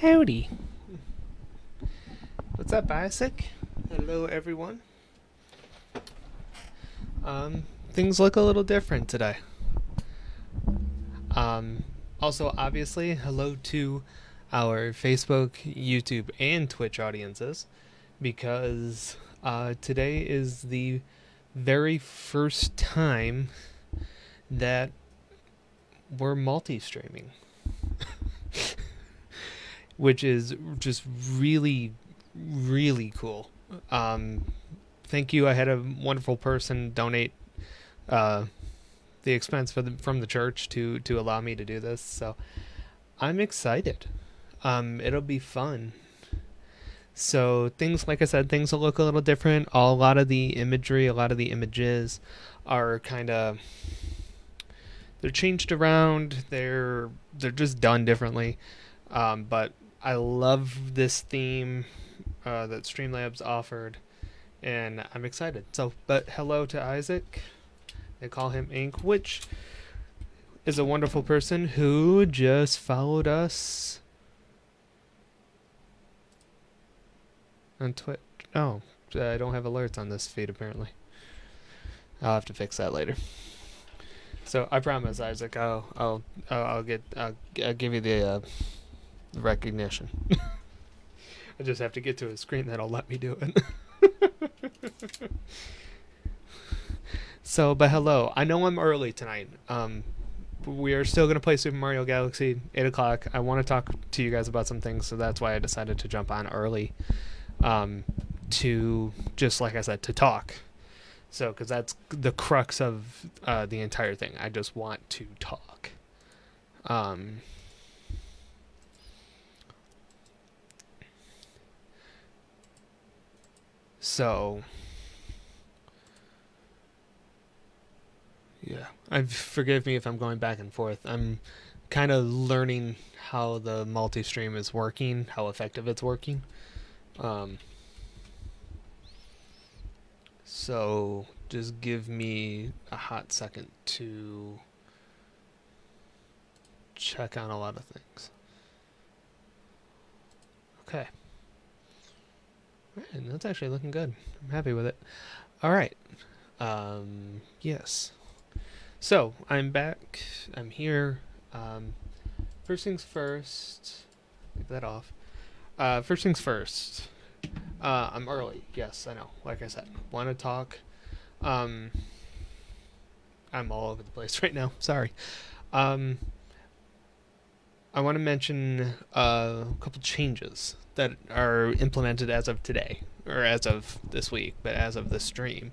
Howdy. What's up, Isaac? Hello, everyone. Things look a little different today. Also, obviously, hello to our Facebook, YouTube, and Twitch audiences because today is the very first time that we're multi-streaming, which is just really, really cool. Thank you. I had a wonderful person donate uh, the expense from the church to allow me to do this. So I'm excited. It'll be fun. So things, like I said, things will look a little different. A lot of the imagery, a lot of the images are kind of they're changed around. They're just done differently. But I love this theme that Streamlabs offered, and I'm excited. So, but hello to Isaac. They call him Ink, which is a wonderful person who just followed us on Twitch. Oh, I don't have alerts on this feed apparently. I'll have to fix that later. So I promise, Isaac, I'll give you the recognition. I just have to get to a screen that'll let me do it. So, but hello. I know I'm early tonight. We are still going to play Super Mario Galaxy, 8 o'clock. I want to talk to you guys about some things, so that's why I decided to jump on early. To, just like I said, to talk. So, because that's the crux of the entire thing. I just want to talk. So, yeah. Forgive me if I'm going back and forth. I'm kind of learning how the multi-stream is working, how effective it's working. So just give me a hot second to check on a lot of things. Okay. And that's actually looking good. I'm happy with it. All right. Yes. So I'm back. I'm here. First things first. Leave that off. First things first. I'm early. Yes, I know. Like I said, want to talk. I'm all over the place right now. Sorry. I want to mention a couple changes that are implemented as of today, or as of this week, but as of this stream.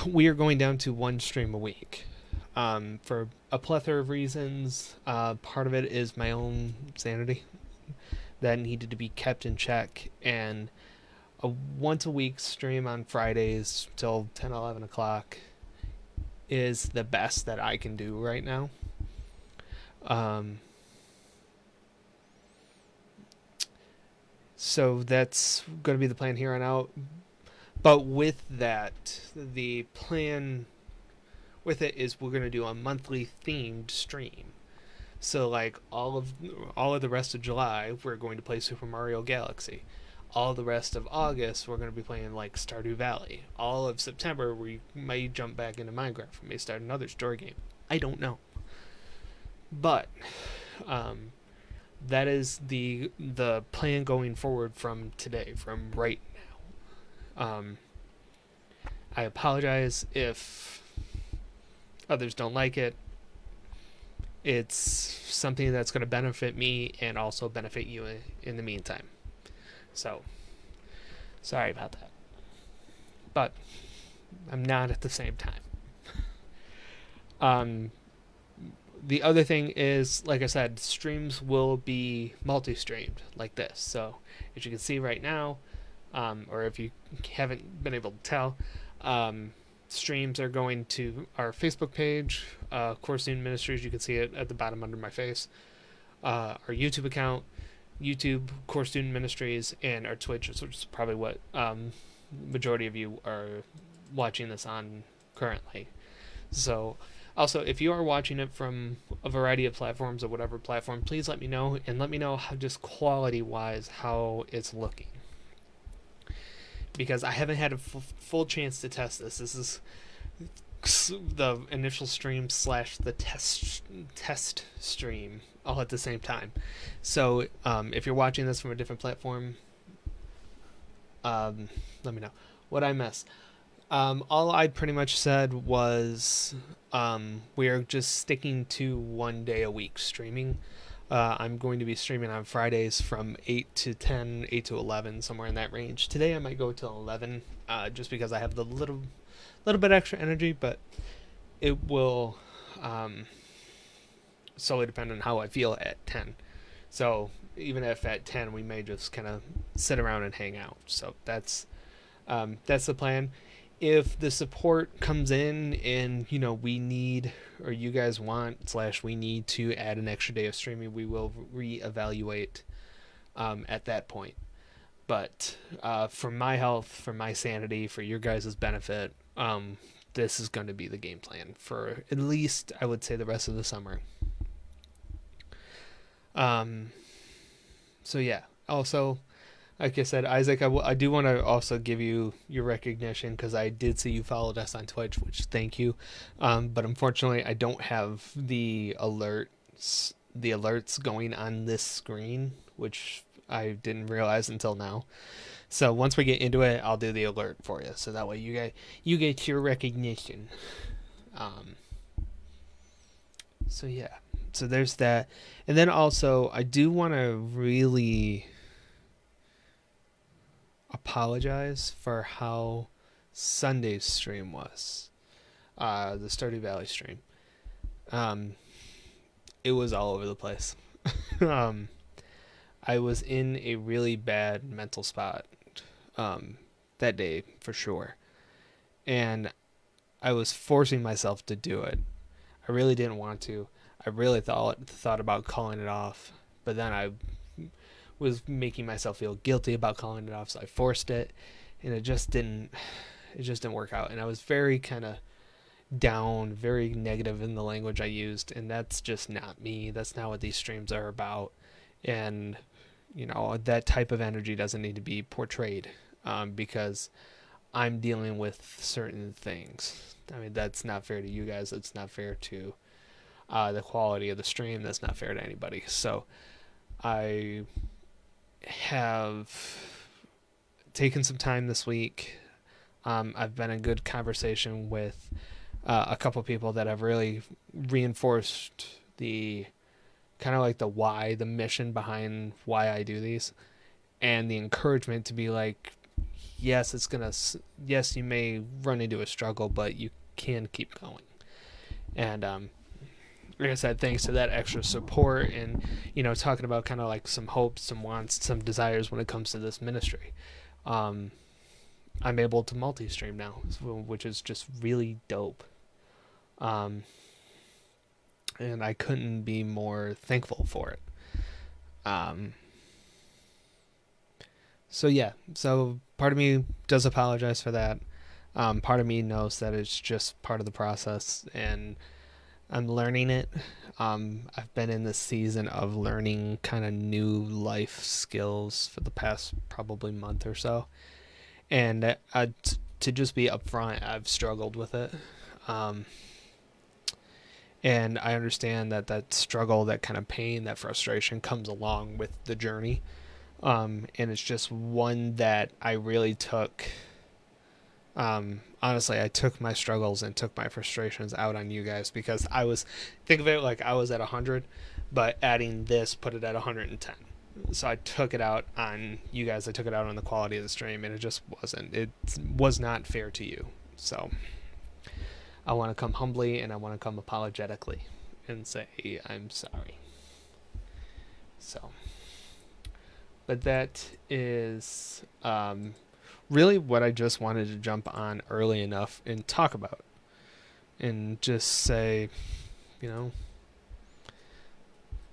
We are going down to one stream a week. For a plethora of reasons. Part of it is my own sanity that needed to be kept in check, and a once a week stream on Fridays till 10, 11 o'clock is the best that I can do right now. So that's going to be the plan here on out. But with that, the plan with it is we're going to do a monthly themed stream. So like all of the rest of July, we're going to play Super Mario Galaxy. All the rest of August, we're going to be playing like Stardew Valley. All of September, we may jump back into Minecraft. We may start another story game. I don't know. But that is the plan going forward from today, from right now. I apologize if others don't like it. It's something that's going to benefit me and also benefit you in the meantime. So, sorry about that. But I'm not at the same time. The other thing is, like I said, streams will be multi-streamed like this. So, as you can see right now, or if you haven't been able to tell, streams are going to our Facebook page, Core Student Ministries. You can see it at the bottom under my face. Our YouTube account, YouTube Core Student Ministries, and our Twitch, which is probably what majority of you are watching this on currently. So Also, if you are watching it from a variety of platforms or whatever platform, please let me know, and let me know how, just quality wise, how it's looking, because I haven't had a full chance to test this. This is the initial stream slash the test stream all at the same time. So if you're watching this from a different platform, let me know what I missed. All I pretty much said was we are just sticking to 1 day a week streaming. I'm going to be streaming on Fridays from 8 to 10, 8 to 11, somewhere in that range. Today I might go till 11, just because I have the little bit extra energy, but it will solely depend on how I feel at 10. So even if at 10 we may just kind of sit around and hang out. So that's the plan. If the support comes in and we need, or you guys want / we need to add an extra day of streaming, we will reevaluate at that point. But for my health, for my sanity, for your guys' benefit, this is going to be the game plan for at least, I would say, the rest of the summer. So yeah. Also, like I said, Isaac, I do want to also give you your recognition, because I did see you followed us on Twitch, which thank you. But unfortunately, I don't have the alerts going on this screen, which I didn't realize until now. So once we get into it, I'll do the alert for you, so that way you get your recognition. So yeah, so there's that, and then also I do want to really apologize for how Sunday's stream was, the Stardew Valley stream. It was all over the place. I was in a really bad mental spot that day for sure, and I was forcing myself to do it. I really didn't want to. I really thought about calling it off, but then I was making myself feel guilty about calling it off, so I forced it, and it just didn't work out. And I was very kind of down, very negative in the language I used, and that's just not me. That's not what these streams are about. And that type of energy doesn't need to be portrayed, because I'm dealing with certain things. I mean, that's not fair to you guys. It's not fair to the quality of the stream. That's not fair to anybody. So I have taken some time this week. I've been in good conversation with a couple people that have really reinforced the kind of like the why, the mission behind why I do these, and the encouragement to be like, yes, you may run into a struggle, but you can keep going. And like I said, thanks to that extra support and talking about kind of like some hopes, some wants, some desires when it comes to this ministry, I'm able to multi-stream now, which is just really dope. And I couldn't be more thankful for it. So yeah, so part of me does apologize for that. Part of me knows that it's just part of the process, and I'm learning it. I've been in this season of learning kind of new life skills for the past probably month or so. And to just be upfront, I've struggled with it. And I understand that struggle, that kind of pain, that frustration comes along with the journey. And it's just one that I really took... honestly, I took my struggles and took my frustrations out on you guys, because think of it like I was at 100, but adding this put it at 110. So I took it out on you guys. I took it out on the quality of the stream, and it was not fair to you. So I want to come humbly, and I want to come apologetically and say I'm sorry. So, but that is really what I just wanted to jump on early enough and talk about, and just say,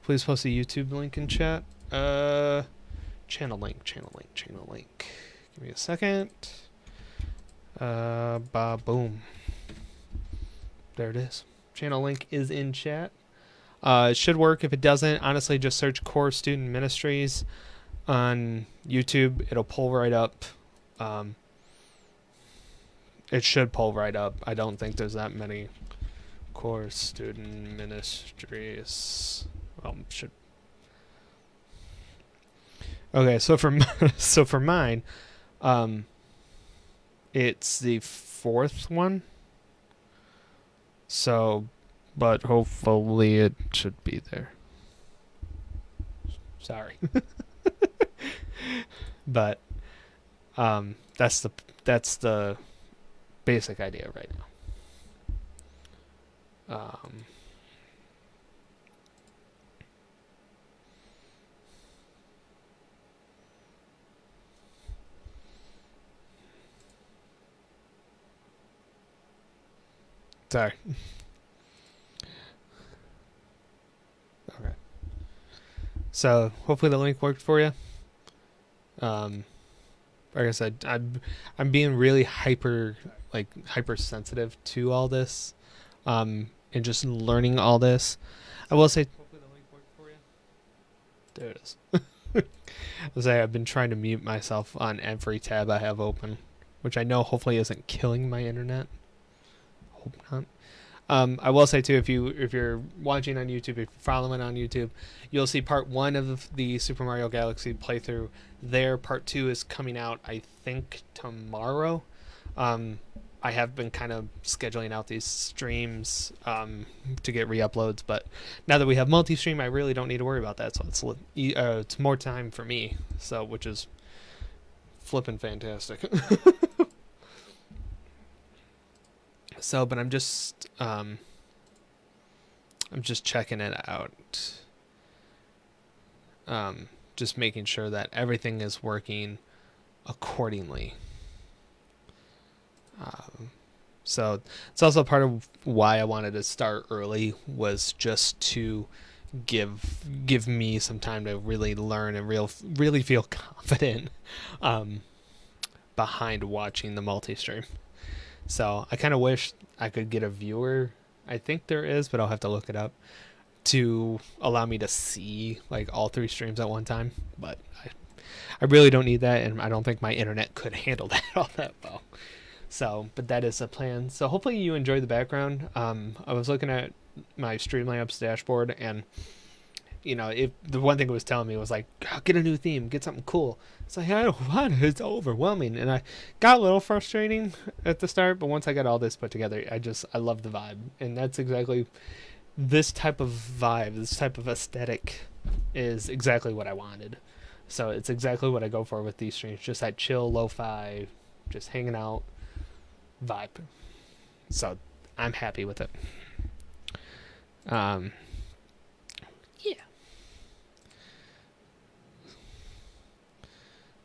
please post a YouTube link in chat. Channel link. Give me a second. Boom. There it is. channel link is in chat. It should work. If it doesn't, honestly, just search Core Student Ministries on YouTube. It'll pull right up. It should pull right up. I don't think there's that many Core Student Ministries. Well, should. Okay, so for mine, it's the 4th one. So, but hopefully it should be there. Sorry. But that's the basic idea right now. Sorry. Okay. So hopefully the link worked for you. Like I said, I'm being really hypersensitive to all this, and just learning all this. I will say, hopefully the link worked for you. There it is. I'll say I've been trying to mute myself on every tab I have open, which I know hopefully isn't killing my internet. Hope not. I will say too, if you're watching on YouTube, if you're following on YouTube, you'll see part 1 of the Super Mario Galaxy playthrough there. Part 2 is coming out, I think, tomorrow. I have been kind of scheduling out these streams to get re-uploads, but now that we have multi-stream, I really don't need to worry about that. So it's more time for me, so which is flipping fantastic. So, but I'm just checking it out. Just making sure that everything is working accordingly. So it's also part of why I wanted to start early, was just to give me some time to really learn and really feel confident behind watching the multi-stream. So I kind of wish I could get a viewer. I think there is, but I'll have to look it up, to allow me to see like all 3 streams at one time. But I really don't need that, and I don't think my internet could handle that all that well. So, but that is a plan. So hopefully you enjoy the background. I was looking at my Streamlabs dashboard, and the one thing it was telling me was like, oh, get a new theme, get something cool. It's like, I don't want it. It's overwhelming. And I got a little frustrating at the start, but once I got all this put together, I love the vibe. And that's exactly this type of vibe, this type of aesthetic is exactly what I wanted. So it's exactly what I go for with these streams. Just that chill, lo-fi, just hanging out vibe. So I'm happy with it. Yeah.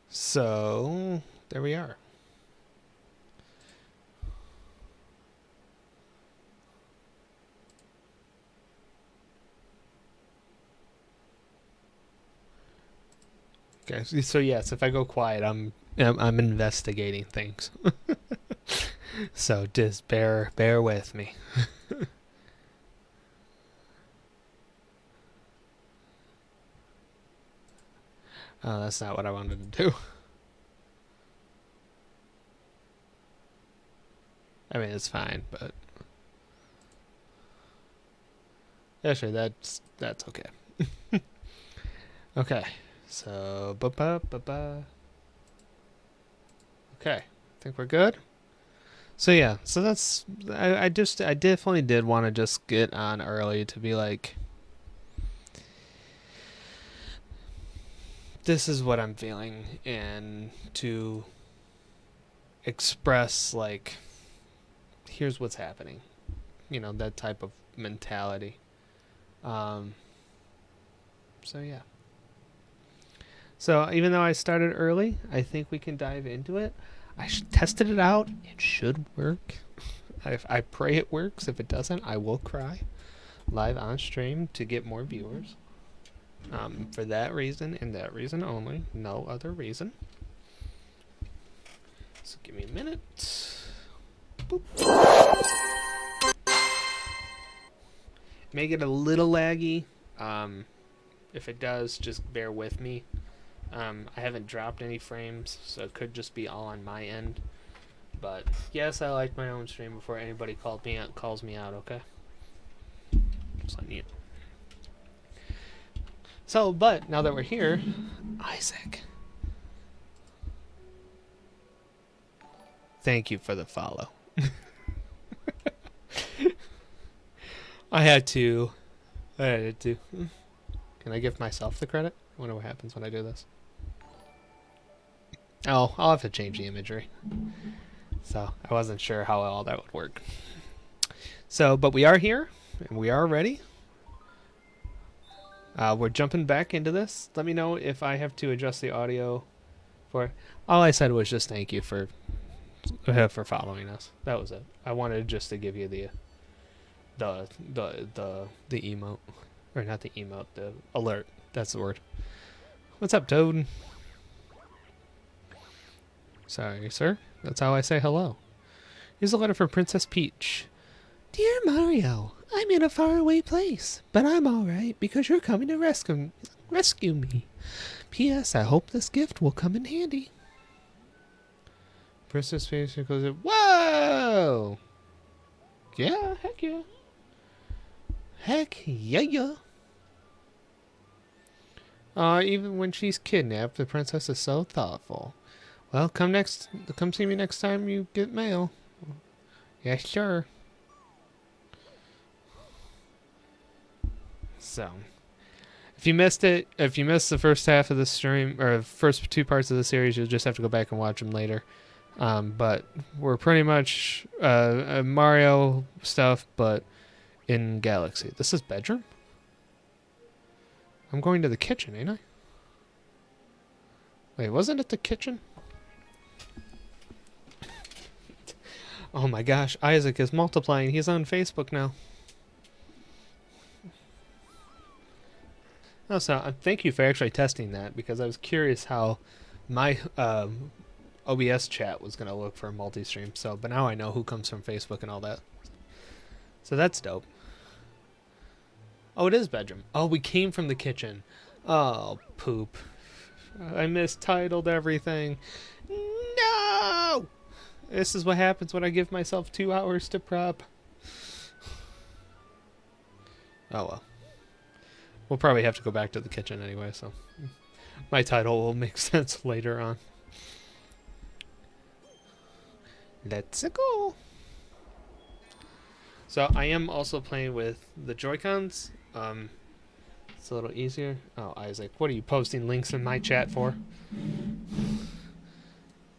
So there we are. Okay, so yes, if I go quiet, I'm investigating things. So just bear with me. Oh, that's not what I wanted to do. I mean, it's fine, but actually, that's okay. Okay, so okay, I think we're good. So yeah, so that's I definitely did want to just get on early to be like, this is what I'm feeling, and to express like, here's what's happening, that type of mentality. So yeah. So even though I started early, I think we can dive into it. I tested it out. It should work. I pray it works. If it doesn't, I will cry live on stream to get more viewers. For that reason and that reason only. No other reason. So give me a minute. Boop. may get a little laggy. If it does, just bear with me. I haven't dropped any frames, so it could just be all on my end. But yes, I like my own stream before anybody calls me out. Okay. Just letting you. So, but now that we're here, Isaac, thank you for the follow. I had to. Can I give myself the credit? I wonder what happens when I do this. Oh, I'll have to change the imagery. So, I wasn't sure how all that would work. So, but we are here, and we are ready. We're jumping back into this. Let me know if I have to adjust the audio for it. All I said was just thank you for following us. That was it. I wanted just to give you the emote, or not the emote, the alert. That's the word. What's up, Toad? Sorry, sir. That's how I say hello. Here's a letter from Princess Peach. Dear Mario, I'm in a faraway place, but I'm alright because you're coming to rescue me. P.S. I hope this gift will come in handy. Princess Peach goes, whoa! Yeah, heck yeah. Heck yeah. Even when she's kidnapped, the princess is so thoughtful. Well, come see me next time you get mail. Yeah, sure. So, if you missed the first half of the stream, or first 2 parts of the series, you'll just have to go back and watch them later. But we're pretty much Mario stuff, but in Galaxy. This is bedroom? I'm going to the kitchen, ain't I? Wait, wasn't it the kitchen? Oh my gosh, Isaac is multiplying. He's on Facebook now. Oh, so thank you for actually testing that, because I was curious how my OBS chat was going to look for a multi-stream. So, but now I know who comes from Facebook and all that. So that's dope. Oh, it is bedroom. Oh, we came from the kitchen. Oh, poop. I mistitled everything. No! This is what happens when I give myself 2 hours to prep. Oh, well. We'll probably have to go back to the kitchen anyway, so my title will make sense later on. Let's go. So I am also playing with the Joy-Cons. It's a little easier. Oh, Isaac, what are you posting links in my chat for?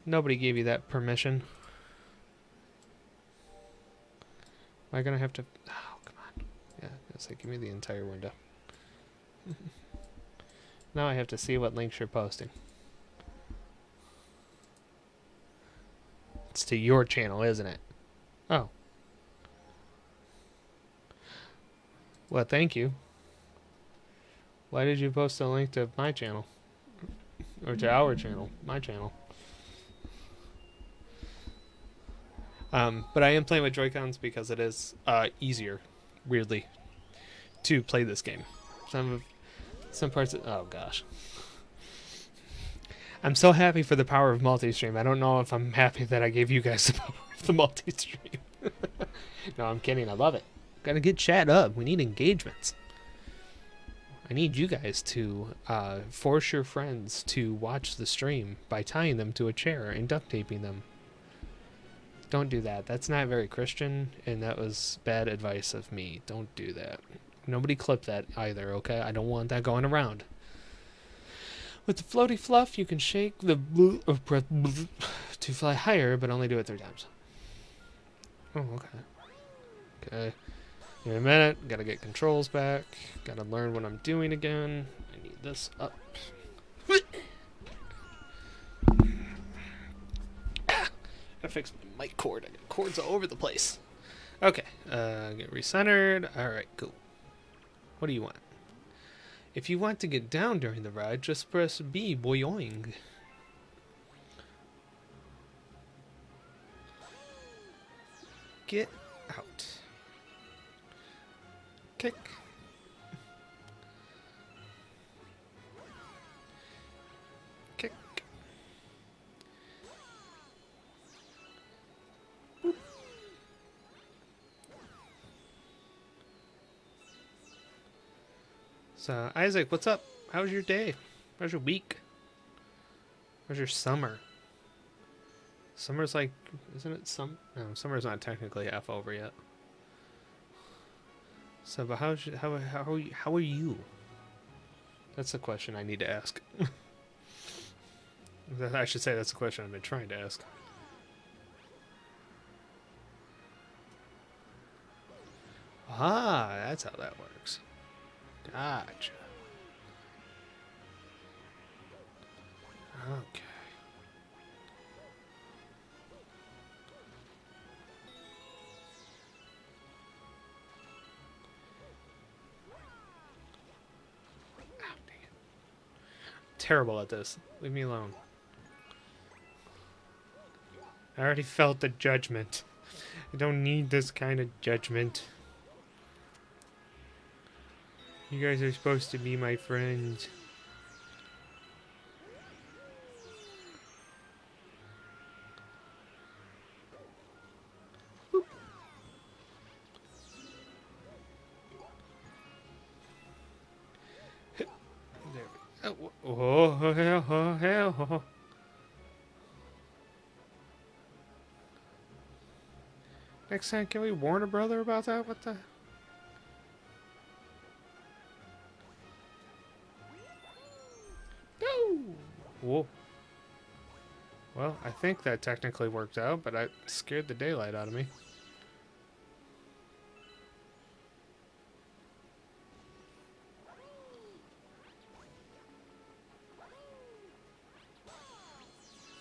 Nobody gave you that permission. Am I gonna have to? Oh, come on. Yeah, it's like give me the entire window. Now I have to see what links you're posting. It's to your channel, isn't it? Oh. Well, thank you. Why did you post a link to my channel? Or to our channel? My channel. But I am playing with Joy-Cons because it is easier, weirdly, to play this game. Some parts of, oh gosh. I'm so happy for the power of multi-stream. I don't know if I'm happy that I gave you guys the power of the multi-stream. No, I'm kidding. I love it. Gotta get chat up. We need engagements. I need you guys to force your friends to watch the stream by tying them to a chair and duct taping them. Don't do that. That's not very Christian, and that was bad advice of me. Don't do that. Nobody clip that either, okay? I don't want that going around. With the floaty fluff, you can shake the to fly higher, but only do it 3 times. Oh, okay. Okay. Give me a minute. Gotta get controls back. Gotta learn what I'm doing again. I need this up. Gotta fix my mic cord. I got cords all over the place. Okay. Get recentered. Alright, cool. What do you want? If you want to get down during the ride, just press B, boyoing. Get out. Kick. Kick. Boop. So, Isaac, what's up? How's your day? How's your week? How's your summer? Summer's like, isn't it no, summer's not technically half over yet. So, but how are you? That's the question I need to ask. I should say that's the question I've been trying to ask. Ah, that's how that works. Gotcha. Okay. Ow, dang it. Terrible at this. Leave me alone. I already felt the judgment. I don't need this kind of judgment. You guys are supposed to be my friends. Boop. There we go. Oh, hell. Next time, can we warn a brother about that? What the? No! Whoa. Well, I think that technically worked out, but it scared the daylight out of me.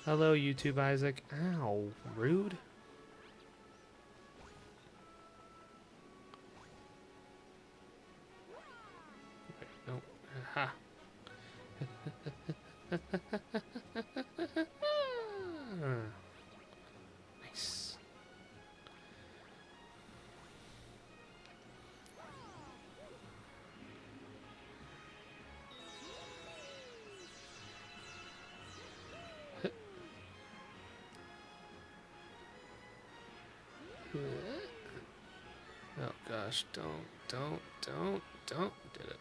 Hello, YouTube Isaac. Ow, rude. No. Aha. Nice. Oh gosh, don't. Did it.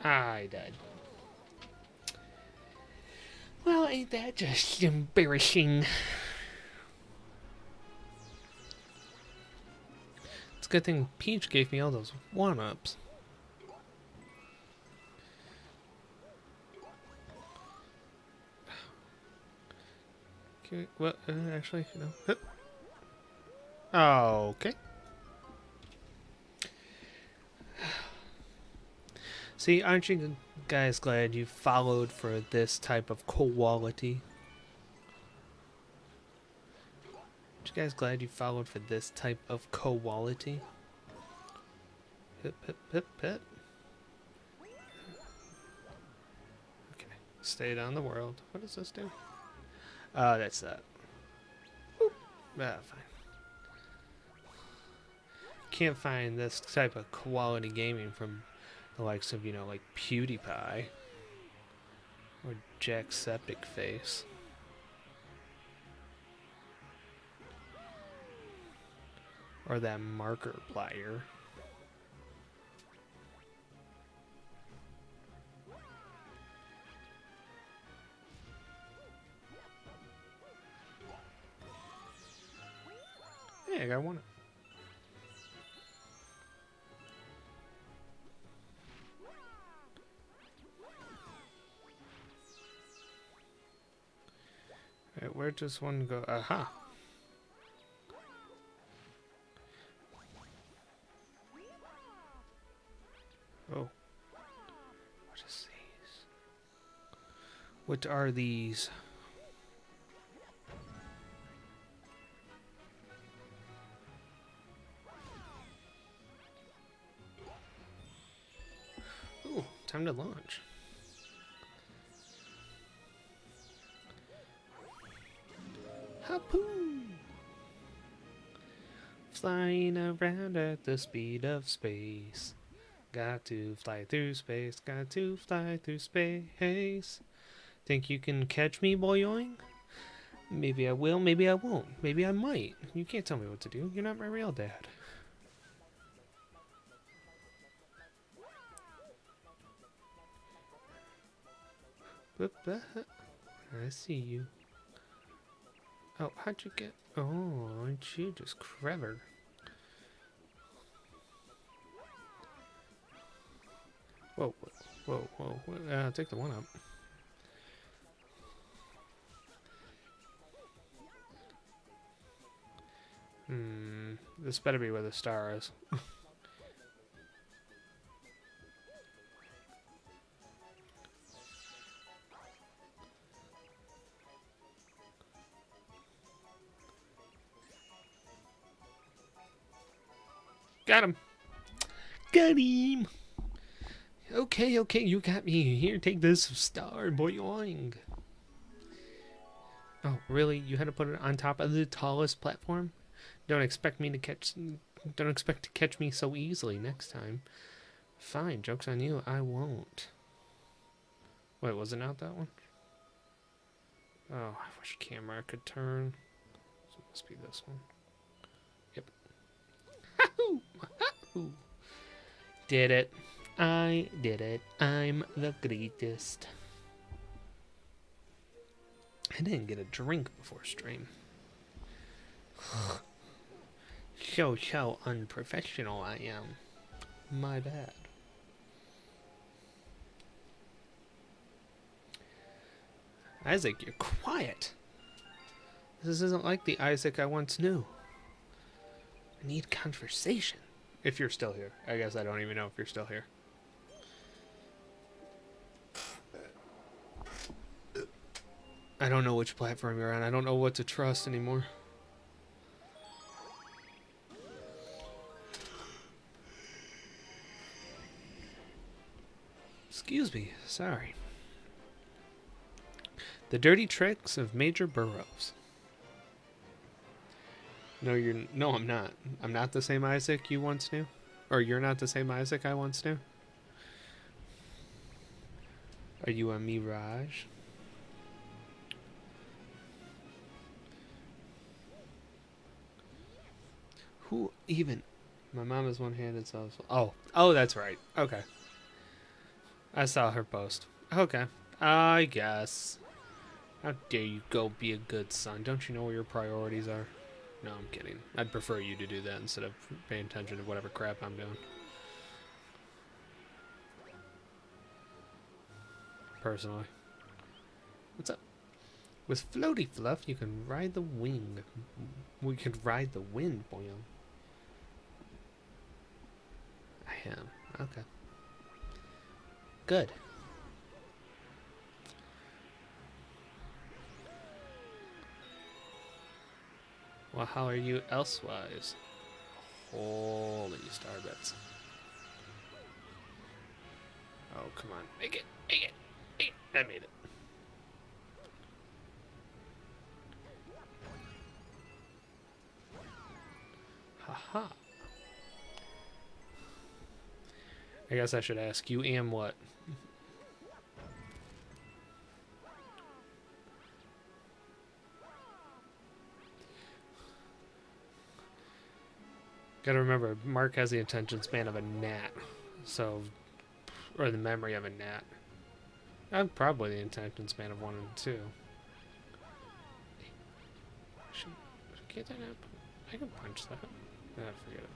I died. Well, ain't that just embarrassing? It's a good thing Peach gave me all those one-ups. Okay, well, actually, no. Okay. See, aren't you guys glad you followed for this type of quality? Aren't you guys glad you followed for this type of quality? Hip, hip, hip, hip. Okay, stay down the world. What does this do? That's that. Boop. Ah, fine. Can't find this type of quality gaming from the likes of, like PewDiePie or Jacksepticface. Or that Markiplier. Hey, I got one. Alright, where does one go? Aha! Oh. What is these? What are these? time to launch. Harpoon! Flying around at the speed of space. Got to fly through space, got to fly through space. Think you can catch me, boyoing? Maybe I will, maybe I won't. Maybe I might. You can't tell me what to do. You're not my real dad. I see you. Oh, how'd you get... Oh, aren't you just clever? Whoa, whoa, whoa, whoa. Take the one up. This better be where the star is. Got him! Got him! Okay, okay, you got me. Here, take this star, boyoing. Oh, really? You had to put it on top of the tallest platform? Don't expect to catch me so easily next time. Fine, joke's on you. I won't. Wait, was it not that one? Oh, I wish camera could turn. So it must be this one. Yep. Ha-hoo! Did it. I did it. I'm the greatest. I didn't get a drink before stream. So unprofessional I am. My bad. Isaac, you're quiet. This isn't like the Isaac I once knew. I need conversation. If you're still here. I guess I don't even know if you're still here. I don't know which platform you're on. I don't know what to trust anymore. Excuse me. Sorry. The dirty tricks of Major Burroughs. No, I'm not. I'm not the same Isaac you once knew. Or you're not the same Isaac I once knew. Are you a mirage? Who even? My mom is one-handed, so... Oh, that's right. Okay. I saw her post. Okay. I guess. How dare you go be a good son? Don't you know where your priorities are? No, I'm kidding. I'd prefer you to do that instead of paying attention to whatever crap I'm doing. Personally. What's up? With floaty fluff, you can ride the wing. We can ride the wind, boy. I am. Okay. Good. Well, how are you elsewise? Holy star bits. Oh, come on. Make it. Make it. Make it. I made it. Haha. I guess I should ask, you am what? Gotta remember, Mark has the attention span of a gnat. So, or the memory of a gnat. And probably the attention span of 1 and 2. Get that up. I can punch that. Nah, forget it.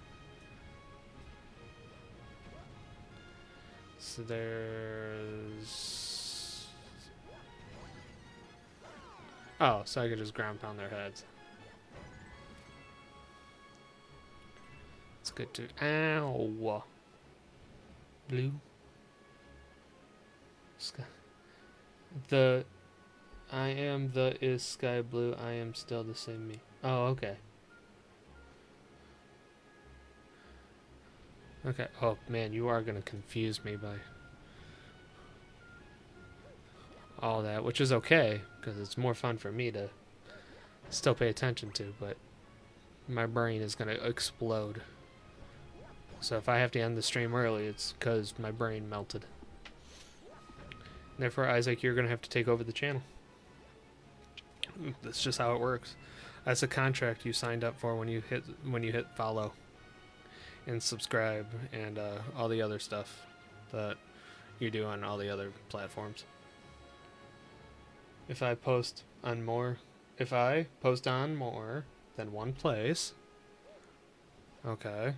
So there's... Oh, so I could just ground pound their heads. It's good to... Ow! Blue. Sky. The... I am the is sky blue. I am still the same me. Oh, okay. Okay. Oh, man, you are going to confuse me by all that, which is okay because it's more fun for me to still pay attention to, but my brain is going to explode. So if I have to end the stream early, it's because my brain melted. Therefore, Isaac, you're going to have to take over the channel. That's just how it works. That's a contract you signed up for when you hit follow and subscribe and all the other stuff that you do on all the other platforms. If I post on more than one place, okay,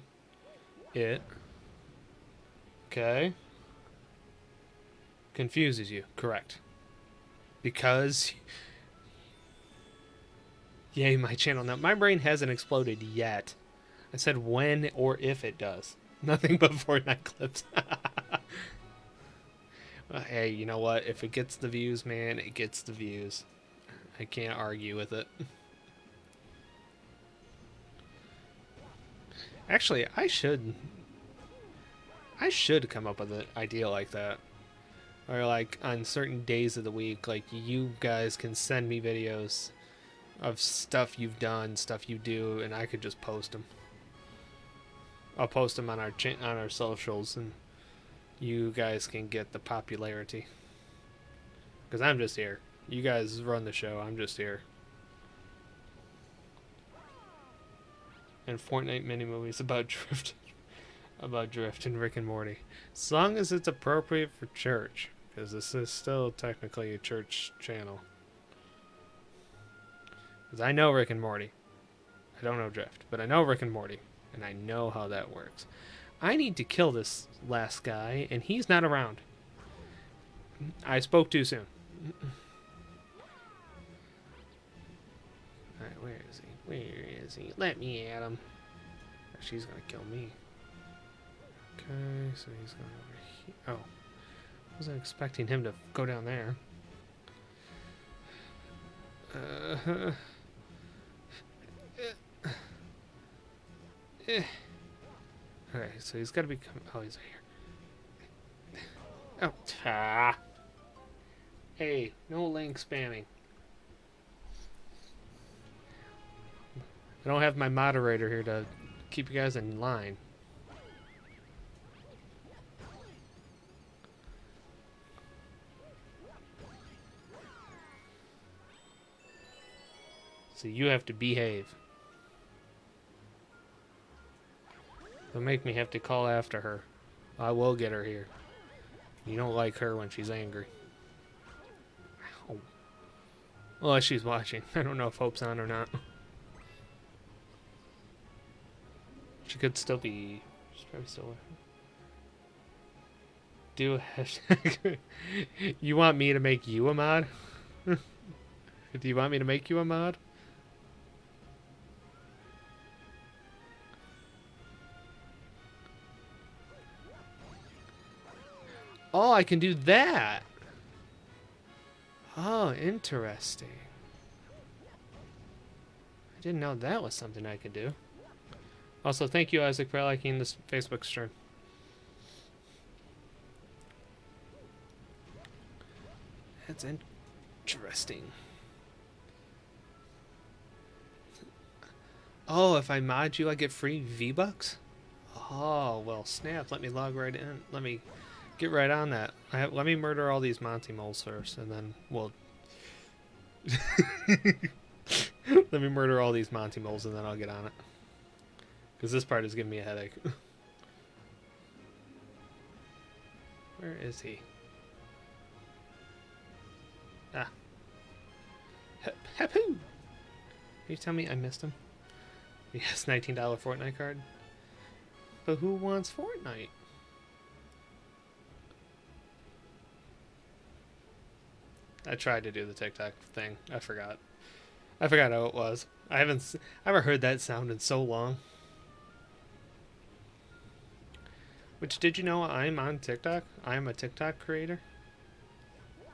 confuses you, correct? Because, yay, my channel. Now, my brain hasn't exploded yet. I said when or if it does. Nothing but Fortnite clips. Well, hey, you know what? If it gets the views, man, it gets the views. I can't argue with it. Actually, I should come up with an idea like that. Or like on certain days of the week, like you guys can send me videos of stuff you've done, stuff you do, and I could just post them. I'll post them on our socials, and you guys can get the popularity. Because I'm just here. You guys run the show. I'm just here. And Fortnite mini movies about drift, and Rick and Morty, as long as it's appropriate for church, because this is still technically a church channel. Because I know Rick and Morty. I don't know Drift, but I know Rick and Morty, and I know how that works. I need to kill this last guy, and he's not around. I spoke too soon. Alright, where is he? Where is he? Let me at him. She's gonna kill me. Okay, so he's going over here. Oh. I wasn't expecting him to go down there. Okay, so he's gotta be coming. Oh, he's here. Oh, hey, no link spamming. I don't have my moderator here to keep you guys in line. So you have to behave. Don't make me have to call after her. I will get her here. You don't like her when she's angry. Oh. Well, she's watching. I don't know if Hope's on or not. She could still be... She's probably still... Do a hashtag... You want me to make you a mod? Do you want me to make you a mod? Oh, I can do that. Oh, interesting. I didn't know that was something I could do. Also, thank you, Isaac, for liking this Facebook stream. That's interesting. Oh, if I mod you, I get free V-Bucks? Oh, well, snap. Let me log right in. Let me get right on that. Let me murder all these Monty moles first, and then we'll... Let me murder all these Monty moles, and then I'll get on it. Because this part is giving me a headache. Where is he? Ah. Hep-hoo! Can you tell me I missed him? Yes, $19 Fortnite card. But who wants Fortnite? I tried to do the TikTok thing. I forgot. I forgot how it was. I haven't heard that sound in so long. Which, did you know I'm on TikTok? I am a TikTok creator. Oh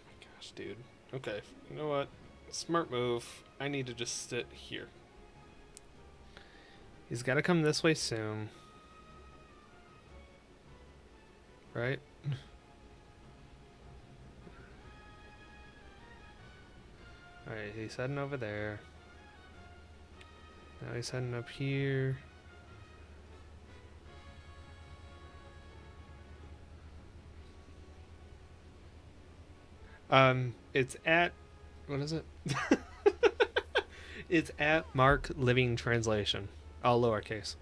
my gosh, dude. Okay, you know what? Smart move. I need to just sit here. He's got to come this way soon. Right? Alright, he's heading over there. Now he's heading up here. It's at... What is it? It's at Mark Living Translation. All lowercase.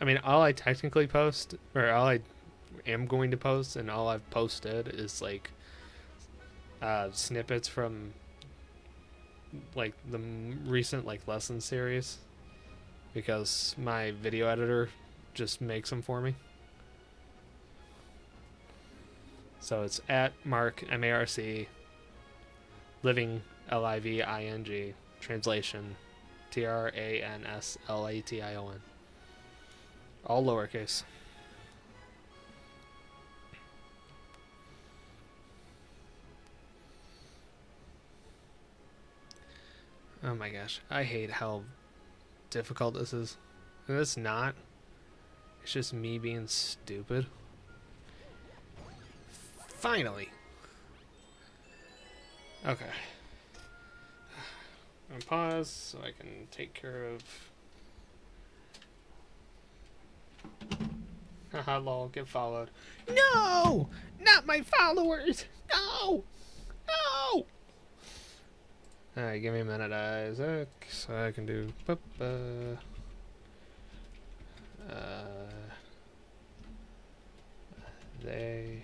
I mean, all I technically post, or all I am going to post, and all I've posted is like snippets from like the recent like lesson series, because my video editor just makes them for me. So it's at Mark MARC Living LIVING translation TRANSLATION. All lowercase. Oh my gosh, I hate how difficult this is. And it's not. It's just me being stupid. Finally. Okay. I'm gonna pause so I can take care of... Haha, lol, get followed. No! Not my followers! No! No! Alright, give me a minute, Isaac, so I can do... they...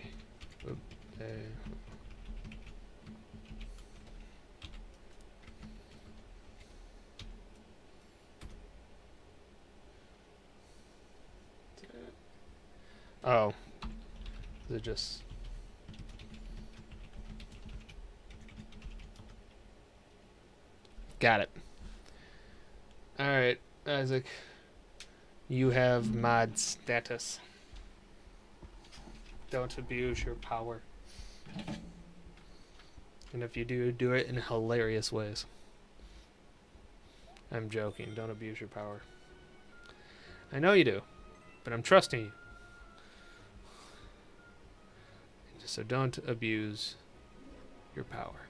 Oh. Is it just... Got it. Alright, Isaac. You have mod status. Don't abuse your power. And if you do, do it in hilarious ways. I'm joking. Don't abuse your power. I know you do, but I'm trusting you. So don't abuse your power.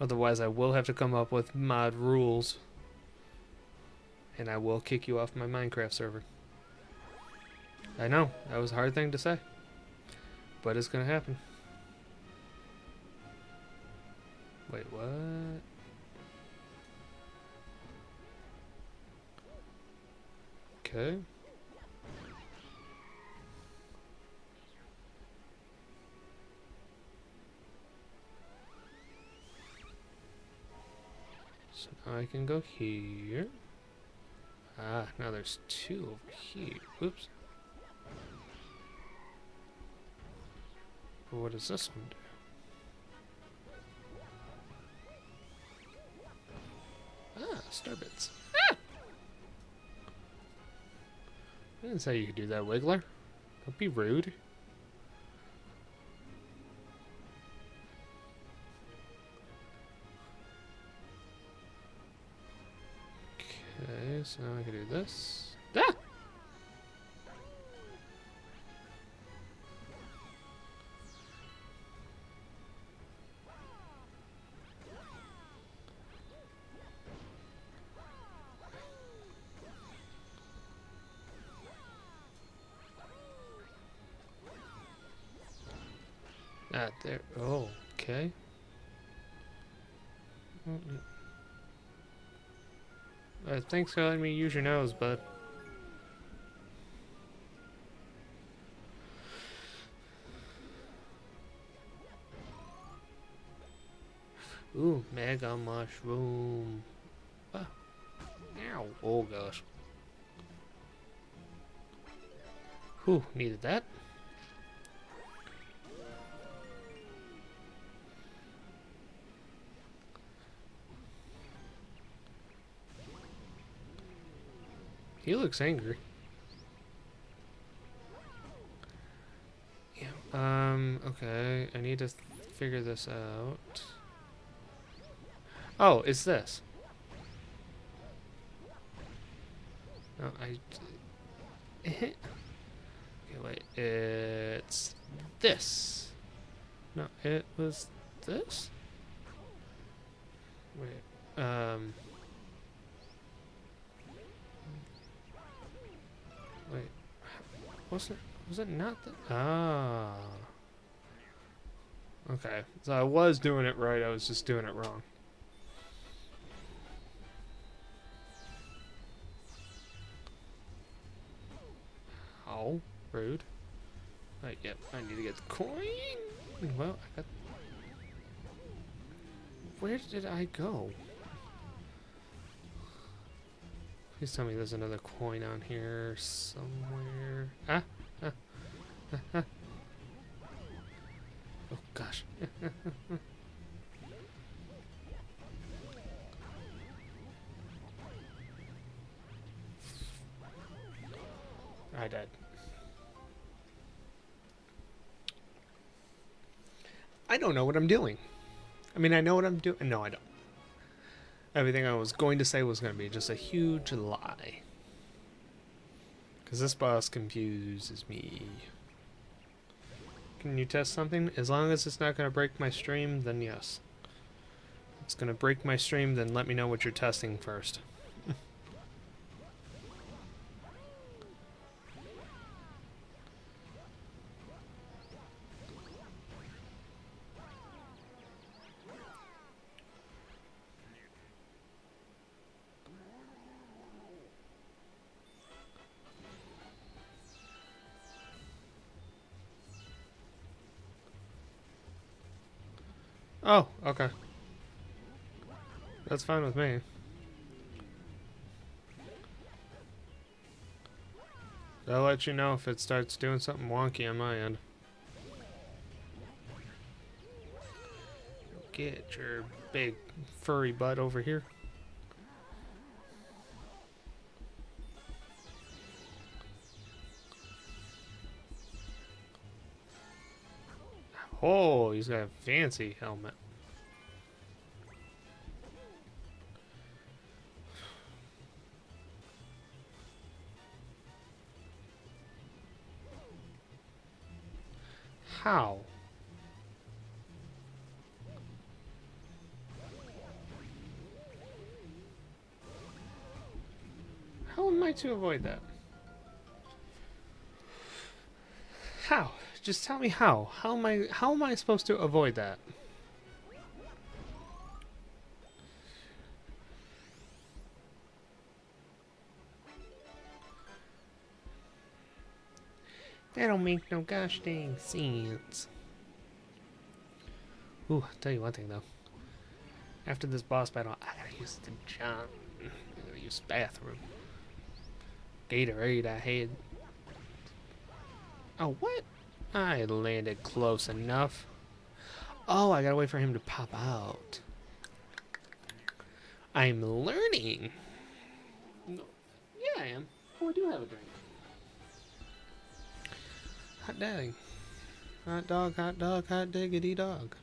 Otherwise, I will have to come up with mod rules. And I will kick you off my Minecraft server. I know, that was a hard thing to say. But it's gonna happen. Wait, what? Okay. So now I can go here. Ah, now there's two over here. Oops. What does this one do? Ah, starbits. Ah! I didn't say you could do that, Wiggler. Don't be rude. Okay, so now I can do this. Ah! Ah, there. Oh, okay. Thanks for letting me use your nose, bud. Ooh, mega mushroom. Ah. Ow. Oh gosh. Whew, needed that. He looks angry. Okay. I need to figure this out. Oh, it's this. No, okay, wait. It's this. No, it was this? Wait. Wait. Was it not that? Ah. Okay. So I was doing it right, I was just doing it wrong. Oh, rude. Right, yep, I need to get the coin. Well, I got... Where did I go? Please tell me there's another coin on here somewhere. Ah! Ah! Ah! Ah. Oh, gosh. I died. I don't know what I'm doing. I mean, I know what I'm doing. No, I don't. Everything I was going to say was going to be just a huge lie. Because this boss confuses me. Can you test something? As long as it's not going to break my stream, then yes. If it's going to break my stream, then let me know what you're testing first. Oh, okay. That's fine with me. I'll let you know if it starts doing something wonky on my end. Get your big furry butt over here. Oh, he's got a fancy helmet. How? How am I to avoid that? How? Just tell me how. How am I supposed to avoid that? That don't make no gosh dang sense. Ooh, I'll tell you one thing though. After this boss battle, I gotta use the jump. I gotta use the bathroom. Gatorade I had. Oh, what? I landed close enough. Oh, I gotta wait for him to pop out. I'm learning. No. Yeah, I am. Oh, I do have a drink. Hot dang. Hot dog, hot diggity dog.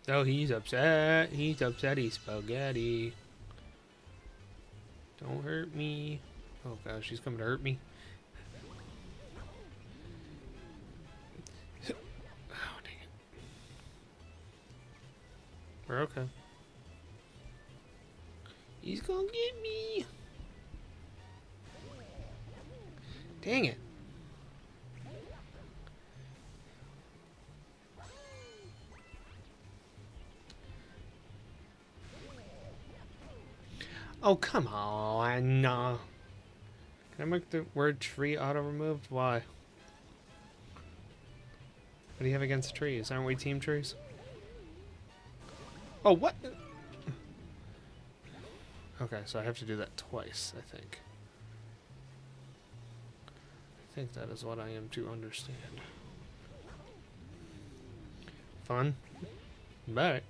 Oh, he's upset. He's upset. He's spaghetti. Don't hurt me. Oh gosh, she's coming to hurt me. Oh, dang it. We're okay. He's gonna get me. Dang it. Oh, come on. Can I make the word tree auto-removed? Why? What do you have against trees? Aren't we team trees? Oh, what? Okay, so I have to do that twice, I think. I think that is what I am to understand. Fun? Bet.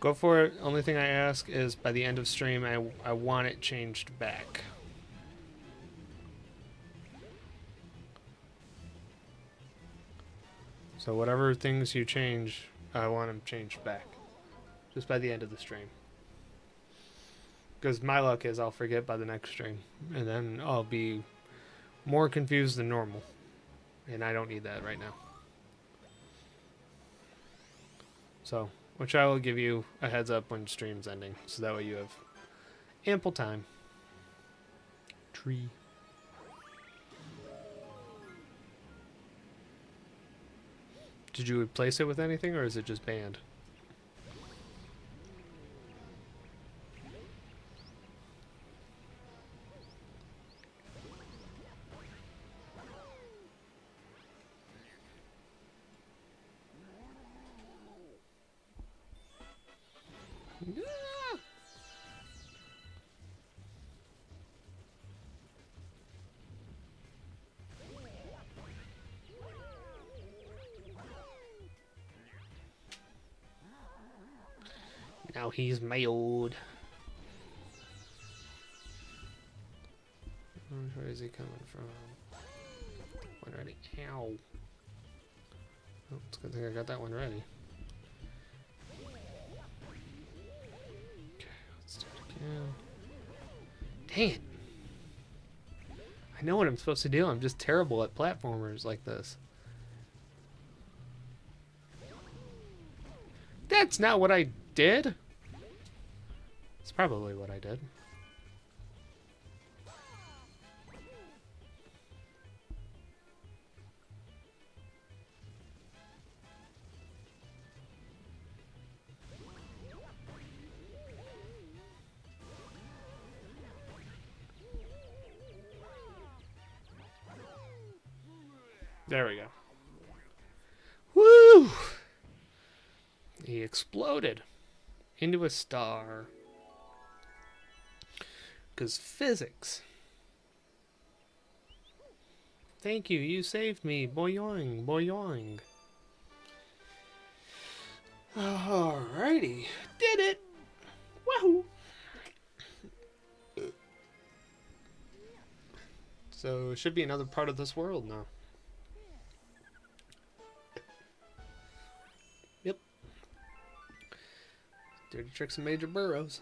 Go for it. Only thing I ask is by the end of stream, I want it changed back. So whatever things you change, I want them changed back. Just by the end of the stream. Because my luck is I'll forget by the next stream. And then I'll be more confused than normal. And I don't need that right now. So, which I will give you a heads up when stream's ending. So that way you have ample time. Tree. Did you replace it with anything, or is it just banned? Now he's my old. Where is he coming from? One ready. Ow. Oh, it's a good thing I got that one ready. Okay, let's do it again. Dang it. I know what I'm supposed to do. I'm just terrible at platformers like this. That's not what I did. It's probably what I did. There we go. Woo! He exploded into a star. Because physics. Thank you, you saved me. Boyoing, boyoing. Alrighty. Did it! Wahoo! So, it should be another part of this world now. Yep. Dirty Tricks and Major Burrows.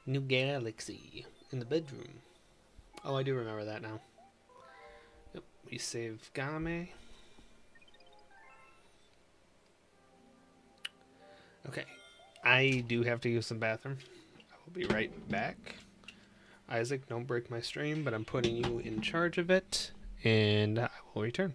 New galaxy in the bedroom. Oh, I do remember that now. Yep, we save Game. Okay, I do have to use some bathroom. I will be right back. Isaac, don't break my stream, but I'm putting you in charge of it, and I will return.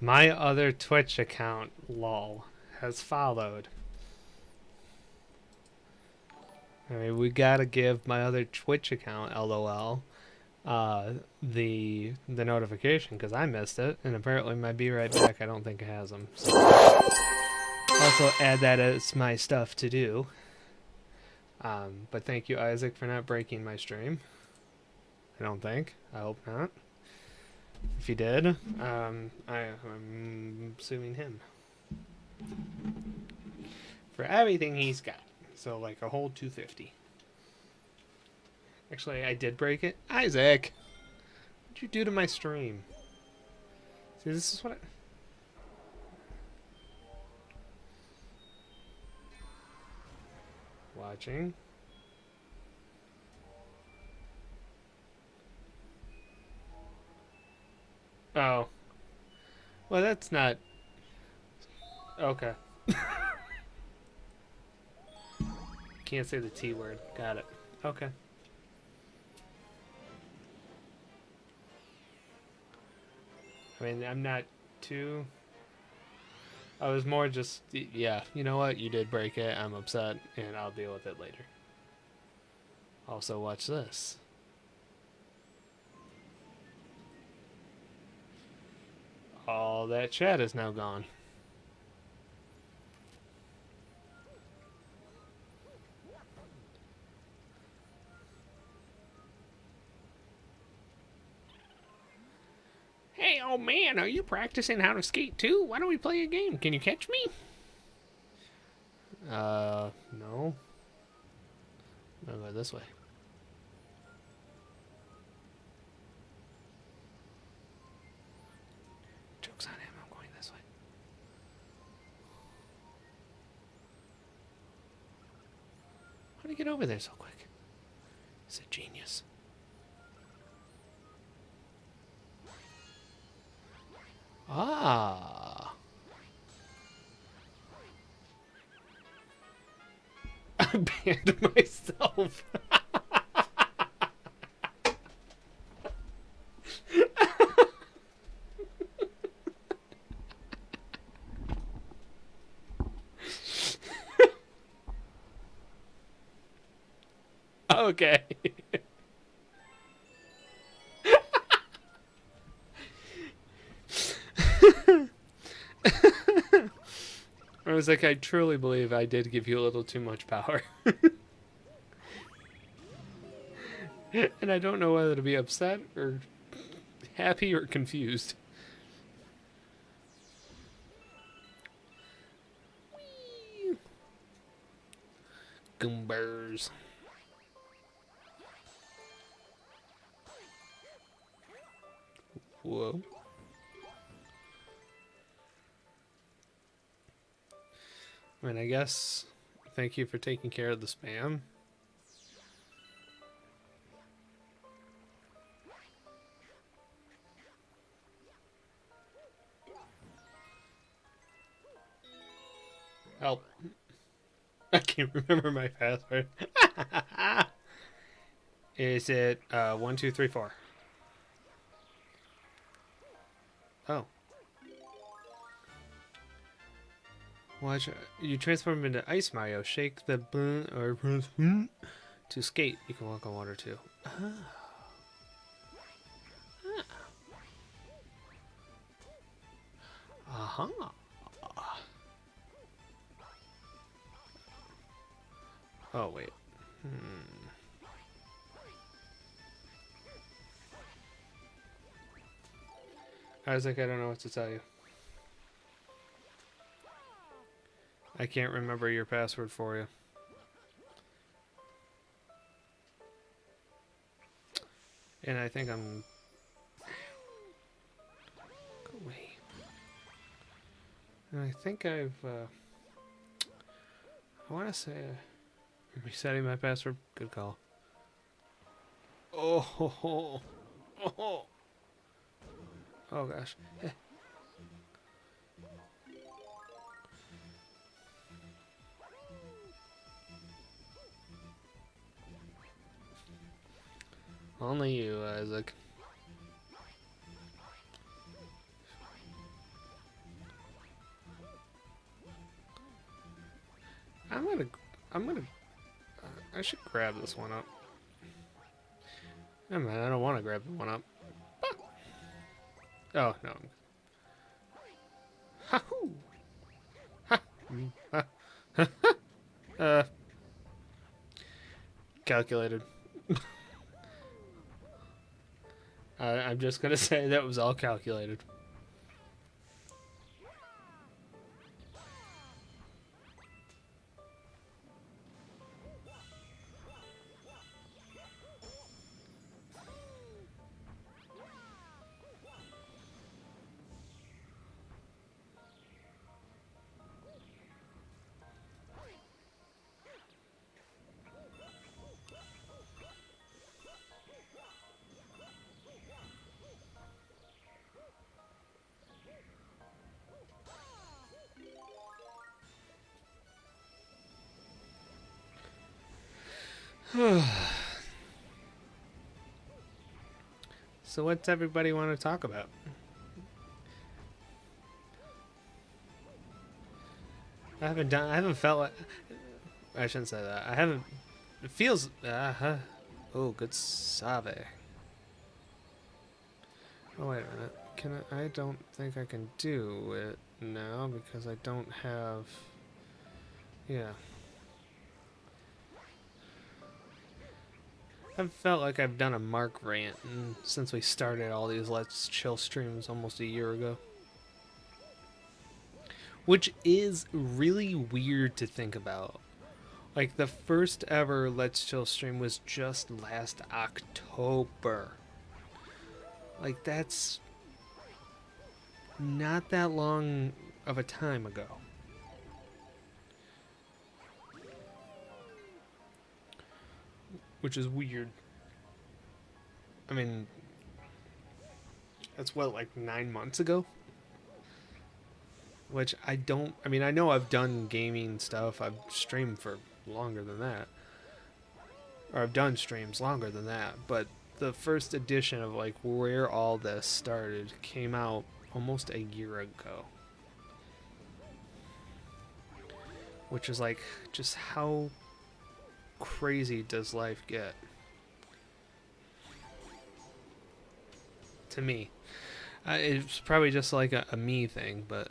My other Twitch account, lol, has followed. I mean, we gotta give my other Twitch account, lol, the notification because I missed it, and apparently my Be Right Back I don't think it has them. So also add that as my stuff to do. But thank you, Isaac, for not breaking my stream. I don't think. I hope not. If you did, I'm suing him for everything he's got. So like a whole 250. Actually, I did break it. Isaac, what'd you do to my stream? See, this is what watching. Oh. Well, that's not... Okay. Can't say the T word. Got it. Okay. I mean, I'm not too... I was more just... Yeah, you know what? You did break it. I'm upset, and I'll deal with it later. Also, watch this. All that chat is now gone. Hey, old man, are you practicing how to skate too? Why don't we play a game? Can you catch me? No. I'll go this way. Joke's on him, I'm going this way. How did he get over there so quick? He's a genius. Ah. I banned myself. Okay. I was like, I truly believe I did give you a little too much power. And I don't know whether to be upset or happy or confused. Goombas. Whoa. I mean, I guess thank you for taking care of the spam. Help. I can't remember my password. Is it 1, 2, 3, 4? Oh. Watch. You transform into Ice Mario. Shake the button or press to skate. You can walk on water too. Oh. Uh-huh. Oh, wait. Isaac, I don't know what to tell you. I can't remember your password for you. And I think I'm... Go away. And I think I've... I want to say... resetting my password? Good call. Oh, ho, ho. Oh, ho. Oh gosh. Only you, Isaac. I'm gonna, I'm gonna, I should grab this one up. Oh man, I don't want to grab the one up. Oh no. Ha-hoo! Ha! Ha! Uh, calculated. I'm just gonna say that was all calculated. So what's everybody want to talk about? I haven't felt like, I shouldn't say that. I haven't, it feels, oh, good save. Oh, wait a minute. I don't think I can do it now because I don't have, yeah. I've felt like I've done a Mark rant since we started all these Let's Chill streams almost a year ago. Which is really weird to think about. Like, the first ever Let's Chill stream was just last October. Like, that's not that long of a time ago. Which is weird. I mean, that's what, like 9 months ago? Which I mean, I know I've done gaming stuff. I've streamed for longer than that. Or I've done streams longer than that. But the first edition of, like, where all this started came out almost a year ago. Which is, like, just how crazy does life get? To me. It's probably just like a me thing, but...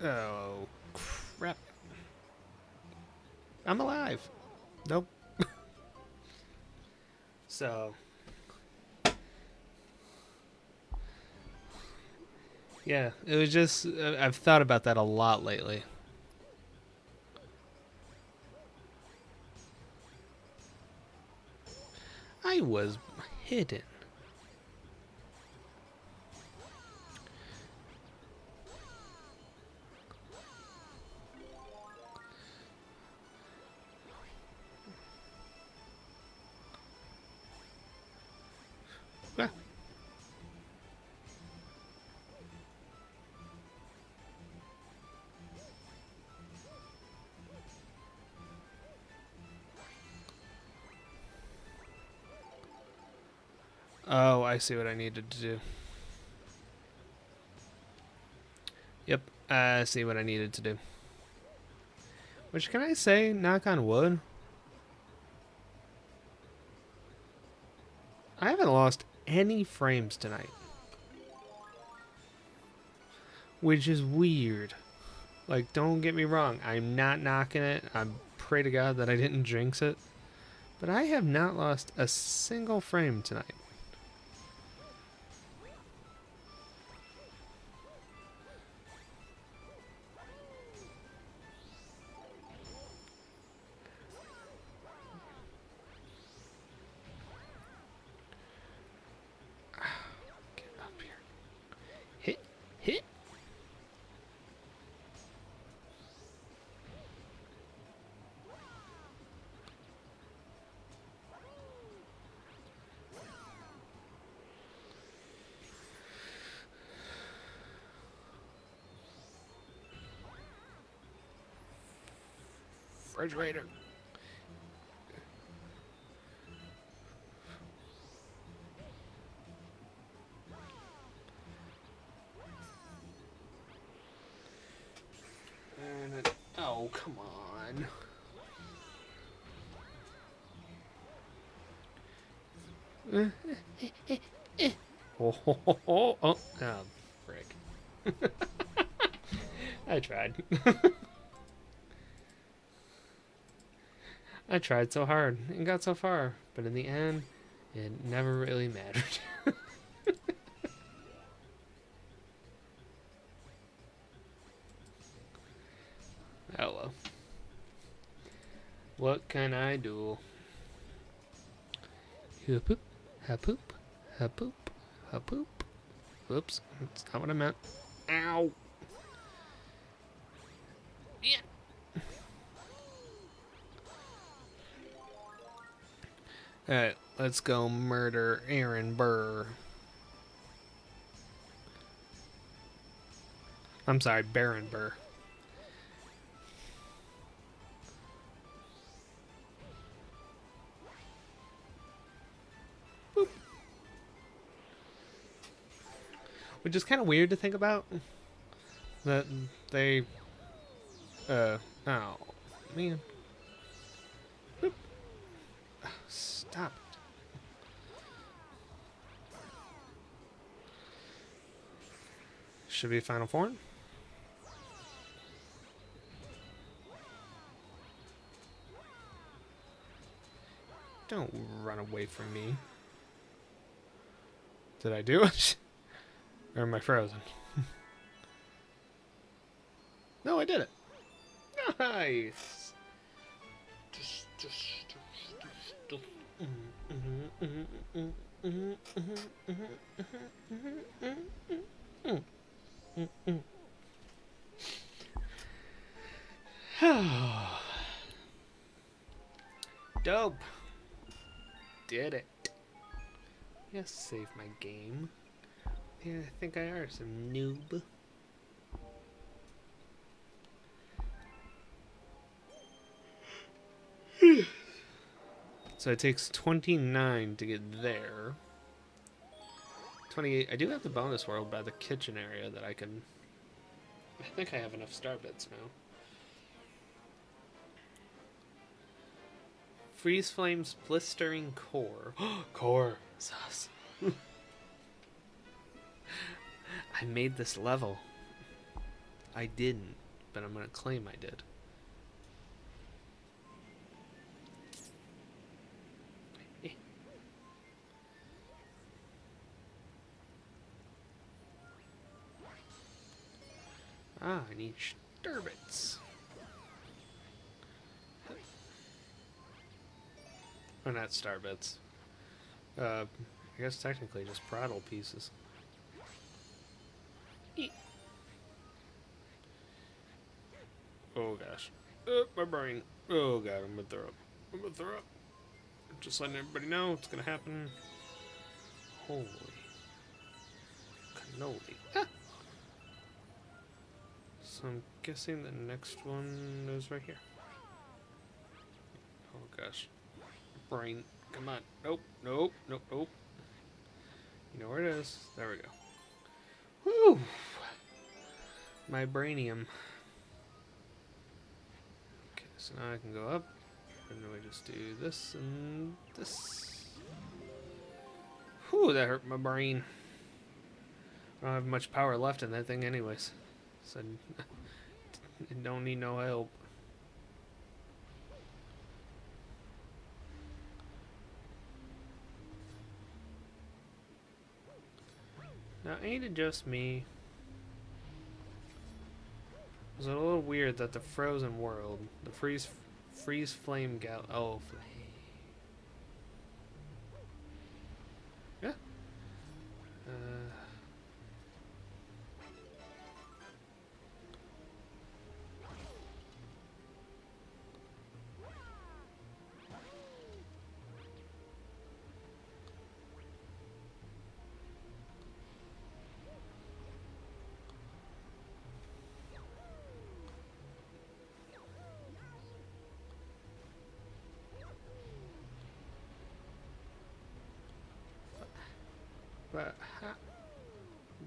Oh, crap. I'm alive. Nope. So... yeah, it was just... I've thought about that a lot lately. I was hidden. Ah. Oh, I see what I needed to do. Yep, I see what I needed to do. Which, can I say, knock on wood? I haven't lost any frames tonight. Which is weird. Like, don't get me wrong, I'm not knocking it. I pray to God that I didn't jinx it. But I have not lost a single frame tonight. Get up here. Hit. Hit. Refrigerator. Oh, come on. Oh, oh, frick. I tried. I tried so hard and got so far, but in the end, it never really mattered. Oh well. What can I do? Hapoop, hapoop, hapoop, hapoop. Whoops, that's not what I meant. Ow! Yeah. Alright, let's go murder Aaron Burr. I'm sorry, Baron Burr. Boop. Which is kind of weird to think about. That they... oh, man. Boop. Stop. Should be final form. Don't run away from me. Did I do it? Or am I frozen? No, I did it. Nice. Dope. Did it. Yes, save my game. Yeah, I think I are some noob. So it takes 29 to get there. 28. I do have the bonus world by the kitchen area that I can... I think I have enough star bits now. Freeze Flame's Blistering Core. Core. Sus. I made this level. I didn't, but I'm going to claim I did. Ah, I need Sturbits. Or not Starbits. I guess technically just Prattle pieces. Oh gosh. My brain. Oh god, I'm gonna throw up. I'm gonna throw up. Just letting everybody know it's gonna happen. Holy cannoli. Ah! So I'm guessing the next one is right here. Oh gosh. Brain. Come on. Nope. Nope. Nope. Nope. You know where it is. There we go. Woo! My brainium. Okay, so now I can go up. And then we just do this and this. Whew, that hurt my brain. I don't have much power left in that thing anyways. So I don't need no help. Now, ain't it just me? Is it a little weird that the frozen world, the freeze flame gal? Oh, yeah.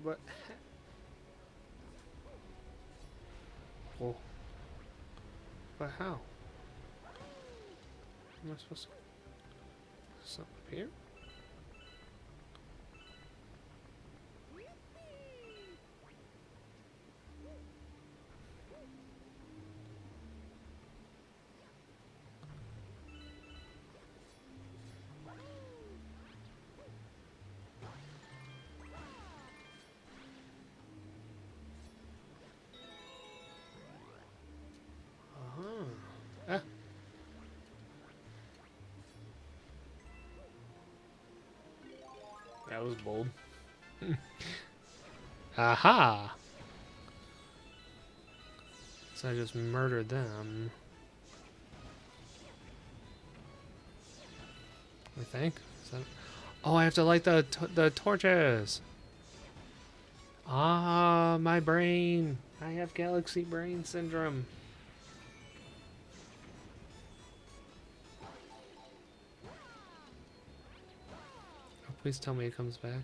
But oh. But how? Am I supposed to... Something up here? Ah. That was bold. Aha! So I just murdered them. I think. Is that... Oh, I have to light the torches. Ah, my brain. I have galaxy brain syndrome. Oh, please tell me it comes back.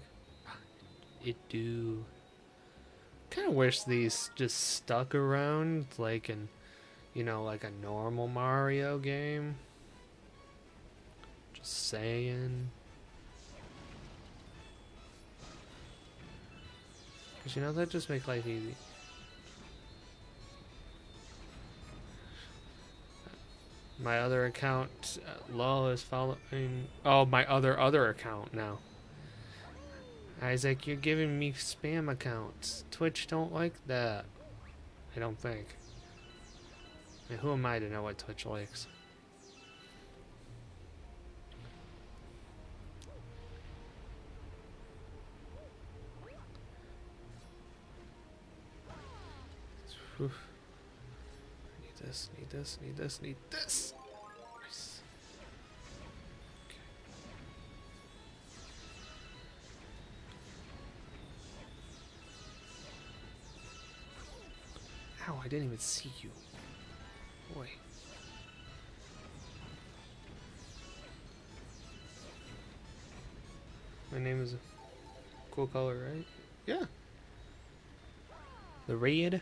It do. Kind of wish these just stuck around like in, you know, like a normal Mario game. Just saying. Because, you know, that just makes life easy. My other account, lol, is following... Oh, my other account now. Isaac, you're giving me spam accounts. Twitch don't like that. I don't think. I mean, who am I to know what Twitch likes? Whew. Need this, need this, need this, need this! Nice. Okay. Ow, I didn't even see you. Boy. My name is a cool color, right? Yeah. The red.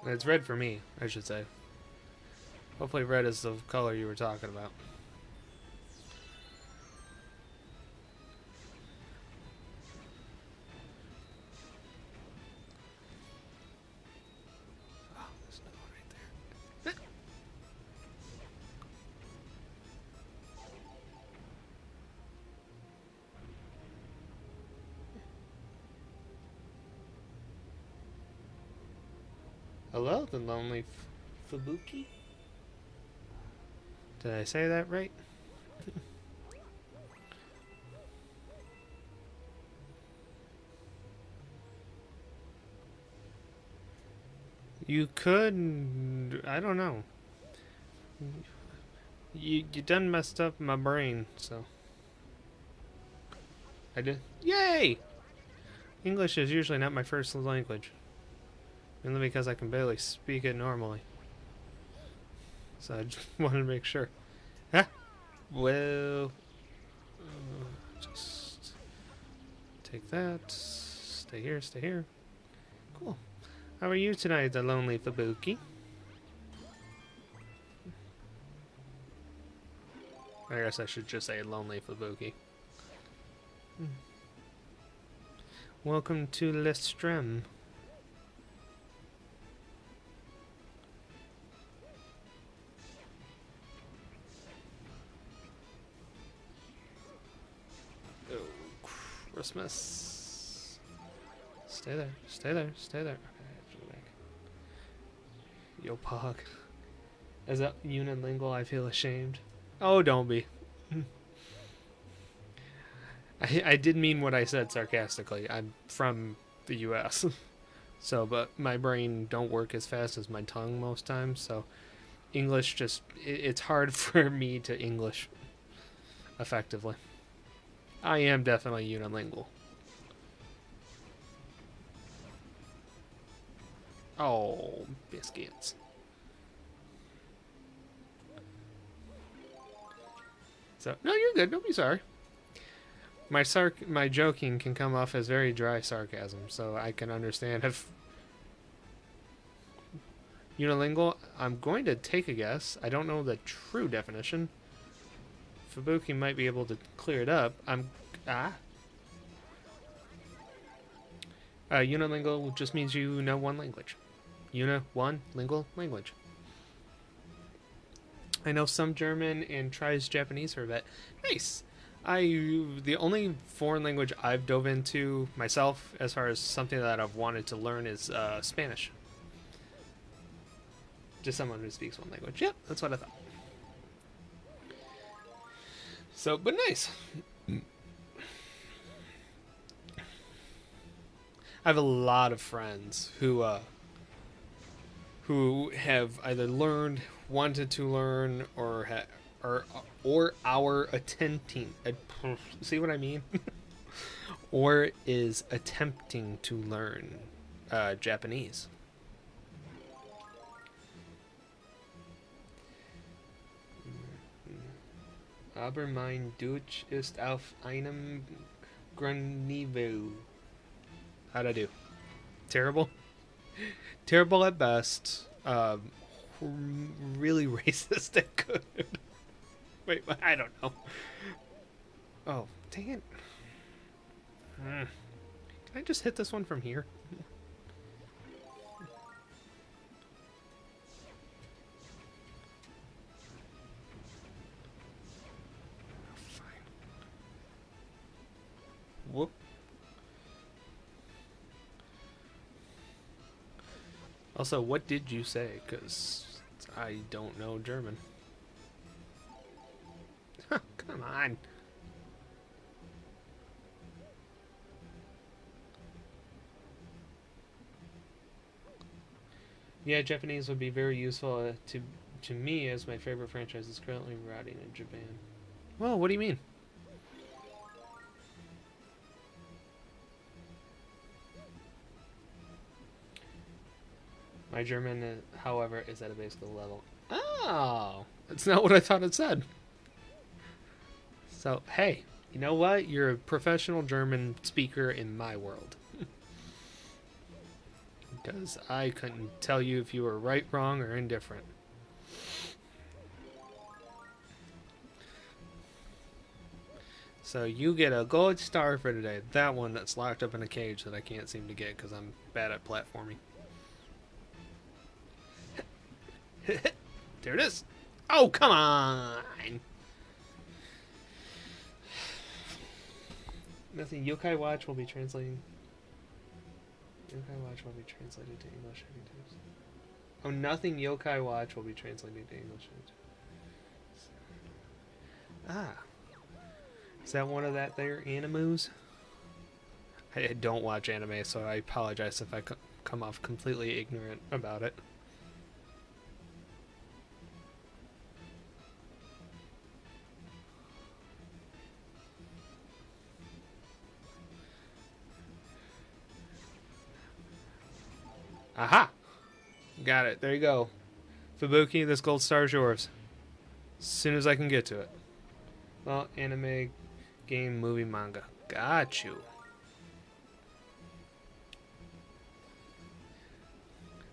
It's red for me, I should say. Hopefully red is the color you were talking about. Oh, there's another one right there. Hello, the lonely Fubuki? Did I say that right? You could... I don't know. You done messed up my brain, so... I did... Yay! English is usually not my first language. Mainly because I can barely speak it normally. So I just wanted to make sure. Ah! Well... just... take that. Stay here, stay here. Cool. How are you tonight, the lonely Fubuki? I guess I should just say lonely Fubuki. Welcome to Lestrem. Oh, Christmas. Stay there, stay there, stay there. Okay, yo, Pog. As a unilingual, I feel ashamed. Oh, don't be. I did mean what I said sarcastically. I'm from the US. So, but my brain don't work as fast as my tongue most times, so English just... it's hard for me to English effectively. I am definitely unilingual. Oh, biscuits. So, no, you're good. Don't be sorry. My joking can come off as very dry sarcasm, so I can understand if Unilingual, I'm going to take a guess. I don't know the true definition. Fubuki might be able to clear it up. Unilingual just means you know one language. One lingual language. I know some German and tries Japanese for a bit. Nice. The only foreign language I've dove into myself, as far as something that I've wanted to learn, is Spanish. Just someone who speaks one language. Yep, that's what I thought. So, but nice. I have a lot of friends who have either learned, wanted to learn, or are attempting. See what I mean? Or is attempting to learn Japanese. Aber mein Deutsch ist auf einem Grundniveau. How'd I do? Terrible? Terrible at best. Really racist at good. Wait, I don't know. Oh, dang it. Can I just hit this one from here? Fine. Whoop. Also, what did you say? Because I don't know German. Come on. Yeah, Japanese would be very useful to me, as my favorite franchise is currently routing in Japan. Well, what do you mean? My German, however, is at a basic level. Oh, that's not what I thought it said. So, hey, you know what? You're a professional German speaker in my world. Because I couldn't tell you if you were right, wrong, or indifferent. So you get a gold star for today. That one that's locked up in a cage that I can't seem to get because I'm bad at platforming. There it is. Oh, come on. Nothing. Yokai Watch will be translating. Yokai Watch will be translated to English anytime. Oh, nothing Yokai Watch will be translated to English anytime. Ah. Is that one of that there animus? I don't watch anime, so I apologize if I come off completely ignorant about it. Aha! Got it. There you go. Fubuki, this gold star is yours. As soon as I can get to it. Well, anime, game, movie, manga. Got you.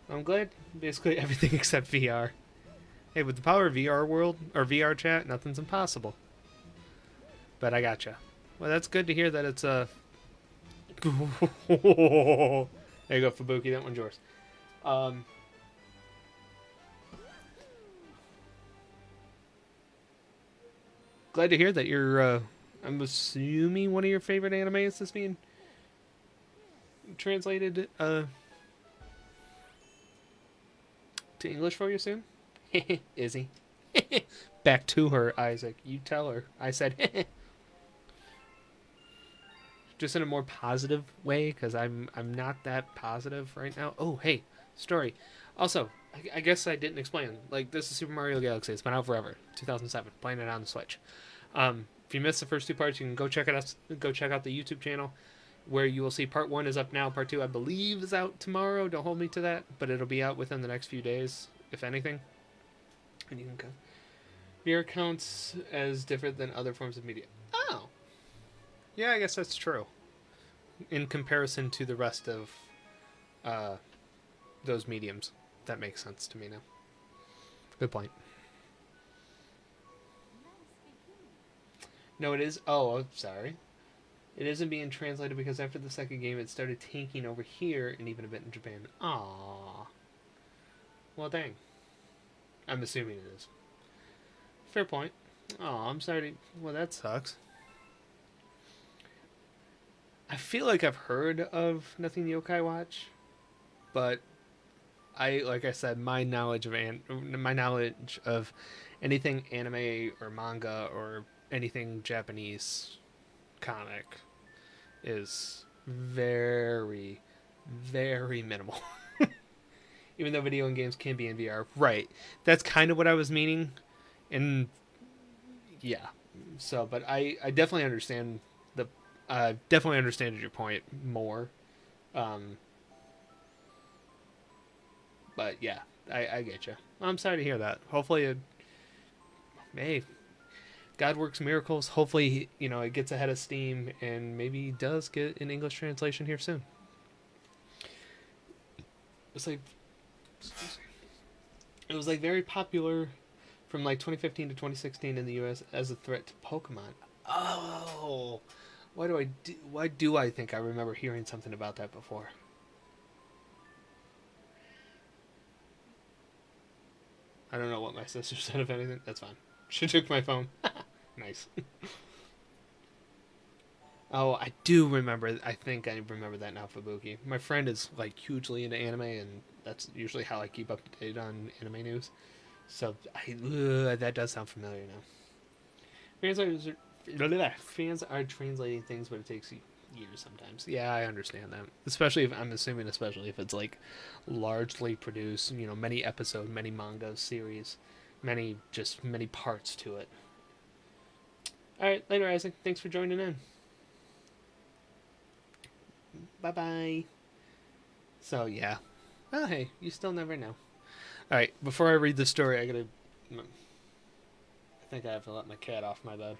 I'm glad basically everything except VR. Hey, with the power of VR world, or VR chat, nothing's impossible. But I gotcha. Well, that's good to hear that it's a... There you go, Fubuki, that one's yours. Glad to hear that you're, I'm assuming one of your favorite animes is being translated, to English for you soon. Is he? Back to her, Isaac. You tell her. I said, just in a more positive way, because I'm not that positive right now. Oh, hey, story. Also, I guess I didn't explain. Like, this is Super Mario Galaxy. It's been out forever. 2007. Playing it on the Switch. If you missed the first two parts, you can go check it out. Go check out the YouTube channel, where you will see part 1 is up now. Part 2, I believe, is out tomorrow. Don't hold me to that, but it'll be out within the next few days, if anything. And you can come. VR counts as different than other forms of media. Oh. Yeah, I guess that's true. In comparison to the rest of those mediums. that makes sense to me now. Good point. No, it is. Oh, I'm sorry. It isn't being translated because after the second game, it started tanking over here and even a bit in Japan. Aww. Well, dang. I'm assuming it is. Fair point. Aw, I'm sorry. Well, that sucks. I feel like I've heard of Nothing Yokai Watch, but like I said, my knowledge of anything anime or manga or anything Japanese comic is very, very minimal. Even though video games can be in VR. Right. That's kind of what I was meaning. And yeah. So, but I definitely understand definitely understand your point more. But yeah, I get you. I'm sorry to hear that. Hopefully hey, God works miracles. Hopefully, it gets ahead of Steam and maybe does get an English translation here soon. It's like it was like very popular from like 2015 to 2016 in the US as a threat to Pokemon. Oh, why do I think I remember hearing something about that before? I don't know what my sister said, if anything. That's fine. She took my phone. Nice. Oh, I do remember. I think I remember that now, Fubuki. My friend is like hugely into anime, and that's usually how I keep up to date on anime news. So that does sound familiar now. Fans are translating things, but it takes years sometimes. Yeah, I understand that. Especially especially if it's like largely produced, many episode, many manga series, many parts to it. All right, later, Isaac. Thanks for joining in. Bye bye. So yeah. Well, hey, you still never know. All right, before I read the story, I think I have to let my cat off my bed.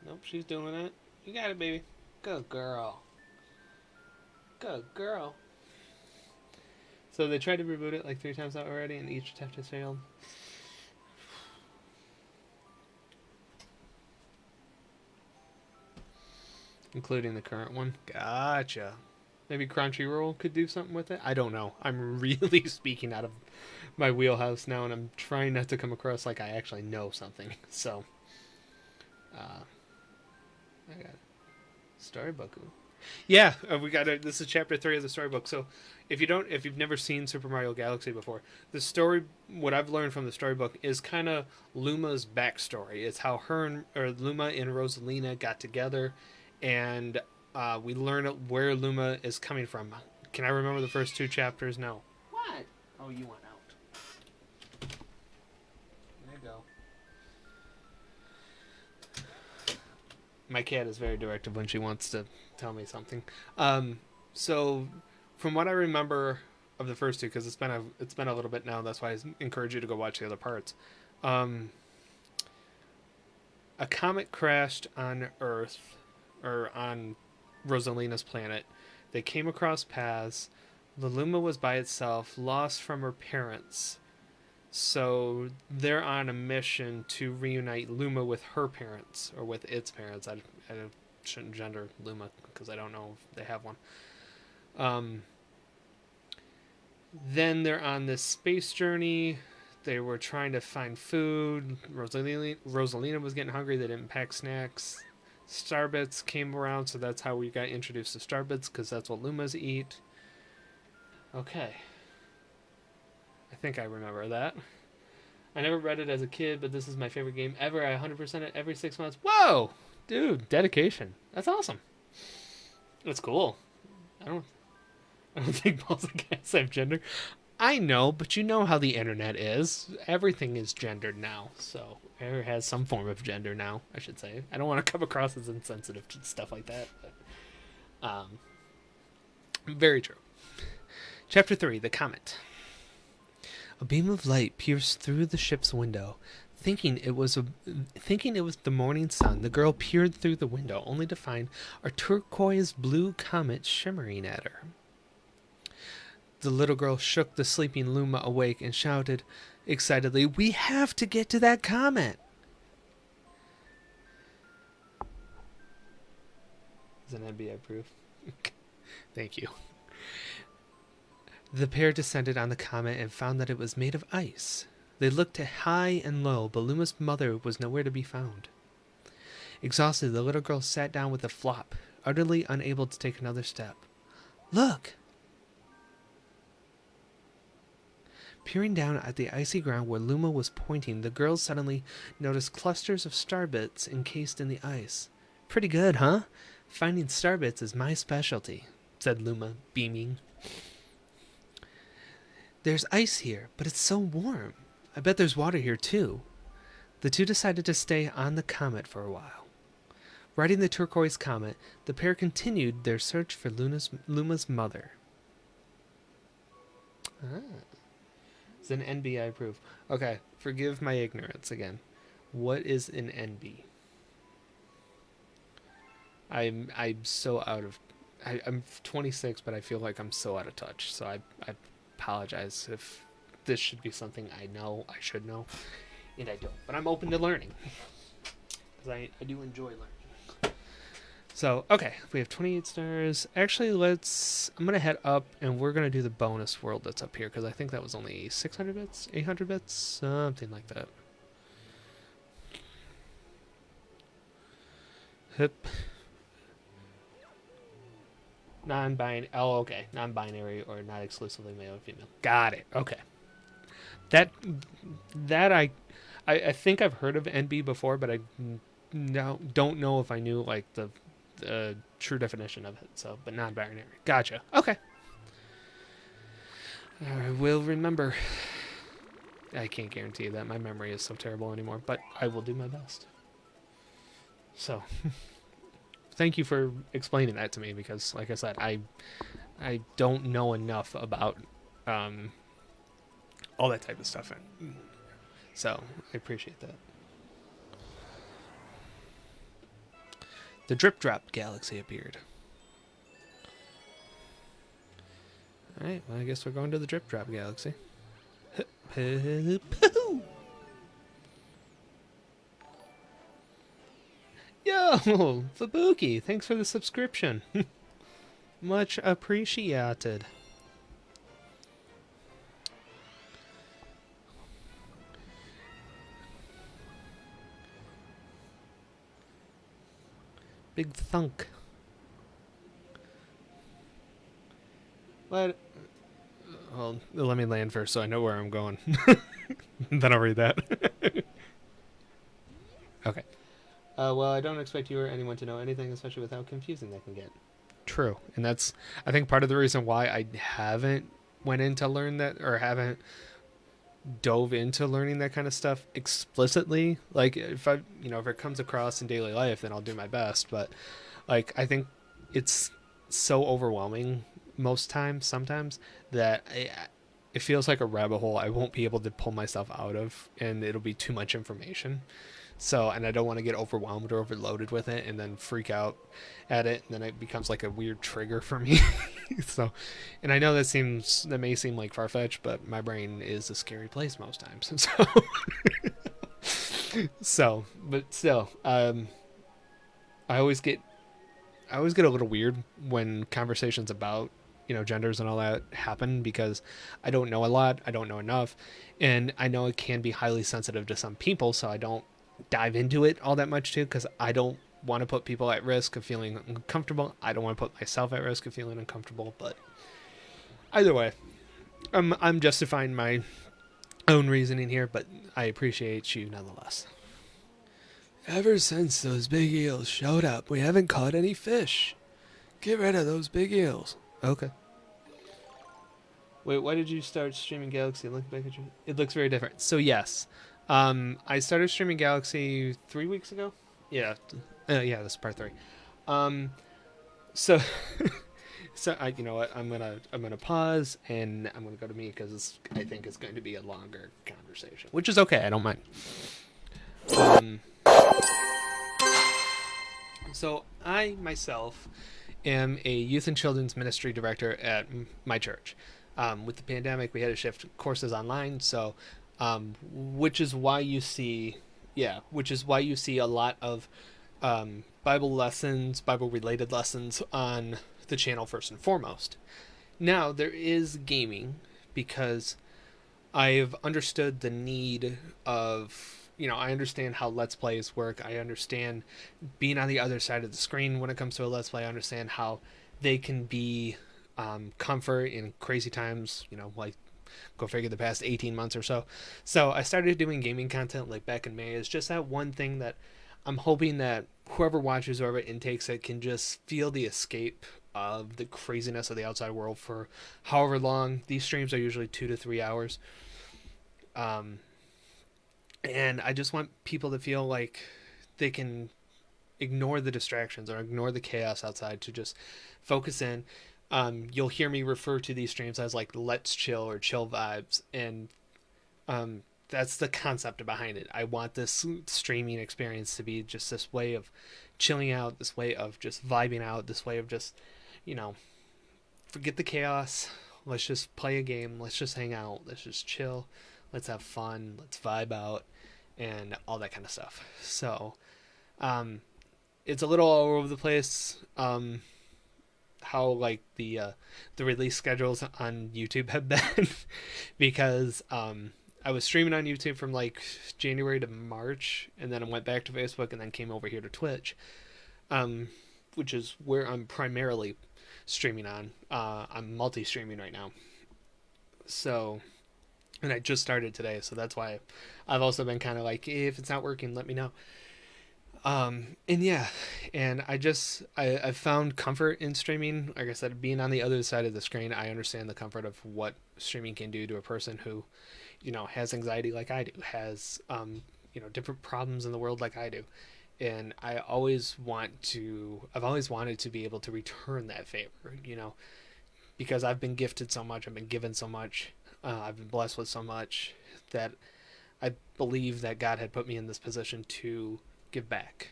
Nope, she's doing it. You got it, baby. Good girl. Good girl. So they tried to reboot it like 3 times already, and each attempt has failed. Including the current one. Gotcha. Maybe Crunchyroll could do something with it? I don't know. I'm really speaking out of my wheelhouse now, and I'm trying not to come across like I actually know something. So, I got it. Storybook. Yeah, we got it. This is chapter 3 of the storybook. So, if you've never seen Super Mario Galaxy before, what I've learned from the storybook is kind of Luma's backstory. It's how Luma and Rosalina got together, and we learn where Luma is coming from. Can I remember the first 2 chapters? No. What? Oh, you went out. There you go. My cat is very directive when she wants to tell me something. So, from what I remember of the first 2, because it's been a little bit now, that's why I encourage you to go watch the other parts. A comet crashed on Earth, or on Rosalina's planet. They came across paths. The Luma was by itself, lost from her parents. So they're on a mission to reunite Luma with her parents, or with its parents. I shouldn't gender Luma because I don't know if they have one. Then they're on this space journey. They were trying to find food. Rosalina was getting hungry. They didn't pack snacks. Starbits came around, so that's how we got introduced to Starbits, because that's what Lumas eat. Okay. I think I remember that. I never read it as a kid, but this is my favorite game ever. I 100% it every 6 months. Whoa! Dude, dedication. That's awesome. That's cool. I don't think balls and cats have gender. I know, but you know how the internet is. Everything is gendered now, so it has some form of gender now, I should say. I don't want to come across as insensitive to stuff like that, but very true. Chapter 3, The Comet. A beam of light pierced through the ship's window. Thinking it was the morning sun, the girl peered through the window, only to find a turquoise blue comet shimmering at her. The little girl shook the sleeping Luma awake and shouted excitedly, "We have to get to that comet!" Is an NBA proof? Thank you. The pair descended on the comet and found that it was made of ice. They looked high and low, but Luma's mother was nowhere to be found. Exhausted, the little girl sat down with a flop, utterly unable to take another step. Look! Peering down at the icy ground where Luma was pointing, the girls suddenly noticed clusters of star bits encased in the ice. Pretty good, huh? Finding star bits is my specialty, said Luma, beaming. There's ice here, but it's so warm. I bet there's water here, too. The two decided to stay on the comet for a while. Riding the turquoise comet, the pair continued their search for Luma's mother. It's an NB, I approve. Okay, forgive my ignorance again. What is an NB? I'm so out of... I'm 26, but I feel like I'm so out of touch. So I apologize if this should be something I know, I should know, and I don't. But I'm open to learning. Because I do enjoy learning. So, okay, we have 28 stars. Actually, I'm going to head up, and we're going to do the bonus world that's up here, because I think that was only 600 bits, 800 bits, something like that. Hip. Non-binary, oh, okay, non-binary or not exclusively male or female. Got it, okay. That I think I've heard of NB before, but I don't know if I knew, like, the true definition of it. So, but non-binary. Gotcha. Okay. I will remember. I can't guarantee that my memory is so terrible anymore, but I will do my best. So, thank you for explaining that to me, because, like I said, I don't know enough about all that type of stuff. So, I appreciate that. The Drip Drop Galaxy appeared. Alright, well, I guess we're going to the Drip Drop Galaxy. Yo, Fabuki, thanks for the subscription. Much appreciated. Big thunk. Well, let me land first so I know where I'm going. Then I'll read that. Okay. Well, I don't expect you or anyone to know anything, especially with how confusing that can get. True. And that's, I think, part of the reason why I haven't went in to learn that, or haven't dove into learning that kind of stuff explicitly. Like, if if it comes across in daily life, then I'll do my best. But, like, I think it's so overwhelming sometimes, that it feels like a rabbit hole I won't be able to pull myself out of, and it'll be too much information. So, and I don't want to get overwhelmed or overloaded with it and then freak out at it, and then it becomes like a weird trigger for me. So, and I know that may seem like far-fetched, but my brain is a scary place most times. But still, I always get a little weird when conversations about, genders and all that happen, because I don't know a lot, I don't know enough, and I know it can be highly sensitive to some people, so I don't dive into it all that much too, because I don't want to put people at risk of feeling uncomfortable. I don't want to put myself at risk of feeling uncomfortable. But either way, I'm justifying my own reasoning here, but I appreciate you nonetheless. Ever since those big eels showed up, we haven't caught any fish. Get rid of those big eels. Okay. Wait, why did you start streaming Galaxy? Look back at you. It looks very different. So yes, I started streaming Galaxy 3 weeks ago. Yeah, this is part 3. So, you know what? I'm gonna pause, and I'm gonna go to me, because I think it's going to be a longer conversation, which is okay. I don't mind. So I myself am a youth and children's ministry director at my church. With the pandemic, we had to shift courses online. So, which is why you see, yeah, which is why you see a lot of Bible lessons, Bible related lessons on the channel first and foremost. Now, there is gaming because I've understood the need of, I understand how Let's Plays work. I understand being on the other side of the screen when it comes to a Let's Play. I understand how they can be comfort in crazy times, like go figure the past 18 months or so. So I started doing gaming content like back in May. It's just that one thing that I'm hoping that whoever watches, whoever intakes it, can just feel the escape of the craziness of the outside world for however long. These streams are usually 2 to 3 hours. Um, and I just want people to feel like they can ignore the distractions or ignore the chaos outside to just focus in. You'll hear me refer to these streams as like let's chill or chill vibes, and that's the concept behind it. I want this streaming experience to be just this way of chilling out, this way of just vibing out, this way of just, you know, forget the chaos. Let's just play a game. Let's just hang out. Let's just chill. Let's have fun. Let's vibe out and all that kind of stuff. So, it's a little all over the place. How like the release schedules on YouTube have been because I was streaming on YouTube from like January to March, and then I went back to Facebook, and then came over here to Twitch, which is where I'm primarily streaming on. I'm multi-streaming right now, so, and I just started today, so that's why I've also been kind of like, if it's not working, let me know. And yeah, and I've found comfort in streaming. Like I said, being on the other side of the screen, I understand the comfort of what streaming can do to a person who, has anxiety like I do, has, different problems in the world like I do. And I've always wanted to be able to return that favor, because I've been gifted so much, I've been given so much, I've been blessed with so much that I believe that God had put me in this position to give back.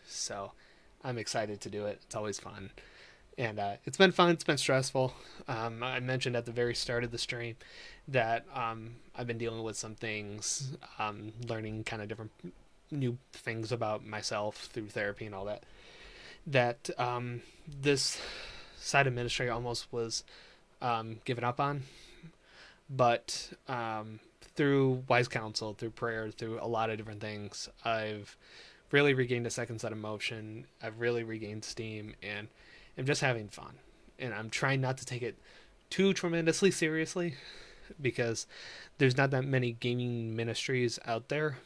So I'm excited to do it. It's always fun. And it's been fun. It's been stressful. I mentioned at the very start of the stream that I've been dealing with some things, learning kind of different new things about myself through therapy and all that. That this side of ministry almost was given up on. But through wise counsel, through prayer, through a lot of different things, I've really regained a second set of motion. I've really regained steam, and I'm just having fun. And I'm trying not to take it too tremendously seriously, because there's not that many gaming ministries out there.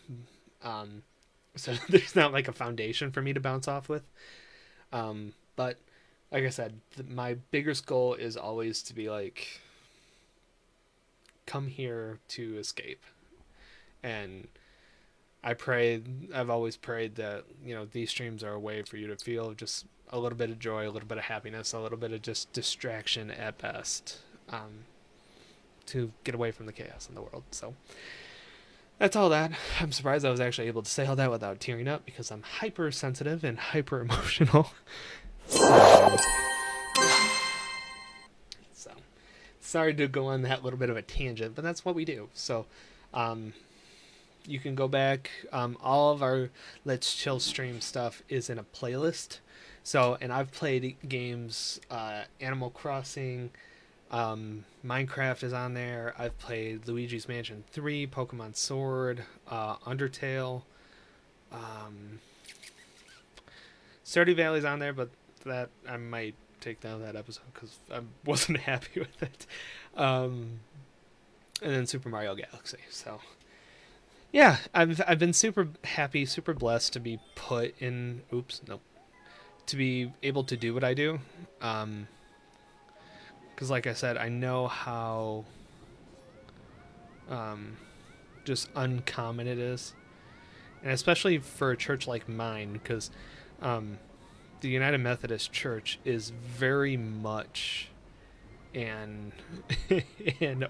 So there's not like a foundation for me to bounce off with. But like I said, my biggest goal is always to be like, come here to escape. And I've always prayed that, these streams are a way for you to feel just a little bit of joy, a little bit of happiness, a little bit of just distraction at best, to get away from the chaos in the world. So that's all that. I'm surprised I was actually able to say all that without tearing up, because I'm hypersensitive and hyper emotional. So sorry to go on that little bit of a tangent, but that's what we do. So, you can go back. All of our Let's Chill stream stuff is in a playlist. So, and I've played games, Animal Crossing, Minecraft is on there. I've played Luigi's Mansion 3, Pokemon Sword, Undertale. Stardew Valley's on there, but that I might take down that episode because I wasn't happy with it. And then Super Mario Galaxy. So yeah, I've been super happy, super blessed to be put in. To be able to do what I do. Because like I said, I know how just uncommon it is, and especially for a church like mine, because the United Methodist Church is very much an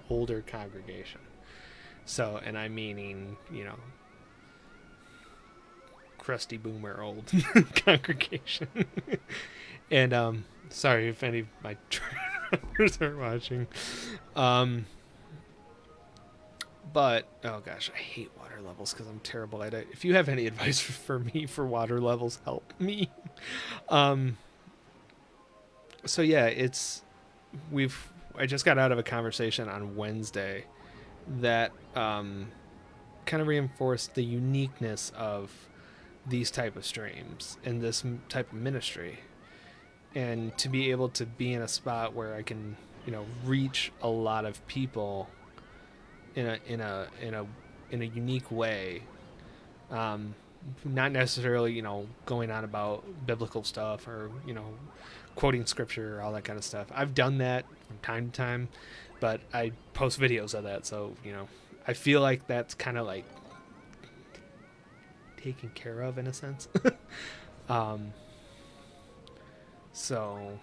older congregation. So, and I'm meaning, crusty boomer old congregation. And sorry if any of my start watching. But oh gosh, I hate water levels because I'm terrible at it. If you have any advice for me for water levels, help me. um so yeah, I just got out of a conversation on Wednesday that kind of reinforced the uniqueness of these type of streams and this type of ministry, and to be able to be in a spot where I can, reach a lot of people in a unique way. Not necessarily, going on about biblical stuff or, quoting scripture or all that kind of stuff. I've done that from time to time, but I post videos of that, so I feel like that's kind of like taken care of in a sense. So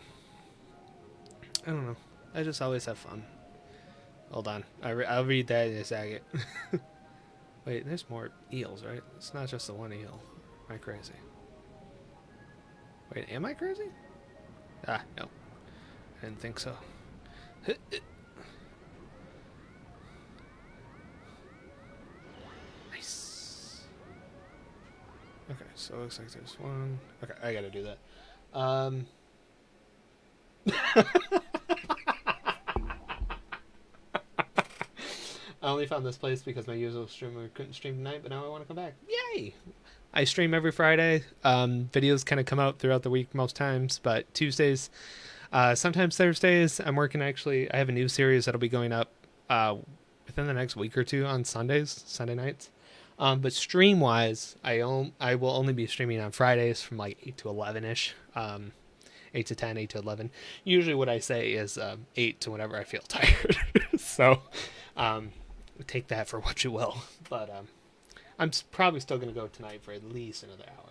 I don't know. I just always have fun. Hold on, I'll read that in a second. Wait, there's more eels, right? It's not just the one eel. Am I crazy? Wait, am I crazy? Ah, no. I didn't think so. Nice. Okay, so it looks like there's one. Okay, I gotta do that. I only found this place because my usual streamer couldn't stream tonight, but now I want to come back. Yay! I stream every Friday. Videos kind of come out throughout the week most times, but Tuesdays, sometimes Thursdays. I'm working actually. I have a new series that'll be going up within the next week or two on Sunday nights. But stream wise, I will only be streaming on Fridays from like 8 to 11 ish. 8 to 10, 8 to 11. Usually what I say is 8 to whenever I feel tired. So take that for what you will. But I'm probably still going to go tonight for at least another hour.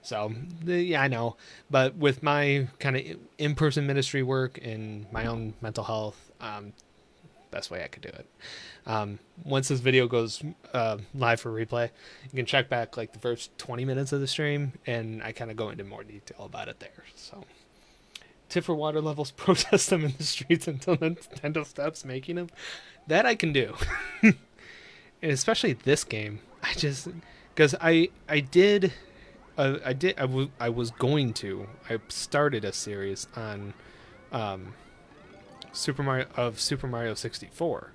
So, yeah, I know. But with my kind of in-person ministry work and my own mental health, best way I could do it. Once this video goes live for replay, you can check back like the first 20 minutes of the stream, and I kind of go into more detail about it there. So, tip for water levels: protest them in the streets until Nintendo stops making them. That I can do. And especially this game, because I started a series on Super Mario 64,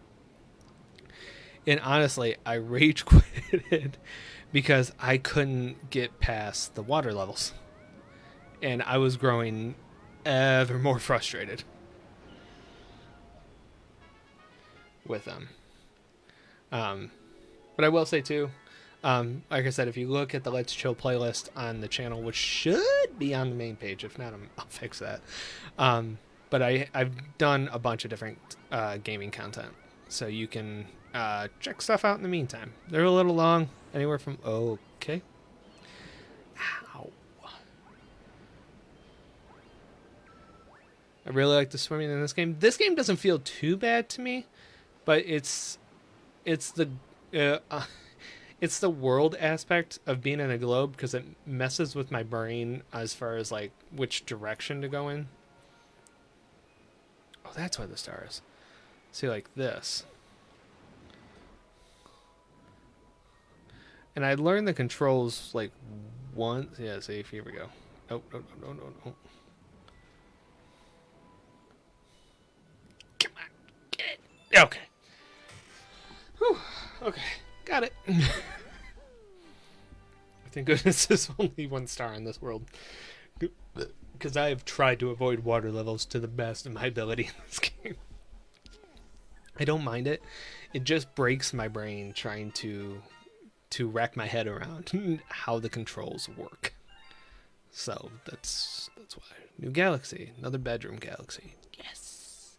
and honestly, I rage quitted because I couldn't get past the water levels, and I was growing ever more frustrated with them. But I will say too, like I said, if you look at the Let's Chill playlist on the channel, which should be on the main page, if not, I'll fix that. But I've done a bunch of different gaming content, so you can check stuff out in the meantime. They're a little long, anywhere from okay. Ow. I really like the swimming in this game. This game doesn't feel too bad to me, but it's the world aspect of being in a globe, because it messes with my brain as far as like which direction to go in. Oh, that's why the star is. See, like this. And I learned the controls like once. Yeah, see, here we go. No. Come on, get it. Okay. Whew. Okay, got it. Thank goodness there's only one star in this world, because I have tried to avoid water levels to the best of my ability in this game. I don't mind it. It just breaks my brain trying to wrap my head around how the controls work. So that's why. New galaxy, another bedroom galaxy. Yes.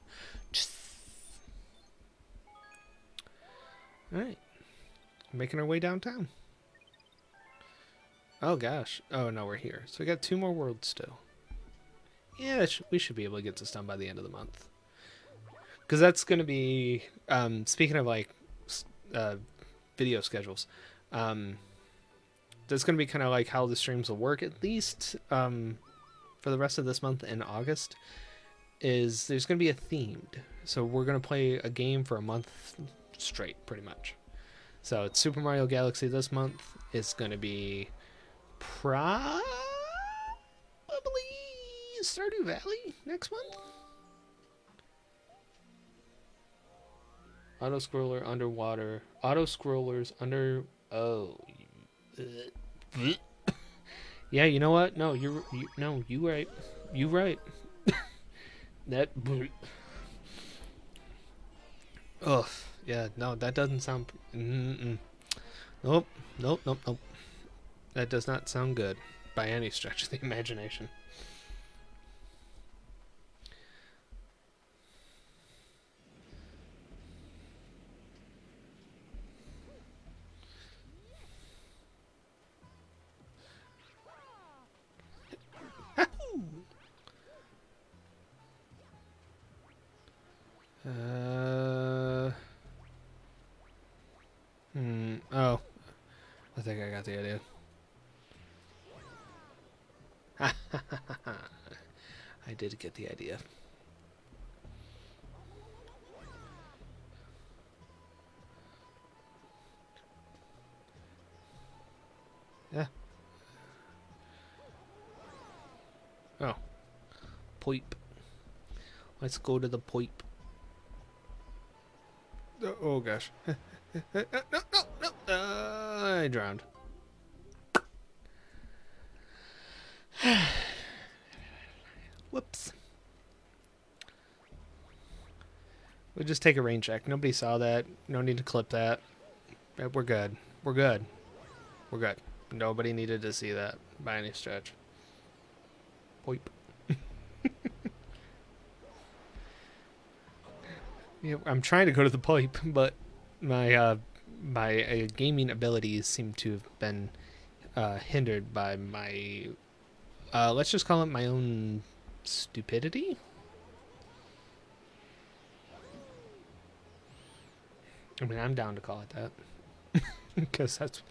All right, making our way downtown. Oh gosh. Oh no, we're here. So we got 2 more worlds still. Yeah, we should be able to get this done by the end of the month. Because that's going to be, speaking of like video schedules, that's going to be kind of like how the streams will work, at least for the rest of this month in August. is there's going to be a themed. So we're going to play a game for a month straight, pretty much. So it's Super Mario Galaxy this month. It's going to be probably Stardew Valley next month. Auto scroller underwater. Auto scrollers under. Oh. Yeah, you know what? No, you right. You right. That. Ugh. Yeah. No, that doesn't sound. Nope. Nope. Nope. Nope. That does not sound good by any stretch of the imagination. Oh, I think I got the idea. I did get the idea. Yeah. Oh. Poip. Let's go to the poip. Oh gosh. No, no, no. I drowned. Whoops. We'll just take a rain check. Nobody saw that. No need to clip that. We're good. We're good. We're good. Nobody needed to see that by any stretch. Poip. Yeah, I'm trying to go to the pipe, but my gaming abilities seem to have been hindered by my let's just call it my own stupidity. I mean, I'm down to call it that because that's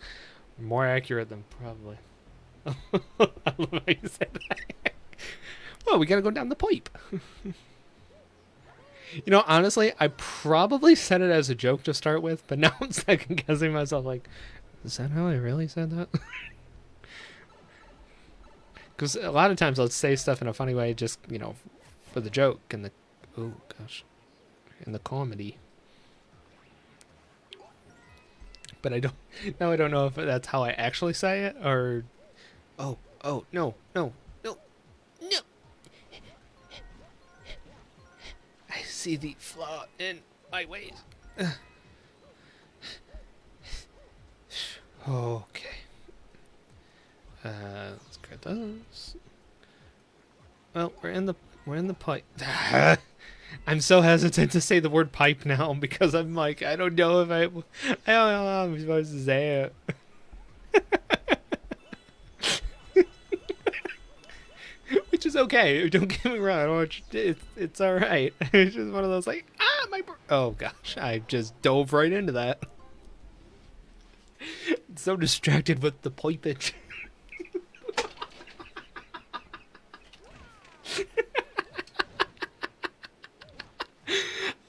more accurate than probably. I love how you said that. Well, we gotta go down the pipe. You know, honestly, I probably said it as a joke to start with, but now I'm second guessing myself. Like, is that how I really said that? Because a lot of times I'll say stuff in a funny way, just for the joke and the and the comedy. But I don't know if that's how I actually say it or. Oh no. I see the flaw in my ways. Okay. Let's grab those. Well, we're in the pipe. I'm so hesitant to say the word pipe now because I'm like, I don't know if I don't know how I'm supposed to say it. Which is okay. Don't get me wrong. I don't want you, it's all right. It's just one of those like, oh gosh, I just dove right into that. So distracted with the pipage.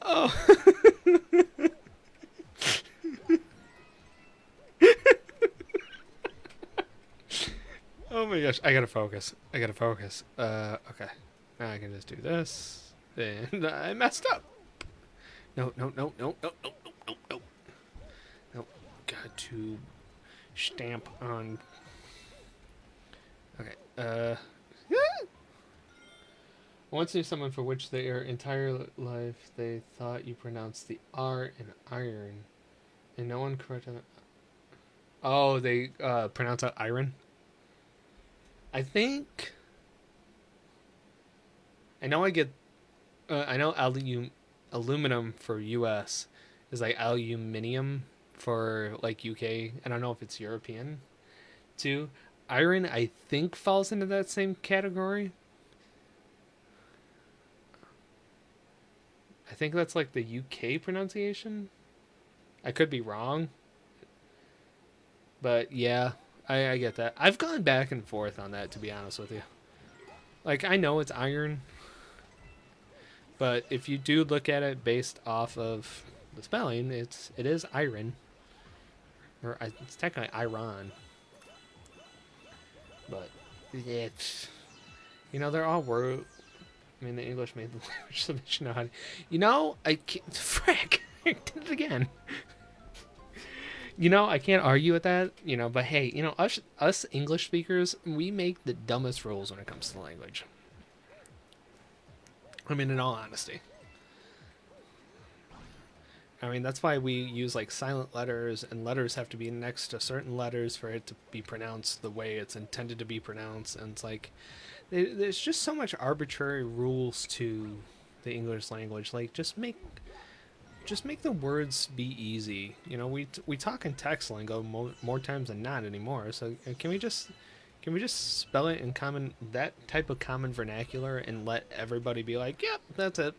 Oh. Oh my gosh, I gotta focus. Okay. Now I can just do this. And I messed up. No. Got to stamp on. Okay. Once knew someone for which their entire life they thought you pronounced the R in iron, and no one corrected. Oh, they pronounce out iron. I think. I know aluminum for U.S. is like aluminium for like UK. I don't know if it's European too. Iron, I think, falls into that same category. I think that's like the UK pronunciation. I could be wrong. But yeah, I get that. I've gone back and forth on that, to be honest with you. Like, I know it's iron. But if you do look at it based off of the spelling, it is iron, or it's technically iron. But it's, they're all word. I mean, the English made the language, so they should know how to. I can't. Frick, I did it again. I can't argue with that. But hey, us English speakers, we make the dumbest rules when it comes to the language. I mean, in all honesty. I mean, that's why we use like silent letters, and letters have to be next to certain letters for it to be pronounced the way it's intended to be pronounced. And it's like, there's just so much arbitrary rules to the English language. Like, just make the words be easy. We talk in text lingo more times than not anymore. So can we just spell it in that type of common vernacular and let everybody be like, yep, that's it.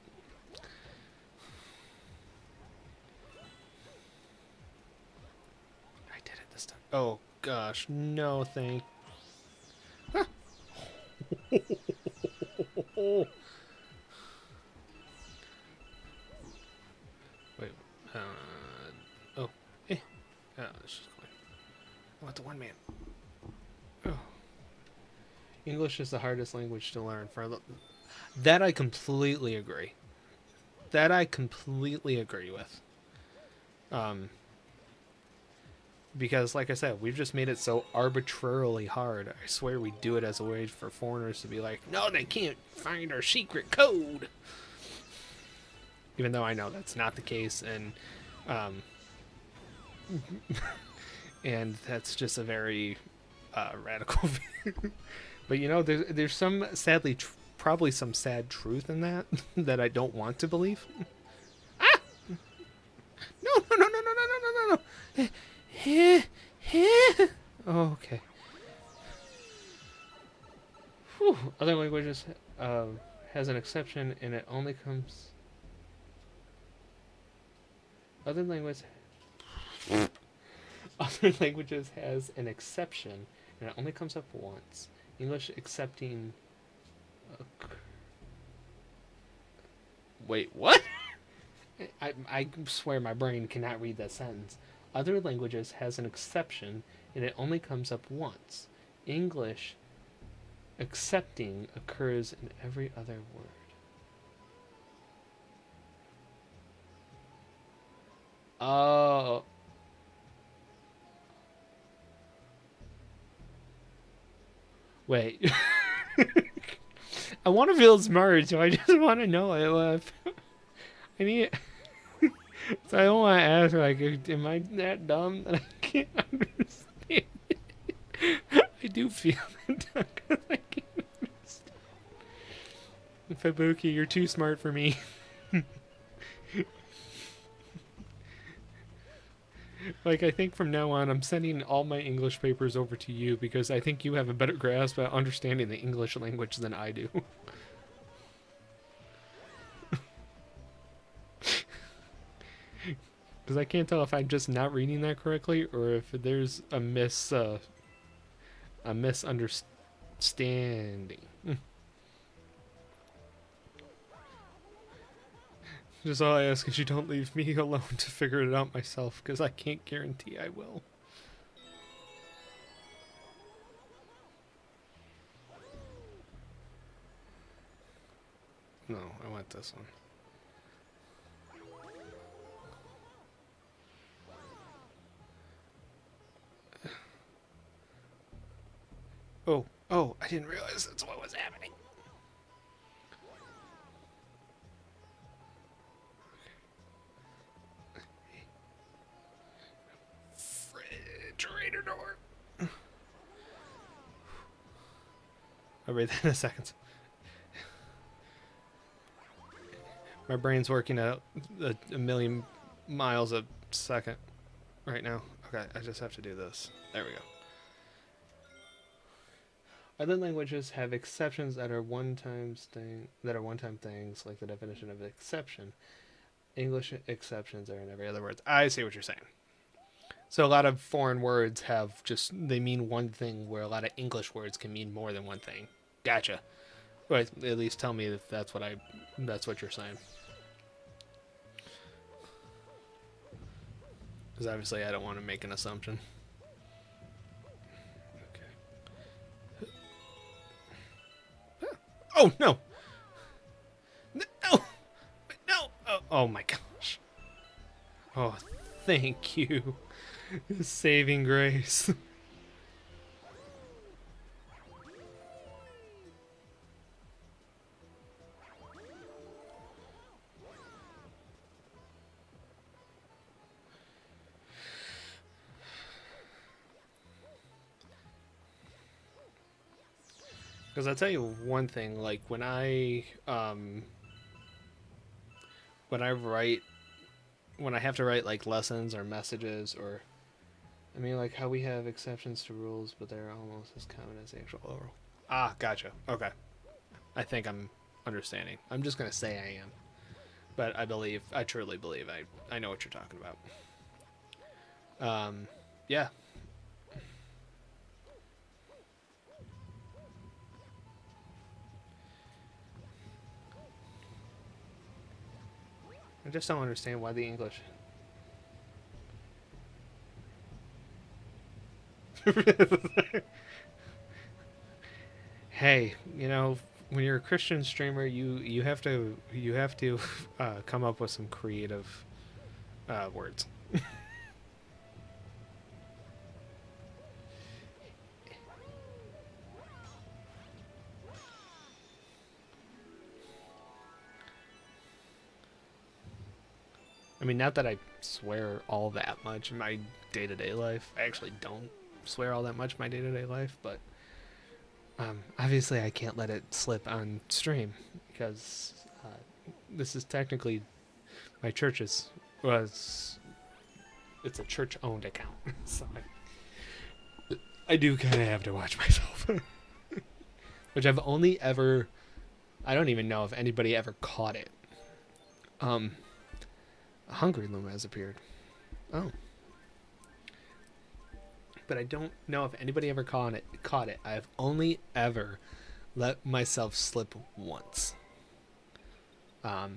I did it this time. Oh gosh, no thank. Huh. Wait. Oh. Eh. Oh, this is going. I want the one man. Oh. English is the hardest language to learn. That I completely agree. That I completely agree with. Because, like I said, we've just made it so arbitrarily hard. I swear we do it as a way for foreigners to be like, no, they can't find our secret code. Even though I know that's not the case, and and that's just a very radical view. But there's some, sadly, probably some sad truth in that that I don't want to believe. Ah! No, no, no, no, no, no, no, no, no. Oh, okay. Whew. Other languages has an exception, and it only comes. Other languages has an exception, and it only comes up once. English accepting. Wait, what? I swear my brain cannot read that sentence. Other languages has an exception, and it only comes up once. English accepting occurs in every other word. Oh. Wait. I want to feel smart, so I just want to know it. I need. So I don't want to ask, like, am I that dumb that I can't understand it? I do feel that dumb because I can't understand. Fabuki, you're too smart for me. Like, I think from now on, I'm sending all my English papers over to you because I think you have a better grasp at understanding the English language than I do. Because I can't tell if I'm just not reading that correctly or if there's a misunderstanding. Just all I ask is you don't leave me alone to figure it out myself, because I can't guarantee I will. No, I want this one. Oh, I didn't realize that's what was happening. Refrigerator door. I'll read that in a second. My brain's working at a million miles a second right now. Okay, I just have to do this. There we go. Other languages have exceptions that are one-time things, like the definition of exception. English exceptions are in every other word. I see what you're saying. So a lot of foreign words they mean one thing, where a lot of English words can mean more than one thing. Gotcha. Right, at least tell me if that's what you're saying. Because obviously I don't want to make an assumption. Okay. Oh no! No! No! Oh my gosh! Oh, thank you, saving grace. Because I'll tell you one thing, like when I write when I have to write like lessons or messages or I mean like how we have exceptions to rules, but they're almost as common as the actual oral. Ah, gotcha. Okay. I think I'm understanding. I'm just gonna say I am. But I truly believe I know what you're talking about. Yeah. I just don't understand why the English. Hey, when you're a Christian streamer, you have to come up with some creative words. I mean, not that I swear all that much in my day to day life. I actually don't swear all that much in my day to day life, but obviously I can't let it slip on stream because this is technically my church's was it's a church owned account, so I do kind of have to watch myself, which I've only ever. I don't even know if anybody ever caught it. A hungry loom has appeared. Oh. But I don't know if anybody ever caught it. I've only ever let myself slip once. I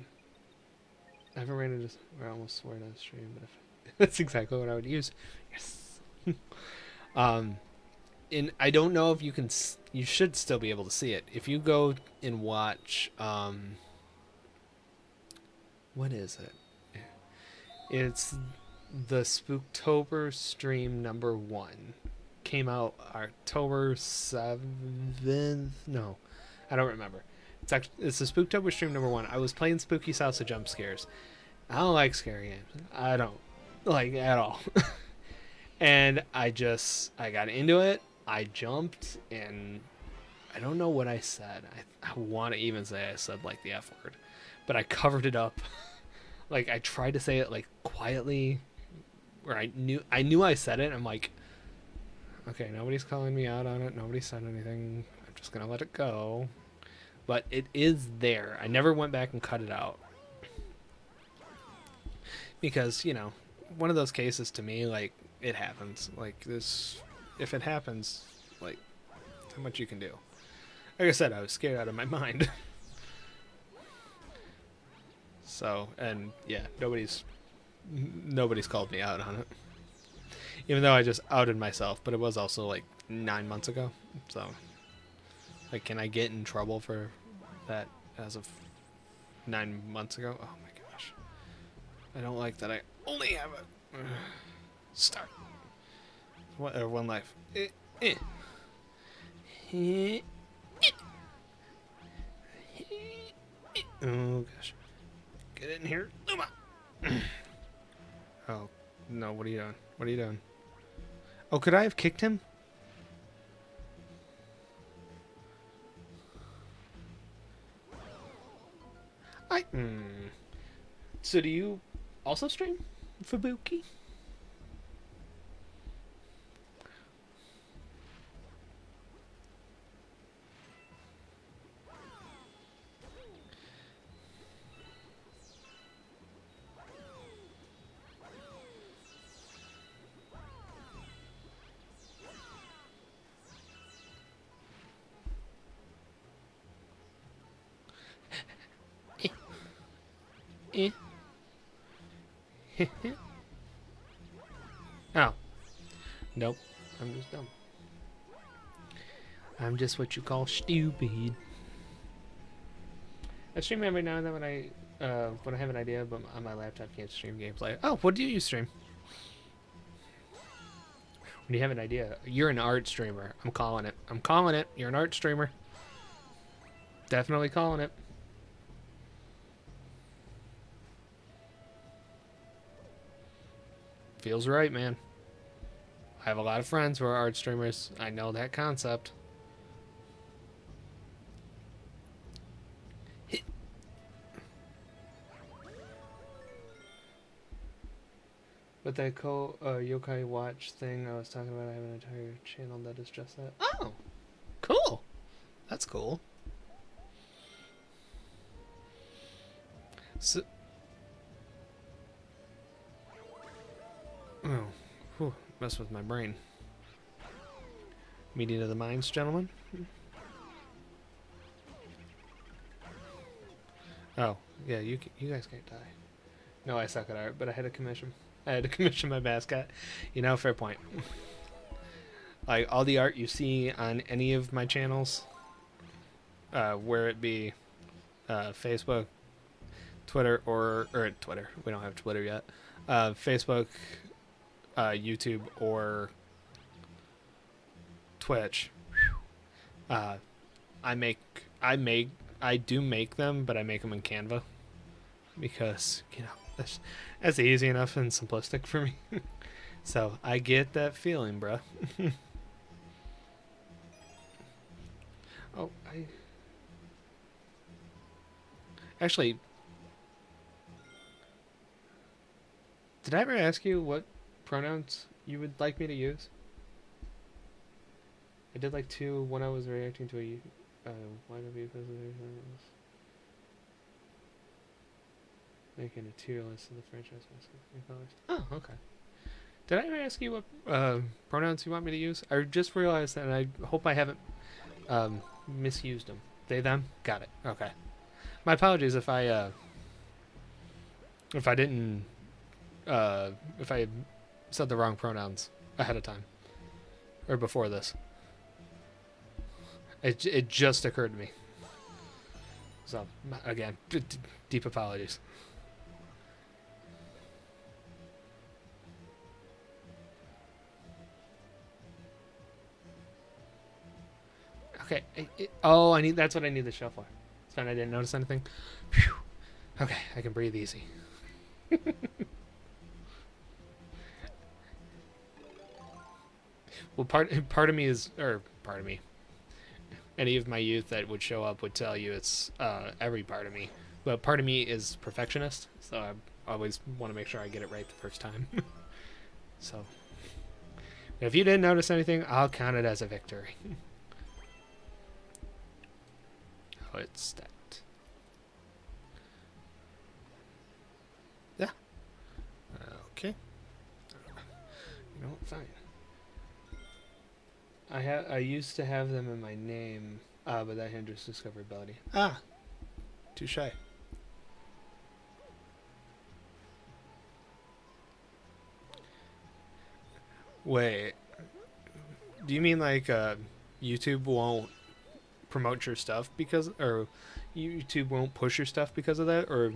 haven't ran into where I almost swore on stream, but that's exactly what I would use. Yes. And I don't know if you can. You should still be able to see it if you go and watch. What is it? It's the Spooktober stream #1. Came out October 7th. No, I don't remember. It's the Spooktober stream #1. I was playing Spooky Salsa Jump Scares. I don't like scary games. I don't like at all. And I got into it. I jumped and I don't know what I said. I want to even say I said like the F word, but I covered it up. Like I tried to say it like quietly, where I knew I said it. I'm like, okay, nobody's calling me out on it. Nobody said anything. I'm just gonna let it go. But it is there. I never went back and cut it out because one of those cases to me, like it happens. Like this, if it happens, like how much you can do. Like I said, I was scared out of my mind. So, and yeah, nobody's called me out on it. Even though I just outed myself, but it was also like 9 months ago. So, like, can I get in trouble for that as of 9 months ago? Oh my gosh. I don't like that I only have a start. One life. Oh gosh. Get in here, Luma. Oh no! What are you doing? What are you doing? Oh, could I have kicked him? So do you also stream Fubuki? Oh. Nope. I'm just dumb. I'm just what you call stupid. I stream every now and then when I have an idea, but on my laptop can't stream gameplay. Oh, what do you stream? When you have an idea, you're an art streamer. I'm calling it. I'm calling it. You're an art streamer. Definitely calling it. Feels right, man. I have a lot of friends who are art streamers. I know that concept. But that yokai watch thing I was talking about, I have an entire channel that is just that. Oh, cool. That's cool. So, oh, whew, mess with my brain. Meeting of the minds, gentlemen. Oh, yeah, you guys can't die. No, I suck at art, but I had to commission my mascot. You know, fair point. Like, all the art you see on any of my channels, where it be Facebook, Twitter, or Twitter. We don't have Twitter yet. Facebook, YouTube, or Twitch. I do make them, but I make them in Canva because, you know, that's easy enough and simplistic for me. So I get that feeling, bruh. Oh, actually, did I ever ask you what pronouns you would like me to use? I did like 2 when I was reacting to a YW presentation. Making a tier list of the franchise colors. Oh, okay. Did I ever ask you what pronouns you want me to use? I just realized that, and I hope I haven't misused them. They, them? Got it. Okay. My apologies if I didn't if I said the wrong pronouns ahead of time or before this. It just occurred to me. So again, deep apologies. Okay. Oh, that's what I need the shell for. It's fine. I didn't notice anything. Whew. Okay, I can breathe easy. Well, part of me is, or part of me, any of my youth that would show up would tell you it's every part of me. But part of me is perfectionist, so I always want to make sure I get it right the first time. So, if you didn't notice anything, I'll count it as a victory. Oh, it's stacked. Yeah. Okay. You know, fine. I used to have them in my name, but that hinders discoverability. Ah, touche. Wait, do you mean like YouTube won't promote your stuff because, or YouTube won't push your stuff because of that, or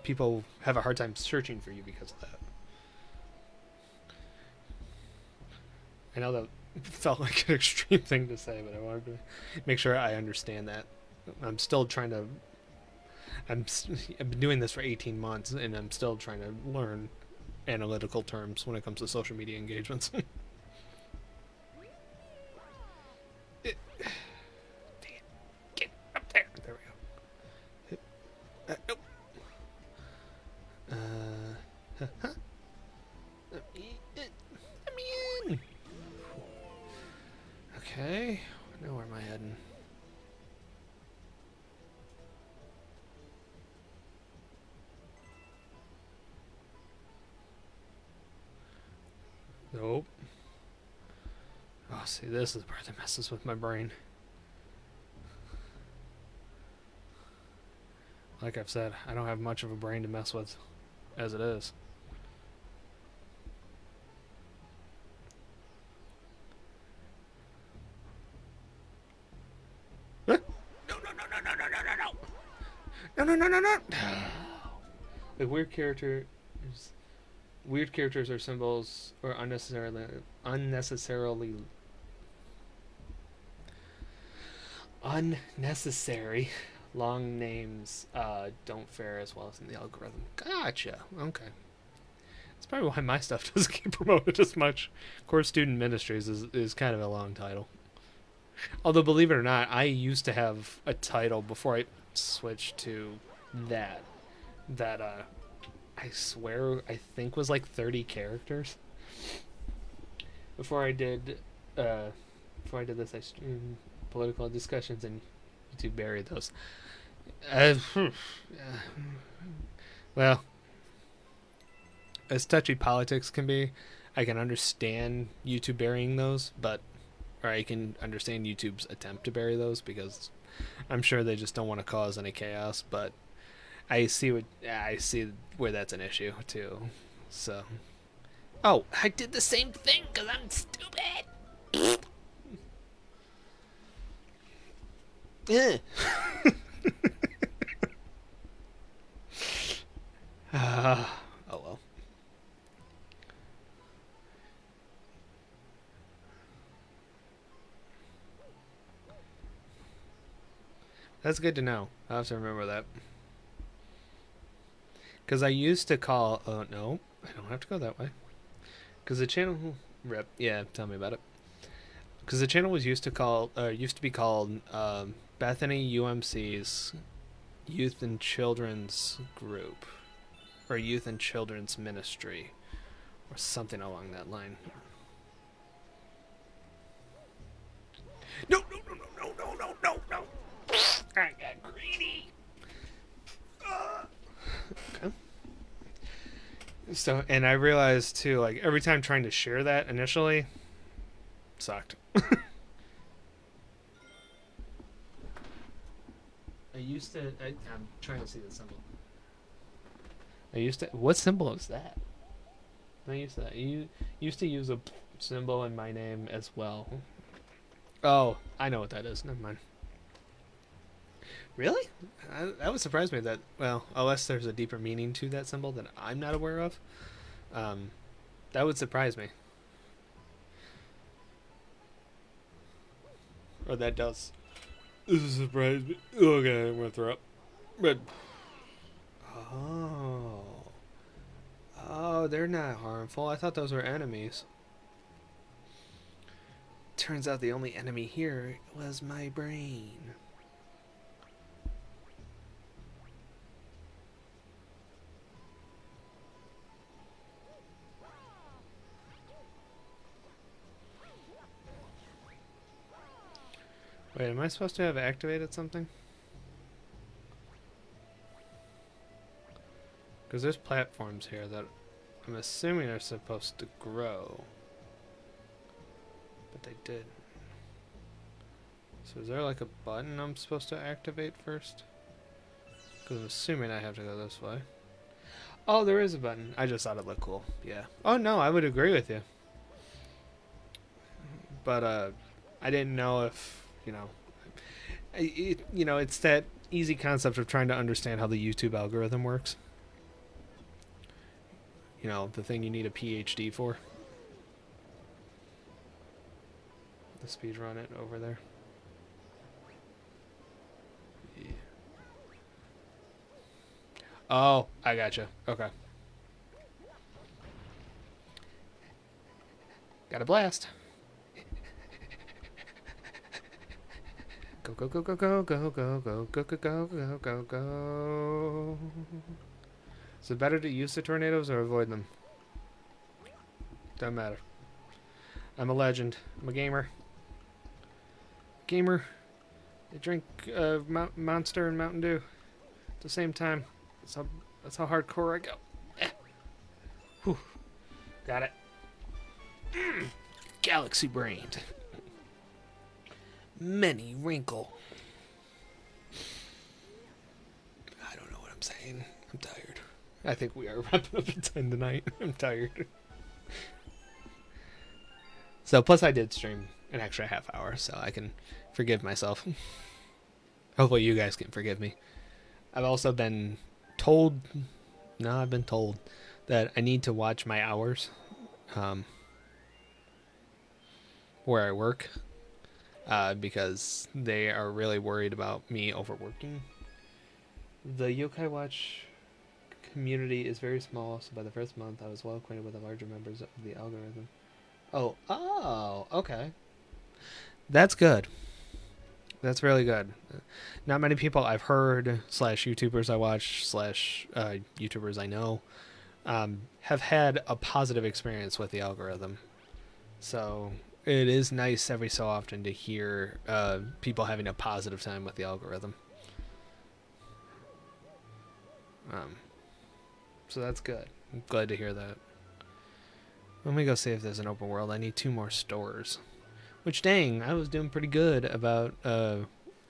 people have a hard time searching for you because of that? I know that felt like an extreme thing to say, but I wanted to make sure I understand that. I'm still trying to. I've been doing this for 18 months, and I'm still trying to learn analytical terms when it comes to social media engagements. Get up there. There we go. Nope. Let me in. Okay. Now where am I heading? Nope. Oh, see, this is the part that messes with my brain. like I've said, I don't have much of a brain to mess with as it is. No, no, no, no, no, no, no, no, no. No, no, no, no, no. Like weird characters or symbols or unnecessary long names don't fare as well as in the algorithm. Gotcha. Okay. That's probably why my stuff doesn't get promoted as much. Course Student Ministries is kind of a long title. Although, believe it or not, I used to have a title before I switched to that. That, I swear, I think was like 30 characters. Before I did this, I streamed political discussions and YouTube buried those. Well, as touchy politics can be, I can understand YouTube burying those, or I can understand YouTube's attempt to bury those because I'm sure they just don't want to cause any chaos. But I see where that's an issue too. So, oh, I did the same thing because I'm stupid. Oh well. That's good to know. I'll have to remember that. Because I used to call... Oh, no. I don't have to go that way. Because the channel... Rip. Yeah, tell me about it. Because the channel was used to be called Bethany UMC's Youth and Children's Group. Or Youth and Children's Ministry. Or something along that line. No, no, no, no, no, no, no, no. I got greedy. Okay. So, and I realized too, like every time trying to share that initially, sucked. I'm trying to see the symbol. What symbol is that? I used to that. You used to use a symbol in my name as well. Oh, I know what that is. Never mind. Really? That would surprise me that, well, unless there's a deeper meaning to that symbol that I'm not aware of. That would surprise me. Or that does. This is surprise me. Okay, I'm gonna throw up. But oh, they're not harmful. I thought those were enemies. Turns out the only enemy here was my brain. Wait, am I supposed to have activated something? Because there's platforms here that I'm assuming are supposed to grow. But they did. So is there like a button I'm supposed to activate first? Because I'm assuming I have to go this way. Oh, there is a button. I just thought it looked cool. Yeah. Oh no, I would agree with you. But I didn't know if, it's that easy concept of trying to understand how the YouTube algorithm works. The thing you need a PhD for. The speed run it over there. Yeah. Oh, I gotcha. Okay. Got a blast. Go, go, go, go, go, go, go, go, go, go, go, go, go, go. Is it better to use the tornadoes or avoid them? Doesn't matter. I'm a legend. I'm a gamer. Gamer. I drink Monster and Mountain Dew at the same time. That's how hardcore I go. Whew. Got it. Galaxy brained. Many wrinkle. I don't know I'm saying. I'm tired. I think we are wrapping up at 10 tonight. I'm tired. So, plus I did stream an extra half hour, so I can forgive myself. Hopefully you guys can forgive me. I've also been told, no, I've been told that I need to watch my hours where I work because they are really worried about me overworking. The Yokai Watch community is very small, so by the first month I was well acquainted with the larger members of the algorithm. Oh, okay. That's good. That's really good. Not many people I've heard / YouTubers I watch / YouTubers I know have had a positive experience with the algorithm. So it is nice every so often to hear people having a positive time with the algorithm. So that's good. I'm glad to hear that. Let me go see if there's an open world. I need 2 more stores. Which, dang, I was doing pretty good about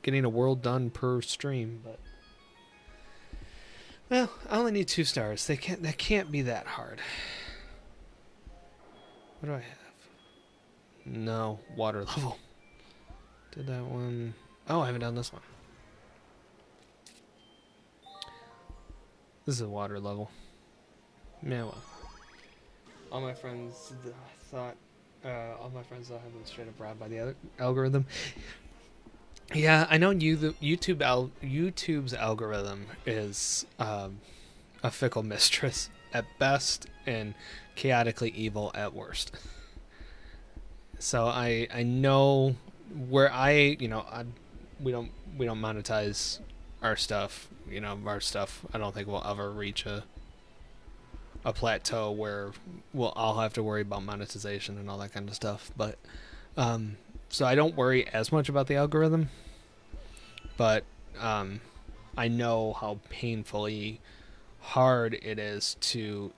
getting a world done per stream, but well, I only need 2 stars. That can't be that hard. What do I have? No, water level. Did that one? Oh, I haven't done this one. This is a water level. Yeah, well. All my friends thought I've been straight up robbed by the algorithm. Yeah, I know YouTube's algorithm is a fickle mistress at best and chaotically evil at worst. So I know where we don't monetize our stuff. Our stuff I don't think will ever reach a plateau where I'll have to worry about monetization and all that kind of stuff. But so I don't worry as much about the algorithm, but I know how painfully hard it is to.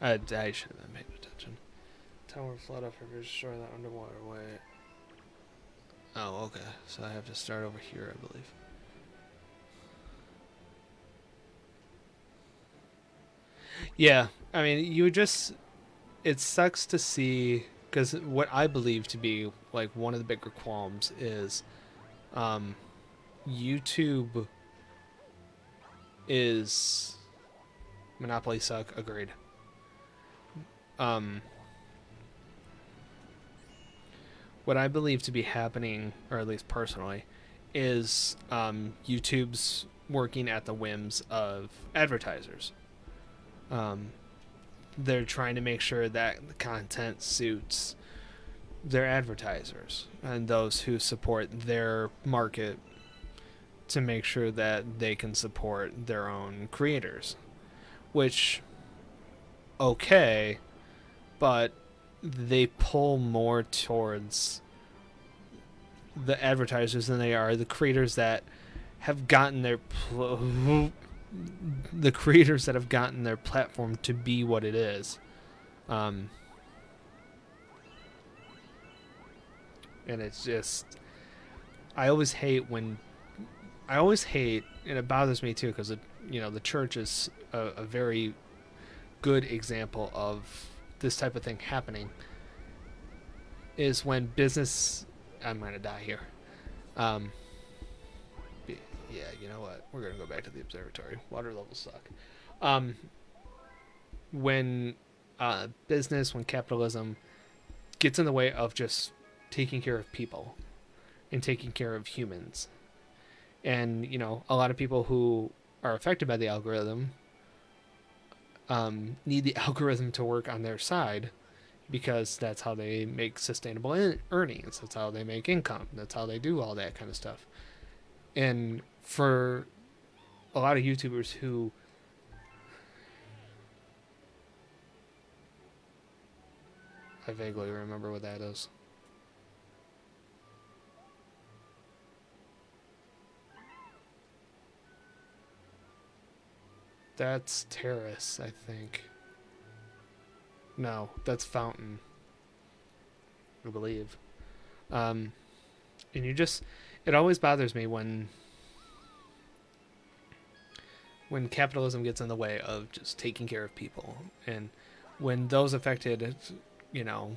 I should have been paying attention. Tower flood off river, destroy that underwater way. Oh, okay. So I have to start over here, I believe. Yeah, I mean, it sucks to see, because what I believe to be like one of the bigger qualms is YouTube is monopoly suck, agreed. What I believe to be happening, or at least personally, is YouTube's working at the whims of advertisers. They're trying to make sure that the content suits their advertisers and those who support their market, to make sure that they can support their own creators. Which, okay, but they pull more towards the advertisers than they are the creators that have gotten their platform to be what it is. And it's just, I always hate, and it bothers me too, because the church is a very good example of this type of thing happening, is when business. I'm gonna die here. Yeah, you know what? We're gonna go back to the observatory. Water levels suck. When business, when capitalism gets in the way of just taking care of people and taking care of humans, and a lot of people who are affected by the algorithm need the algorithm to work on their side, because that's how they make sustainable earnings. That's how they make income. That's how they do all that kind of stuff. And for a lot of YouTubers who I vaguely remember what that is. That's Terrace, I think. No, that's Fountain, I believe. And it always bothers me when capitalism gets in the way of just taking care of people, and when those affected, you know,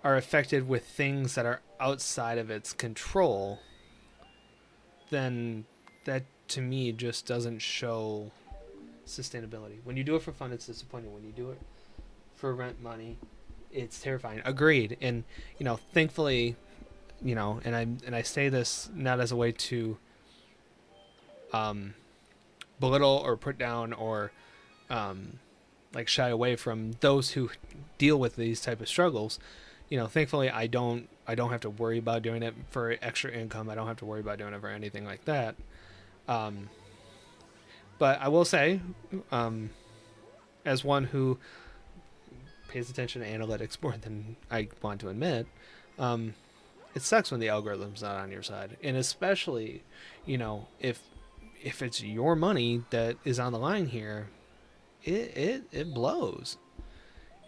are affected with things that are outside of its control, then that to me just doesn't show sustainability. When you do it for fun, it's disappointing. When you do it for rent money, it's terrifying. Agreed. And thankfully, and I say this not as a way to belittle or put down or like shy away from those who deal with these type of struggles. Thankfully I don't have to worry about doing it for extra income. I don't have to worry about doing it for anything like that. But I will say, as one who pays attention to analytics more than I want to admit, it sucks when the algorithm's not on your side, and especially, if it's your money that is on the line here, it blows,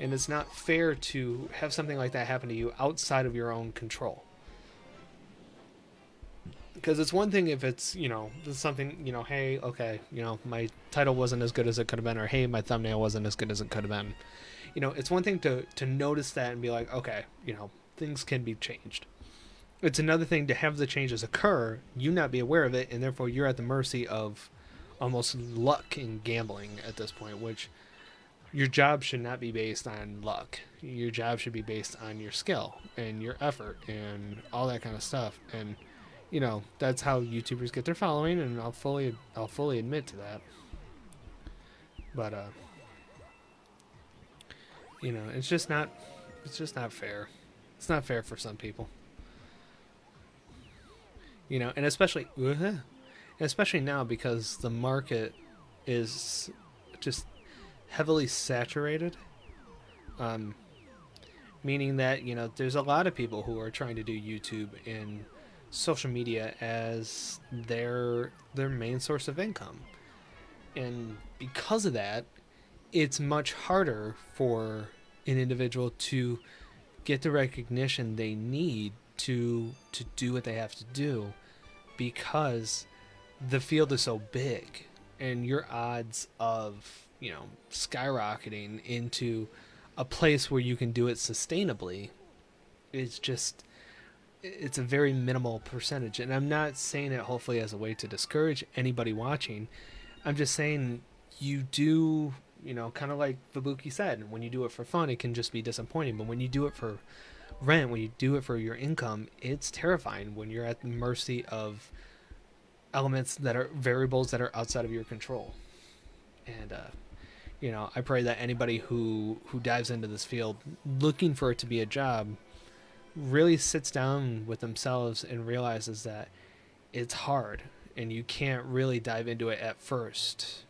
and it's not fair to have something like that happen to you outside of your own control. Because it's one thing if it's something, hey, okay, my title wasn't as good as it could have been, or hey, my thumbnail wasn't as good as it could have been. It's one thing to notice that and be like, okay, things can be changed. It's another thing to have the changes occur, you not be aware of it, and therefore you're at the mercy of almost luck and gambling at this point, which your job should not be based on luck. Your job should be based on your skill and your effort and all that kind of stuff. And that's how YouTubers get their following, and I'll fully admit to that. But it's just not fair. It's not fair for some people. And especially now, because the market is just heavily saturated. Meaning that there's a lot of people who are trying to do YouTube and social media as their main source of income, and because of that, it's much harder for an individual to get the recognition they need to do what they have to do, because the field is so big, and your odds of skyrocketing into a place where you can do it sustainably is just, it's a very minimal percentage. And I'm not saying it hopefully as a way to discourage anybody watching. I'm just saying you do, kind of like Vabuki said, when you do it for fun, it can just be disappointing. But when you do it for rent, when you do it for your income, it's terrifying when you're at the mercy of elements that are variables that are outside of your control. And, I pray that anybody who dives into this field looking for it to be a job really sits down with themselves and realizes that it's hard, and you can't really dive into it at first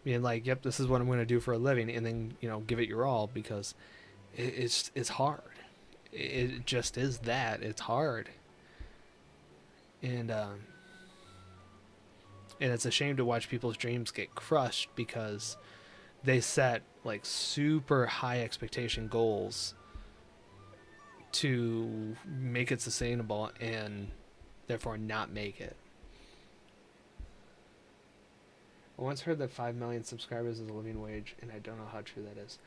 being like, yep, this is what I'm going to do for a living, and then give it your all, because it's hard. It just is that. It's hard. And it's a shame to watch people's dreams get crushed because they set like super high expectation goals to make it sustainable and therefore not make it. I once heard that 5 million subscribers is a living wage, and I don't know how true that is.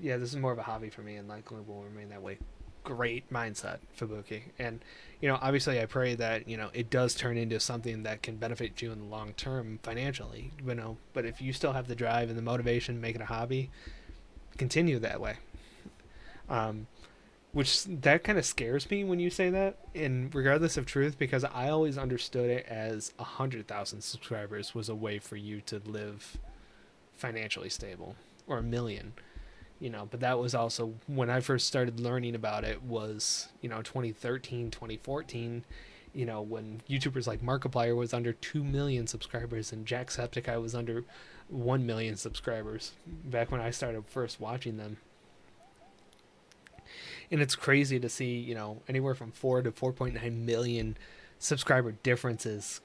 Yeah, this is more of a hobby for me, and likely will remain that way. Great mindset, Fubuki. And, obviously I pray that, it does turn into something that can benefit you in the long term financially, but if you still have the drive and the motivation to make it a hobby, continue that way. Which that kind of scares me when you say that, and regardless of truth, because I always understood it as 100,000 subscribers was a way for you to live financially stable, or 1 million. But that was also when I first started learning about it was, 2013, 2014, when YouTubers like Markiplier was under 2 million subscribers and Jacksepticeye was under 1 million subscribers back when I started first watching them. And it's crazy to see, anywhere from 4 to 4.9 million subscriber differences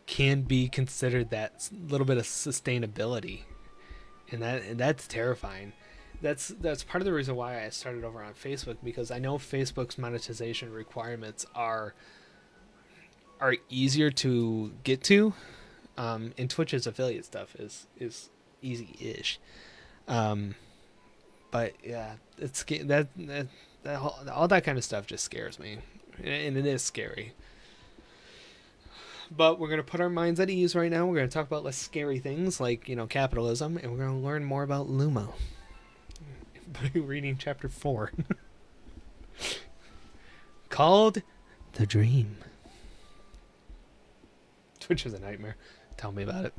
can be considered that little bit of sustainability. And that's terrifying. That's part of the reason why I started over on Facebook, because I know Facebook's monetization requirements are are easier to get to. And Twitch's affiliate stuff is easy-ish. But yeah, it's all that kind of stuff just scares me, and it is scary. But we're gonna put our minds at ease right now. We're gonna talk about less scary things like capitalism, and we're gonna learn more about Luma by reading chapter 4, called "The Dream." Twitch is a nightmare. Tell me about it.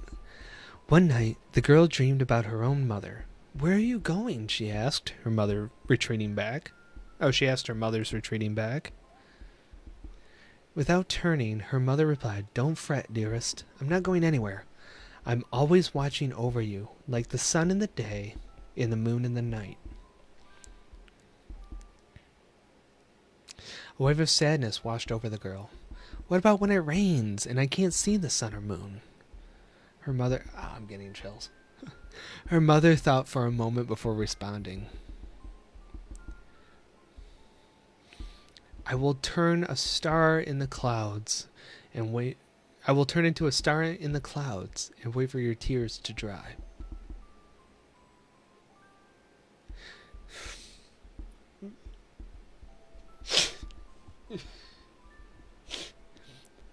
One night, the girl dreamed about her own mother. "Where are you going?" she asked, her mother retreating back. Oh, she asked her mother's retreating back. Without turning, her mother replied, "Don't fret, dearest. I'm not going anywhere. I'm always watching over you, like the sun in the day and the moon in the night." A wave of sadness washed over the girl. "What about when it rains and I can't see the sun or moon?" Her mother... I'm getting chills. Her mother thought for a moment before responding. "I will turn a star in the clouds and wait. I will turn into a star in the clouds and wait for your tears to dry."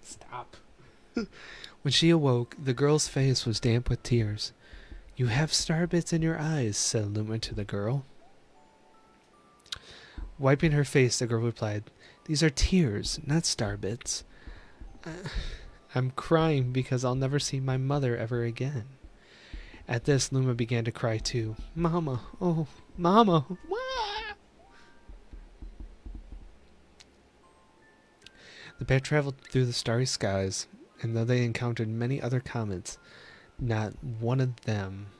Stop. When she awoke, the girl's face was damp with tears. "You have star bits in your eyes," said Luma to the girl. Wiping her face, the girl replied, "These are tears, not star bits. I'm crying because I'll never see my mother ever again." At this, Luma began to cry too. "Mama, oh, Mama, wah!" The pair traveled through the starry skies, and though they encountered many other comets, not one of them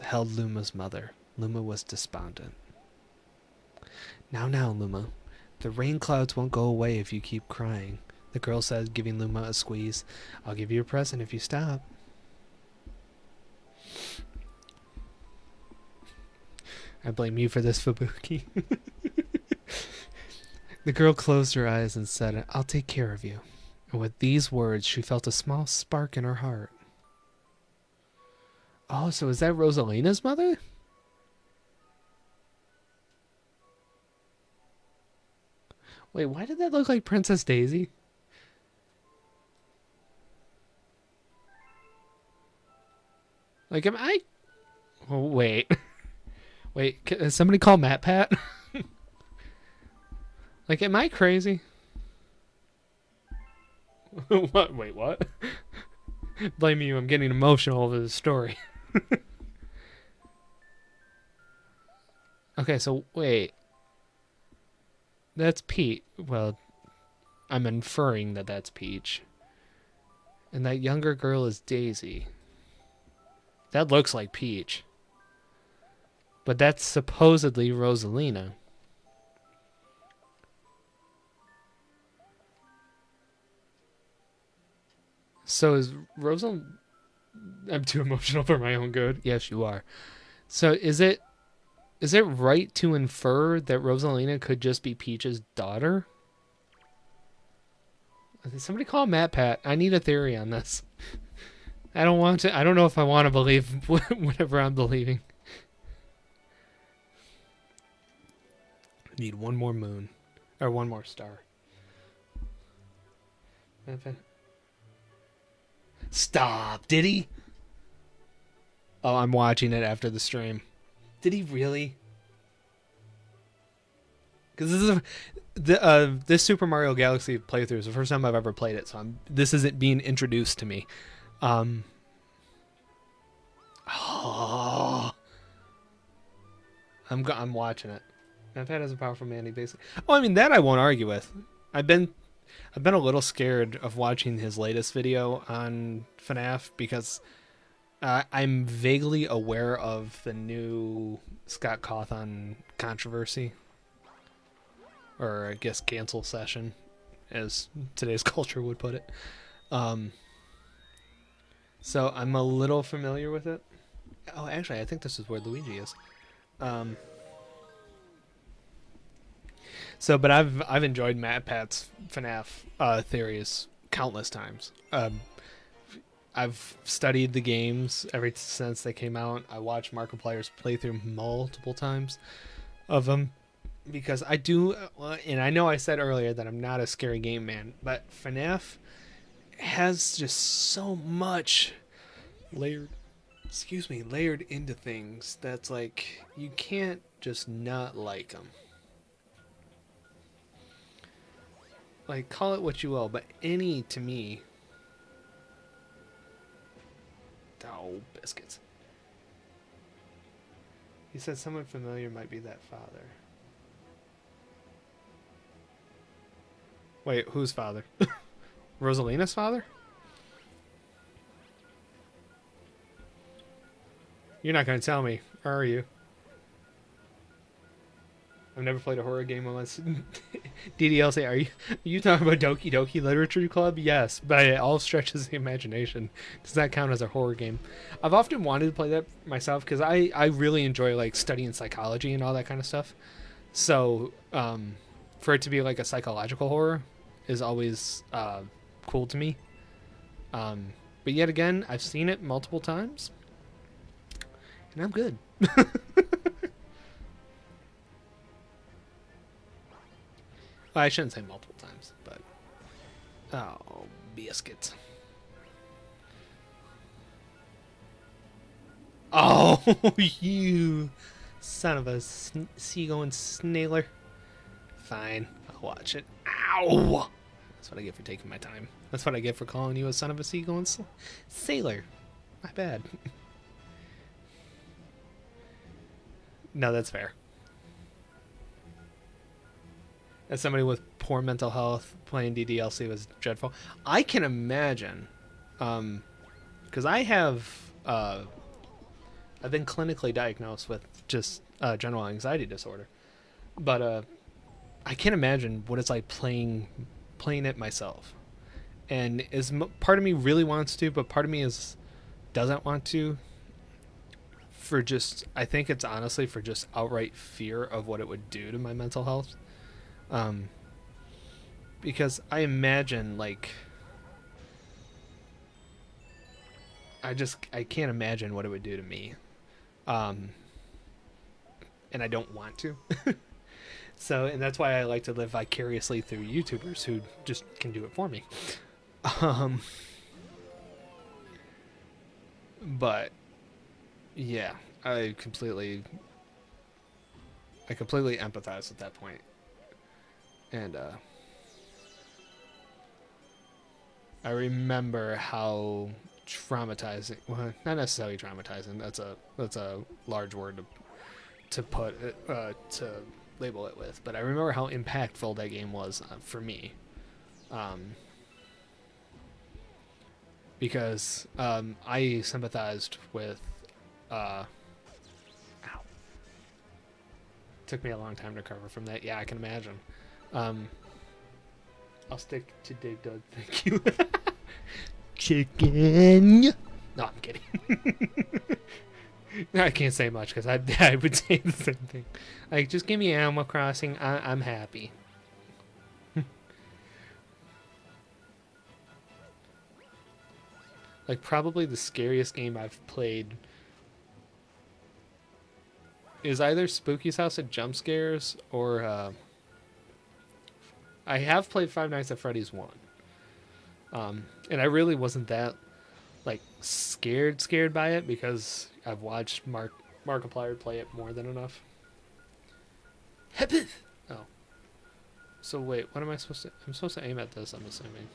held Luma's mother. Luma was despondent. Now, Luma. The rain clouds won't go away if you keep crying," the girl said, giving Luma a squeeze. "I'll give you a present if you stop." "I blame you for this, Fubuki." The girl closed her eyes and said, "I'll take care of you." And with these words, she felt a small spark in her heart. Oh, so is that Rosalina's mother? Wait, why did that look like Princess Daisy? Like, am I... Oh, wait. Wait, can somebody call Matt Pat? Like, am I crazy? What? Wait, what? Blame you, I'm getting emotional over this story. Okay, so, wait. That's Pete. Well, I'm inferring that that's Peach. And that younger girl is Daisy. That looks like Peach. But that's supposedly Rosalina. So is I'm too emotional for my own good. Yes, you are. So is it right to infer that Rosalina could just be Peach's daughter? Somebody call Matt Pat. I need a theory on this. I don't know if I want to believe whatever I'm believing. I need one more moon. Or one more star. Stop! Did he? Oh, I'm watching it after the stream. Did he really? Because this Super Mario Galaxy playthrough is the first time I've ever played it, so this isn't being introduced to me. I'm watching it. I've had as a powerful Mandy, basically. Oh, I mean, that I won't argue with. I've been a little scared of watching his latest video on FNAF because I'm vaguely aware of the new Scott Cawthon controversy. Or I guess cancel session, as today's culture would put it. So I'm a little familiar with it. Oh, actually, I think this is where Luigi is. So, but I've enjoyed Matt Pat's FNAF theories countless times. I've studied the games ever since they came out. I watched Markiplier's playthrough multiple times of them because I do, and I know I said earlier that I'm not a scary game man, but FNAF has just so much layered into things that's like you can't just not like them. Like, call it what you will, but any, to me... Oh, biscuits. He said someone familiar might be that father. Wait, whose father? Rosalina's father? You're not going to tell me, are you? I've never played a horror game unless... DDLC, are you talking about Doki Doki Literature Club? Yes, but it all stretches the imagination. Does that count as a horror game? I've often wanted to play that myself because I really enjoy like studying psychology and all that kind of stuff. So for it to be like a psychological horror is always cool to me. But yet again, I've seen it multiple times, and I'm good. Well, I shouldn't say multiple times, but... Oh, biscuits. Oh, you son of a seagoing snailer. Fine, I'll watch it. Ow! That's what I get for taking my time. That's what I get for calling you a son of a seagoing sailor. My bad. No, that's fair. As somebody with poor mental health, playing DDLC was dreadful. I can imagine, because I've been clinically diagnosed with just general anxiety disorder, but I can't imagine what it's like playing it myself. And part of me really wants to, but part of me doesn't want to. I think it's honestly for just outright fear of what it would do to my mental health. Because I imagine, like, I can't imagine what it would do to me. And I don't want to. So, and that's why I like to live vicariously through YouTubers who just can do it for me. But, yeah, I completely empathize at that point. And, I remember how traumatizing, well, not necessarily traumatizing, that's a large word to put to label it with, but I remember how impactful that game was for me. Because I sympathized with ow. Took me a long time to recover from that. Yeah, I can imagine. I'll stick to Dave Doug. Thank you. Chicken. No, I'm kidding. I can't say much because I would say the same thing. Like, just give me Animal Crossing. I'm happy. Like, probably the scariest game I've played is either Spooky's House at Jump Scares or I have played Five Nights at Freddy's 1. And I really wasn't that, like, scared by it because I've watched Markiplier play it more than enough. Oh. So wait, what am I supposed to... I'm supposed to aim at this, I'm assuming.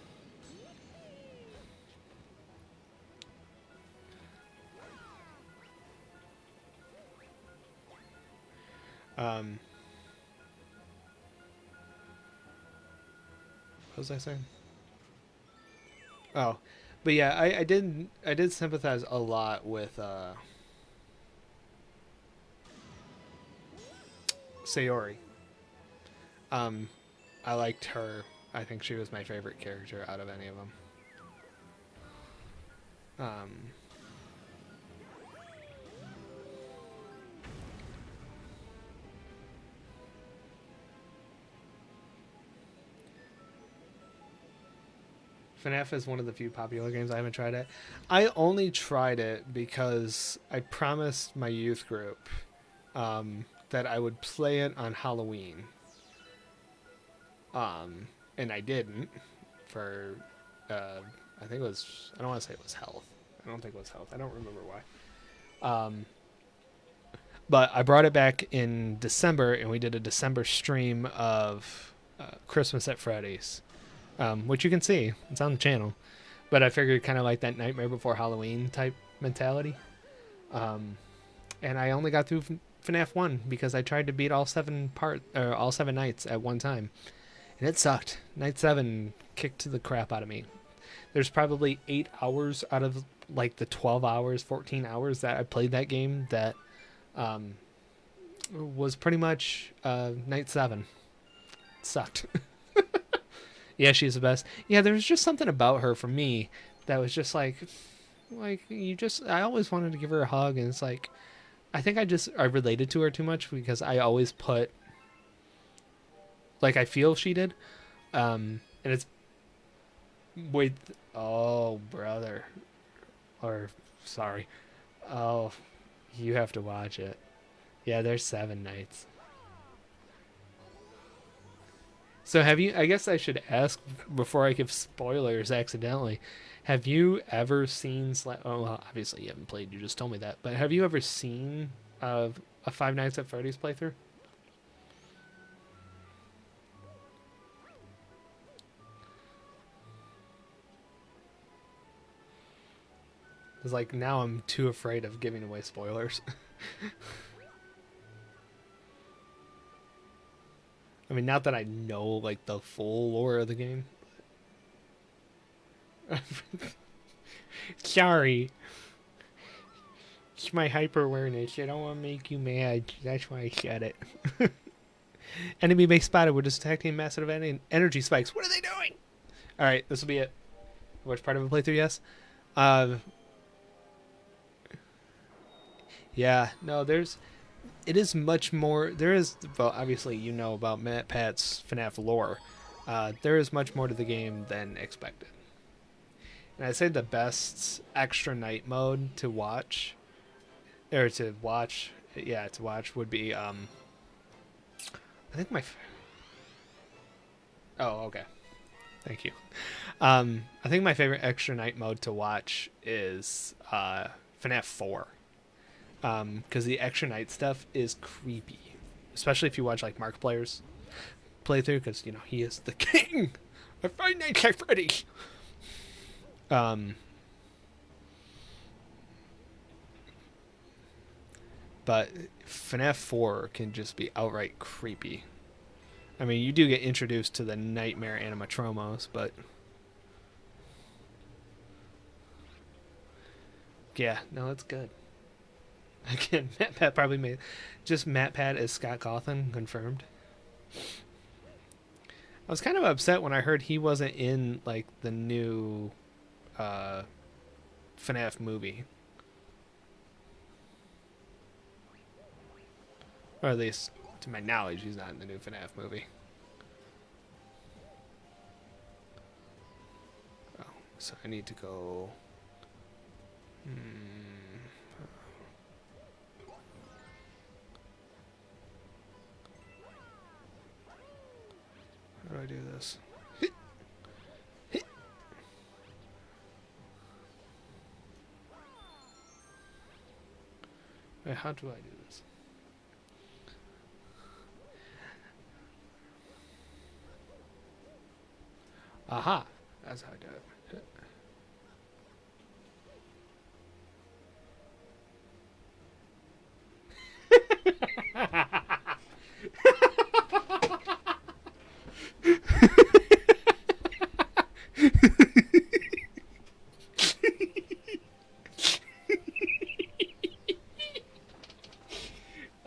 What was I saying? Oh, but yeah, I did sympathize a lot with Sayori. I liked her. I think she was my favorite character out of any of them. FNAF is one of the few popular games I haven't tried it. I only tried it because I promised my youth group that I would play it on Halloween. And I didn't for, I think it was, I don't want to say it was health. I don't think it was health. I don't remember why. But I brought it back in December, and we did a December stream of Christmas at Freddy's, which you can see. It's on the channel. But I figured kind of like that Nightmare Before Halloween type mentality. And I only got through FNAF 1 because I tried to beat all seven nights at one time. And it sucked. Night 7 kicked the crap out of me. There's probably 8 hours out of like the 12 hours, 14 hours that I played that game that was pretty much night 7. It sucked. Yeah, she's the best. Yeah, there was just something about her for me that was just like I always wanted to give her a hug, and it's like I think I related to her too much because I always put like I feel she did. And it's wait, oh brother, or sorry, oh, you have to watch it. Yeah, there's 7 nights. So have you, I guess I should ask before I give spoilers accidentally, have you ever seen, oh, well, obviously you haven't played, you just told me that, but have you ever seen a Five Nights at Freddy's playthrough? It's like now I'm too afraid of giving away spoilers. I mean, not that I know like the full lore of the game. Sorry. It's my hyper awareness. I don't want to make you mad. That's why I said it. Enemy base spotted. We're detecting massive energy spikes. What are they doing? Alright, this will be it. Which part of a playthrough? Yes. Yeah, no, it is much more, well, obviously you know about Matt Pat's FNAF lore. There is much more to the game than expected. And I'd say the best extra night mode to watch, to watch would be, I think oh, okay. Thank you. I think my favorite extra night mode to watch is FNAF 4. Because the extra night stuff is creepy, especially if you watch like Markiplier's playthrough, because you know he is the king of Five Nights at Freddy's. But FNAF 4 can just be outright creepy. I mean, you do get introduced to the nightmare animatromos, but yeah, no, it's good. Again, MatPat probably made just MatPat as Scott Cawthon confirmed. I was kind of upset when I heard he wasn't in like the new FNAF movie, or at least to my knowledge, he's not in the new FNAF movie. Oh, so I need to go. How do I do this? Wait, how do I do this? Aha! That's how I do it.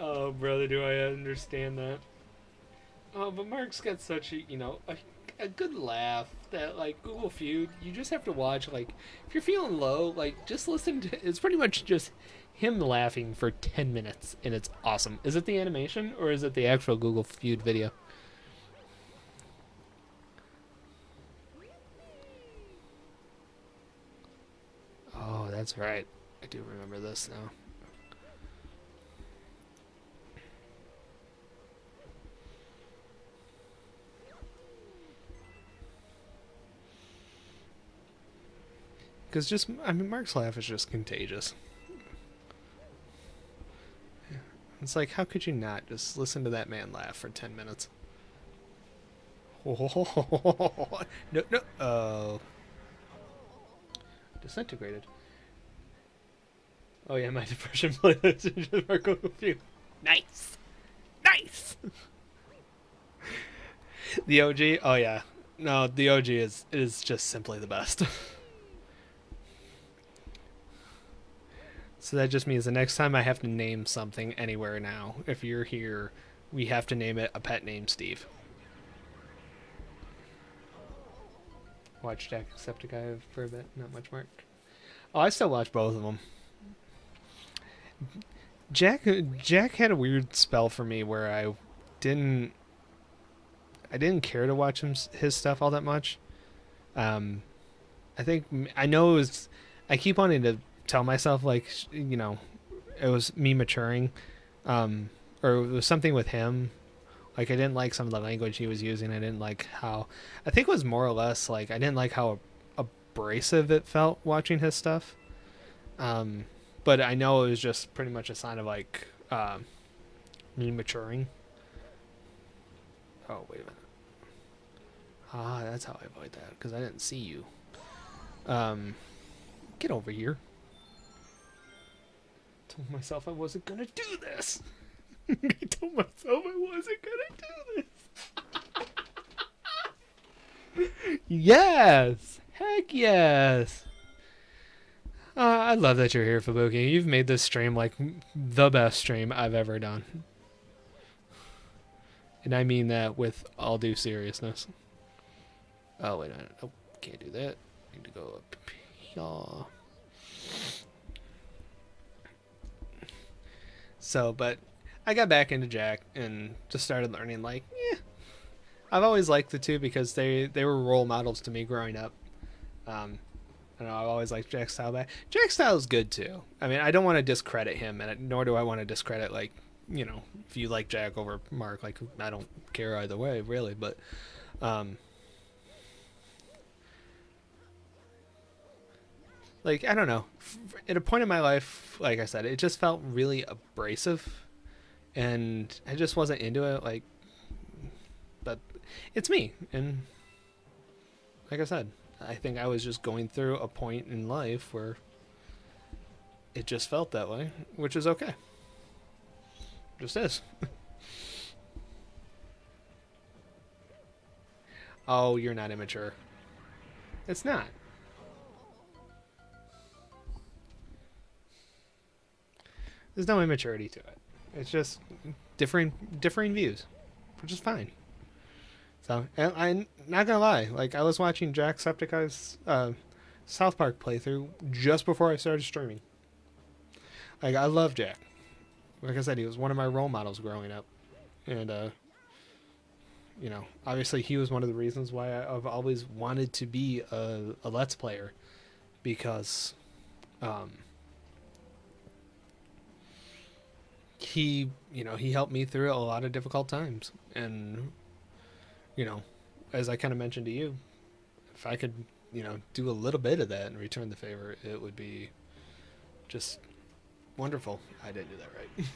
Oh, brother, do I understand that. Oh, but Mark's got such a good laugh that, like, Google Feud, you just have to watch, like, if you're feeling low, like, just listen to, it's pretty much just him laughing for 10 minutes, and it's awesome. Is it the animation, or is it the actual Google Feud video? that's right. I do remember this now. Because just, I mean, Mark's laugh is just contagious. It's like, how could you not just listen to that man laugh for 10 minutes? Oh, no, no. Oh. Disintegrated. Oh, yeah, my depression playlist is just Marco Few. Nice. Nice. The OG? Oh, yeah. No, the OG is just simply the best. So that just means the next time I have to name something anywhere now, if you're here, we have to name it a pet name Steve. Watch Jacksepticeye for a bit, not much Mark. Oh, I still watch both of them. Jack had a weird spell for me where didn't I didn't care to watch his stuff all that much. I think I know it was. I keep wanting to tell myself like it was me maturing, or it was something with him. Like I didn't like some of the language he was using. I didn't like how. I think it was more or less like I didn't like how abrasive it felt watching his stuff. But I know it was just pretty much a sign of like me maturing. Oh wait a minute. Ah, that's how I avoid that because I didn't see you. Get over here. Told myself I wasn't gonna do this. I told myself I wasn't gonna do this. Yes! Heck yes! I love that you're here, Fubuki. You've made this stream like the best stream I've ever done. And I mean that with all due seriousness. Oh, wait a minute. Nope, can't do that. Need to go up here. So, but I got back into Jack and just started learning, like, I've always liked the two because they were role models to me growing up. I know I've always liked Jack's style. Jack's style is good too. I mean, I don't want to discredit him, and nor do I want to discredit, like, if you like Jack over Mark, like, I don't care either way, really. But, like, I don't know. At a point in my life, like I said, it just felt really abrasive, and I just wasn't into it. Like, but it's me, and like I said, I think I was just going through a point in life where it just felt that way, which is okay. Just is. Oh, you're not immature. It's not. There's no immaturity to it. It's just differing views, which is fine. So, and I'm not gonna lie. Like, I was watching Jacksepticeye's South Park playthrough just before I started streaming. Like, I love Jack. Like I said, he was one of my role models growing up, and obviously he was one of the reasons why I've always wanted to be a Let's Player, because he helped me through a lot of difficult times, and as I kind of mentioned to you, if I could do a little bit of that and return the favor, it would be just wonderful. I didn't do that right.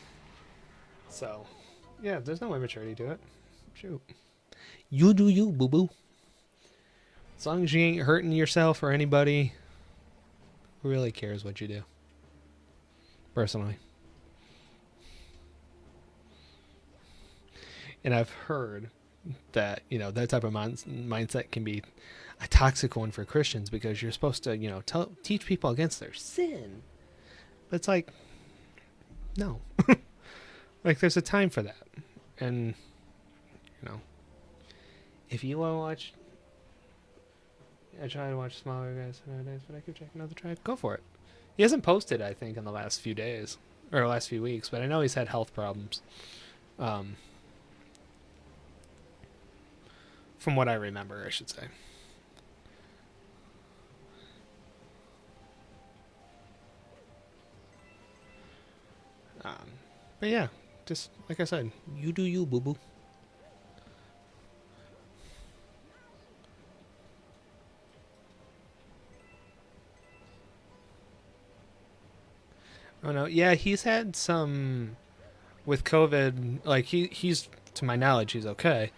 So yeah, there's no immaturity to it. Shoot, you do you, boo boo. As long as you ain't hurting yourself or anybody, who really cares what you do? Personally. And I've heard that that type of mindset can be a toxic one for Christians, because you're supposed to teach people against their sin, but it's like, no. Like, there's a time for that, and if you want to watch, I try to watch smaller guys nowadays, but I could check another tribe. Go for it. He hasn't posted, I think, in the last few days or last few weeks, but I know he's had health problems. From what I remember, I should say. But yeah, just like I said, you do you, boo boo. Oh no, yeah, he's had some with COVID. Like he's to my knowledge, he's okay.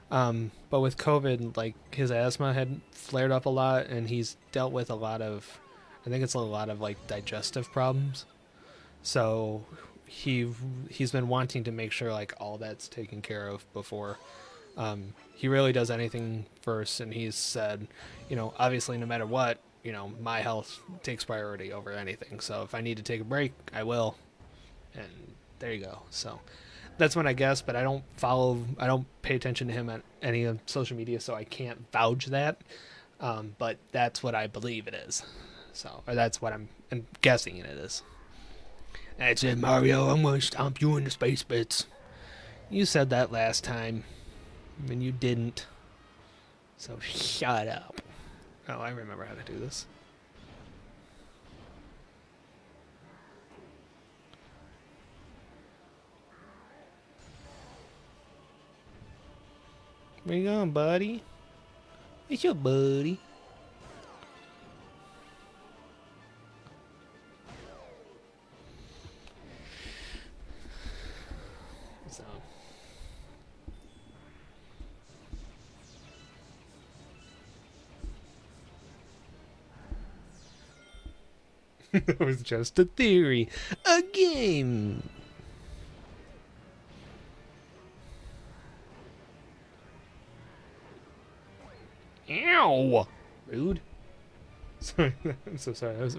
But with COVID, like his asthma had flared up a lot, and he's dealt with a lot of, I think it's a lot of like digestive problems. So he he's been wanting to make sure like all that's taken care of before he really does anything first. And he's said, obviously no matter what, my health takes priority over anything. So if I need to take a break, I will. And there you go. So that's when I guess, but I don't pay attention to him at any of social media, so I can't vouch that. But that's what I believe it is. So, or that's what I'm guessing it is. That's it, Mario. I'm gonna stomp you in the space bits. You said that last time, and you didn't. So shut up. Oh, I remember how to do this. Where you going, buddy? It's your buddy. So. It was just a theory. A game. Ow! Rude. Sorry, I'm so sorry. That was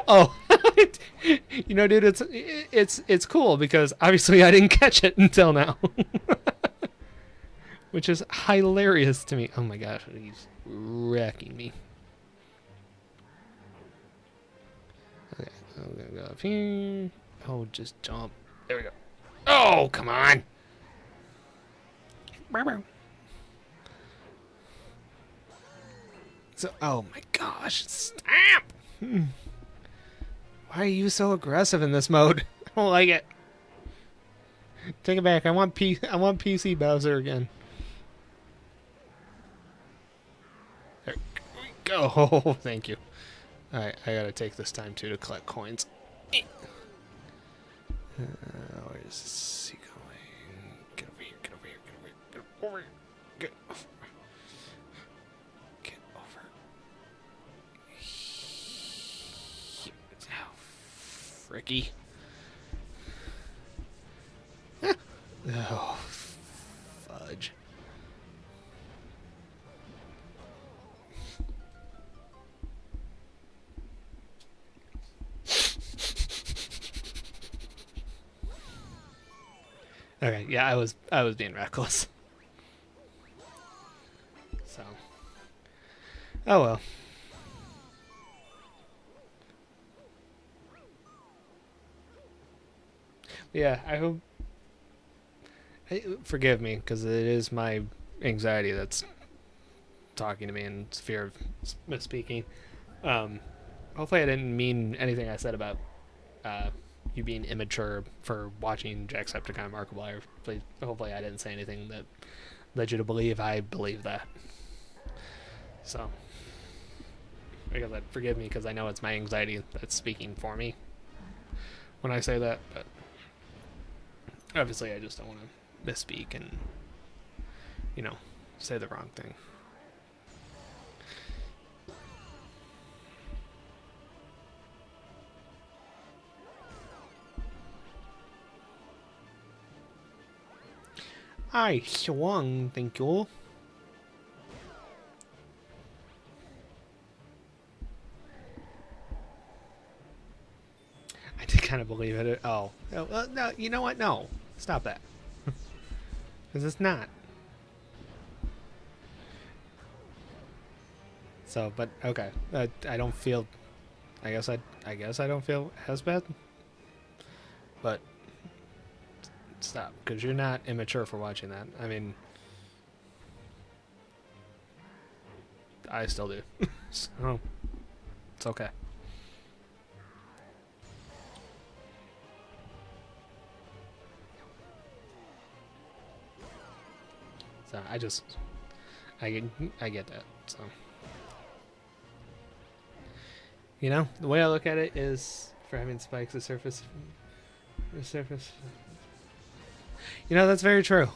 oh, dude, it's cool because obviously I didn't catch it until now, which is hilarious to me. Oh my gosh, he's wrecking me. Okay, I'm gonna go up here. Oh, just jump. There we go. Oh, come on. So, oh my gosh, stop! Why are you so aggressive in this mode? I don't like it. Take it back. I want PC Bowser again. There we go. Oh, thank you. Alright, I gotta take this time too to collect coins. Where's he going? Get over here, get over here, get over here, get over here. Get over. Here. Oh, fricky. Oh, fudge. Okay, yeah, I was being reckless. So, oh well. Yeah, I hope. Forgive me, because it is my anxiety that's talking to me and fear of misspeaking. Hopefully, I didn't mean anything I said about you being immature for watching Jacksepticeye Markiplier. Please, hopefully, I didn't say anything that led you to believe I believe that. So, like I said, forgive me because I know it's my anxiety that's speaking for me when I say that, but obviously, I just don't want to misspeak and say the wrong thing. I swung, thank you. I did kind of believe it. Oh, no, you know what? No, stop that. Because it's not. So, but okay, I don't feel. I guess I don't feel as bad. But stop, because you're not immature for watching that. I mean, I still do. So it's okay. So I get that. So, you know, the way I look at it is for having spikes, the surface. You know, that's very true.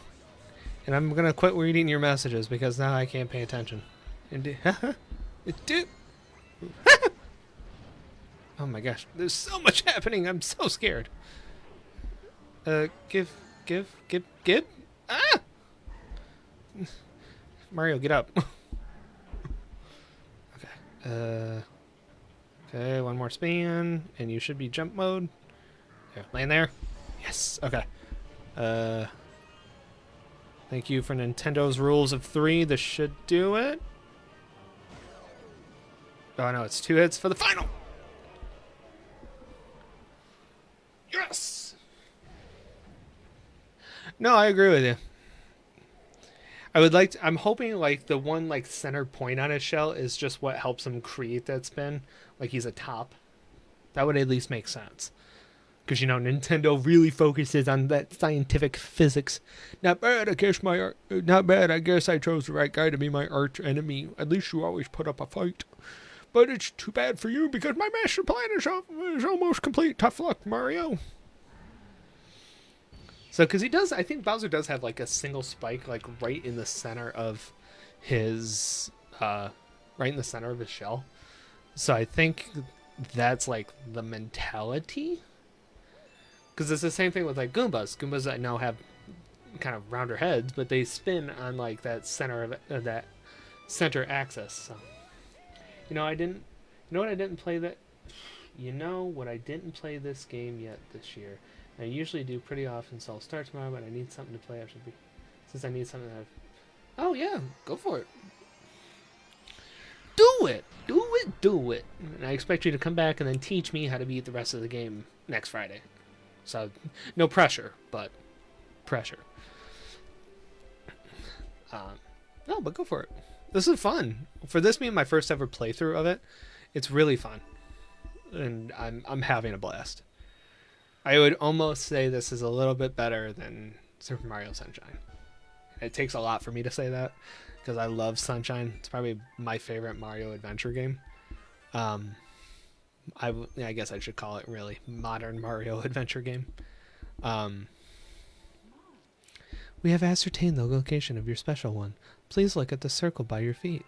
And I'm gonna quit reading your messages because now I can't pay attention. And oh my gosh, there's so much happening. I'm so scared. Give. Ah! Mario, get up. Okay. Okay, one more spin, and you should be jump mode. There, land there. Yes. Okay. Thank you for Nintendo's rules of 3. This should do it. Oh no, it's 2 hits for the final. Yes. No, I agree with you. I would like to, I'm hoping like the one like center point on his shell is just what helps him create that spin. Like he's a top. That would at least make sense. Because, you know, Nintendo really focuses on that scientific physics. Not bad, I guess I chose the right guy to be my arch enemy. At least you always put up a fight. But it's too bad for you because my master plan is almost complete. Tough luck, Mario. So, because I think Bowser does have like a single spike, like right in the center of his, shell. So I think that's like the mentality. Because it's the same thing with like Goombas. Goombas I know have kind of rounder heads, but they spin on like that center of that center axis. So, you know, what I didn't play this game yet this year. I usually do pretty often, so I'll start tomorrow. But I need something to play. Since I need something that oh yeah, go for it. Do it. And I expect you to come back and then teach me how to beat the rest of the game next Friday. So, no pressure, but pressure. No, but go for it. This is fun. For this being my first ever playthrough of it, it's really fun. And I'm having a blast. I would almost say this is a little bit better than Super Mario Sunshine. It takes a lot for me to say that, because I love Sunshine. It's probably my favorite Mario adventure game. I guess I should call it really modern Mario adventure game. We have ascertained the location of your special one. Please look at the circle by your feet.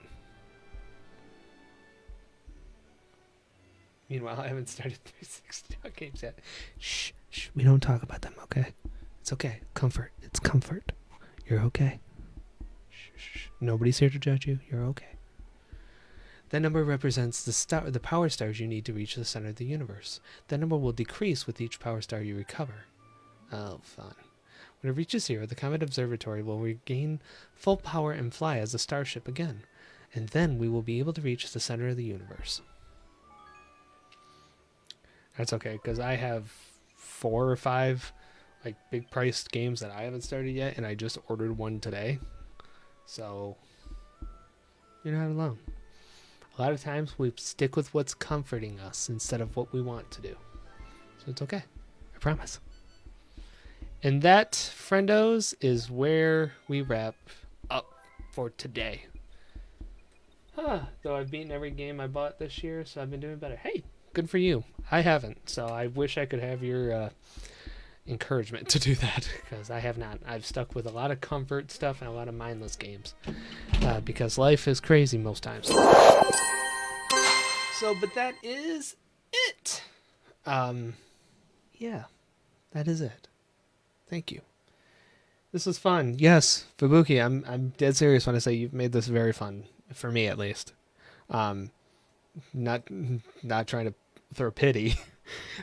Meanwhile, I haven't started 360 games yet. Shh, we don't talk about them, okay? It's okay. Comfort. It's comfort. You're okay. Shh. Nobody's here to judge you. You're okay. That number represents the power stars you need to reach the center of the universe. That number will decrease with each power star you recover. Oh, fun. When it reaches 0, the Comet Observatory will regain full power and fly as a starship again. And then we will be able to reach the center of the universe. That's okay, because I have 4 or 5 like big priced games that I haven't started yet, and I just ordered one today. So, you're not alone. A lot of times we stick with what's comforting us instead of what we want to do. So it's okay. I promise. And that, friendos, is where we wrap up for today. Though I've beaten every game I bought this year, so I've been doing better. Hey, good for you. I haven't, so I wish I could have your encouragement to do that, because I have not. I've stuck with a lot of comfort stuff and a lot of mindless games, because life is crazy most times. So, but that is it. Yeah, that is it. Thank you. This was fun. Yes, Fubuki, I'm dead serious when I say you've made this very fun, for me at least. Not trying to throw pity,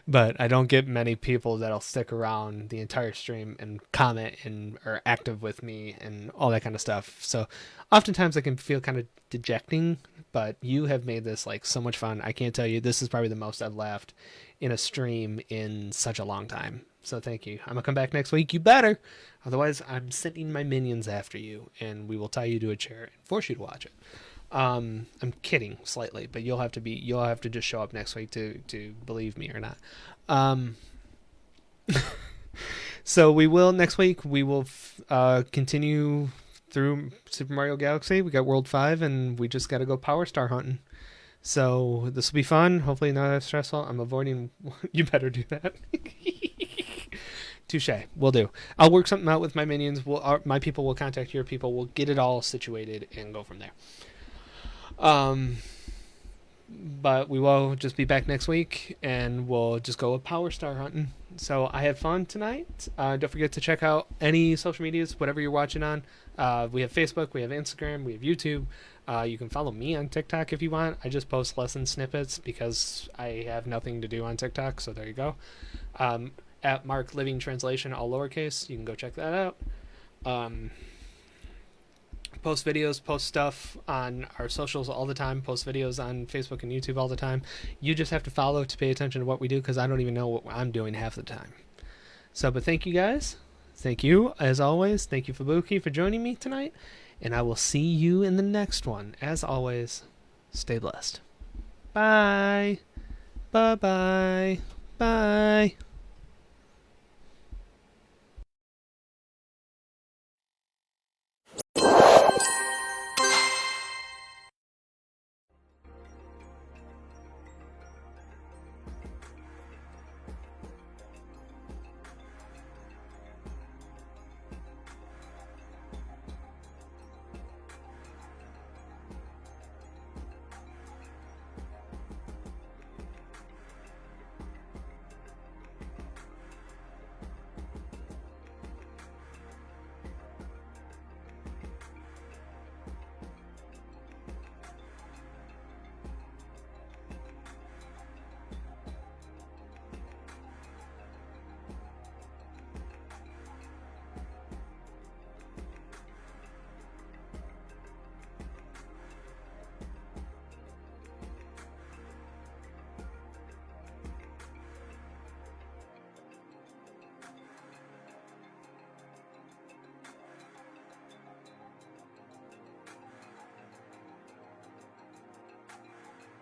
but I don't get many people that'll stick around the entire stream and comment and are active with me and all that kind of stuff. So oftentimes I can feel kind of dejecting, but you have made this like so much fun. I can't tell you, this is probably the most I've laughed in a stream in such a long time. So thank you. I'm gonna come back next week. You better. Otherwise, I'm sending my minions after you, and we will tie you to a chair and force you to watch it. I'm kidding slightly, but you'll have to just show up next week to believe me or not. So we will next week. We will continue through Super Mario Galaxy. We got World 5, and we just got to go Power Star hunting. So this will be fun. Hopefully not as stressful. I'm avoiding... You better do that. Touche. Will do. I'll work something out with my minions. My people will contact your people. We'll get it all situated and go from there. But we will just be back next week, and we'll just go with Power Star hunting. So I had fun tonight. Don't forget to check out any social medias, whatever you're watching on. We have Facebook, we have Instagram, we have YouTube. You can follow me on TikTok if you want. I just post lesson snippets because I have nothing to do on TikTok, so there you go. At Mark Living Translation, all lowercase. You can go check that out. Post videos, post stuff on our socials all the time, post videos on Facebook and YouTube all the time. You just have to follow to pay attention to what we do, because I don't even know what I'm doing half the time. So, but thank you guys. Thank you, as always. Thank you, Fubuki, for joining me tonight. And I will see you in the next one. As always, stay blessed. Bye. Bye-bye. Bye.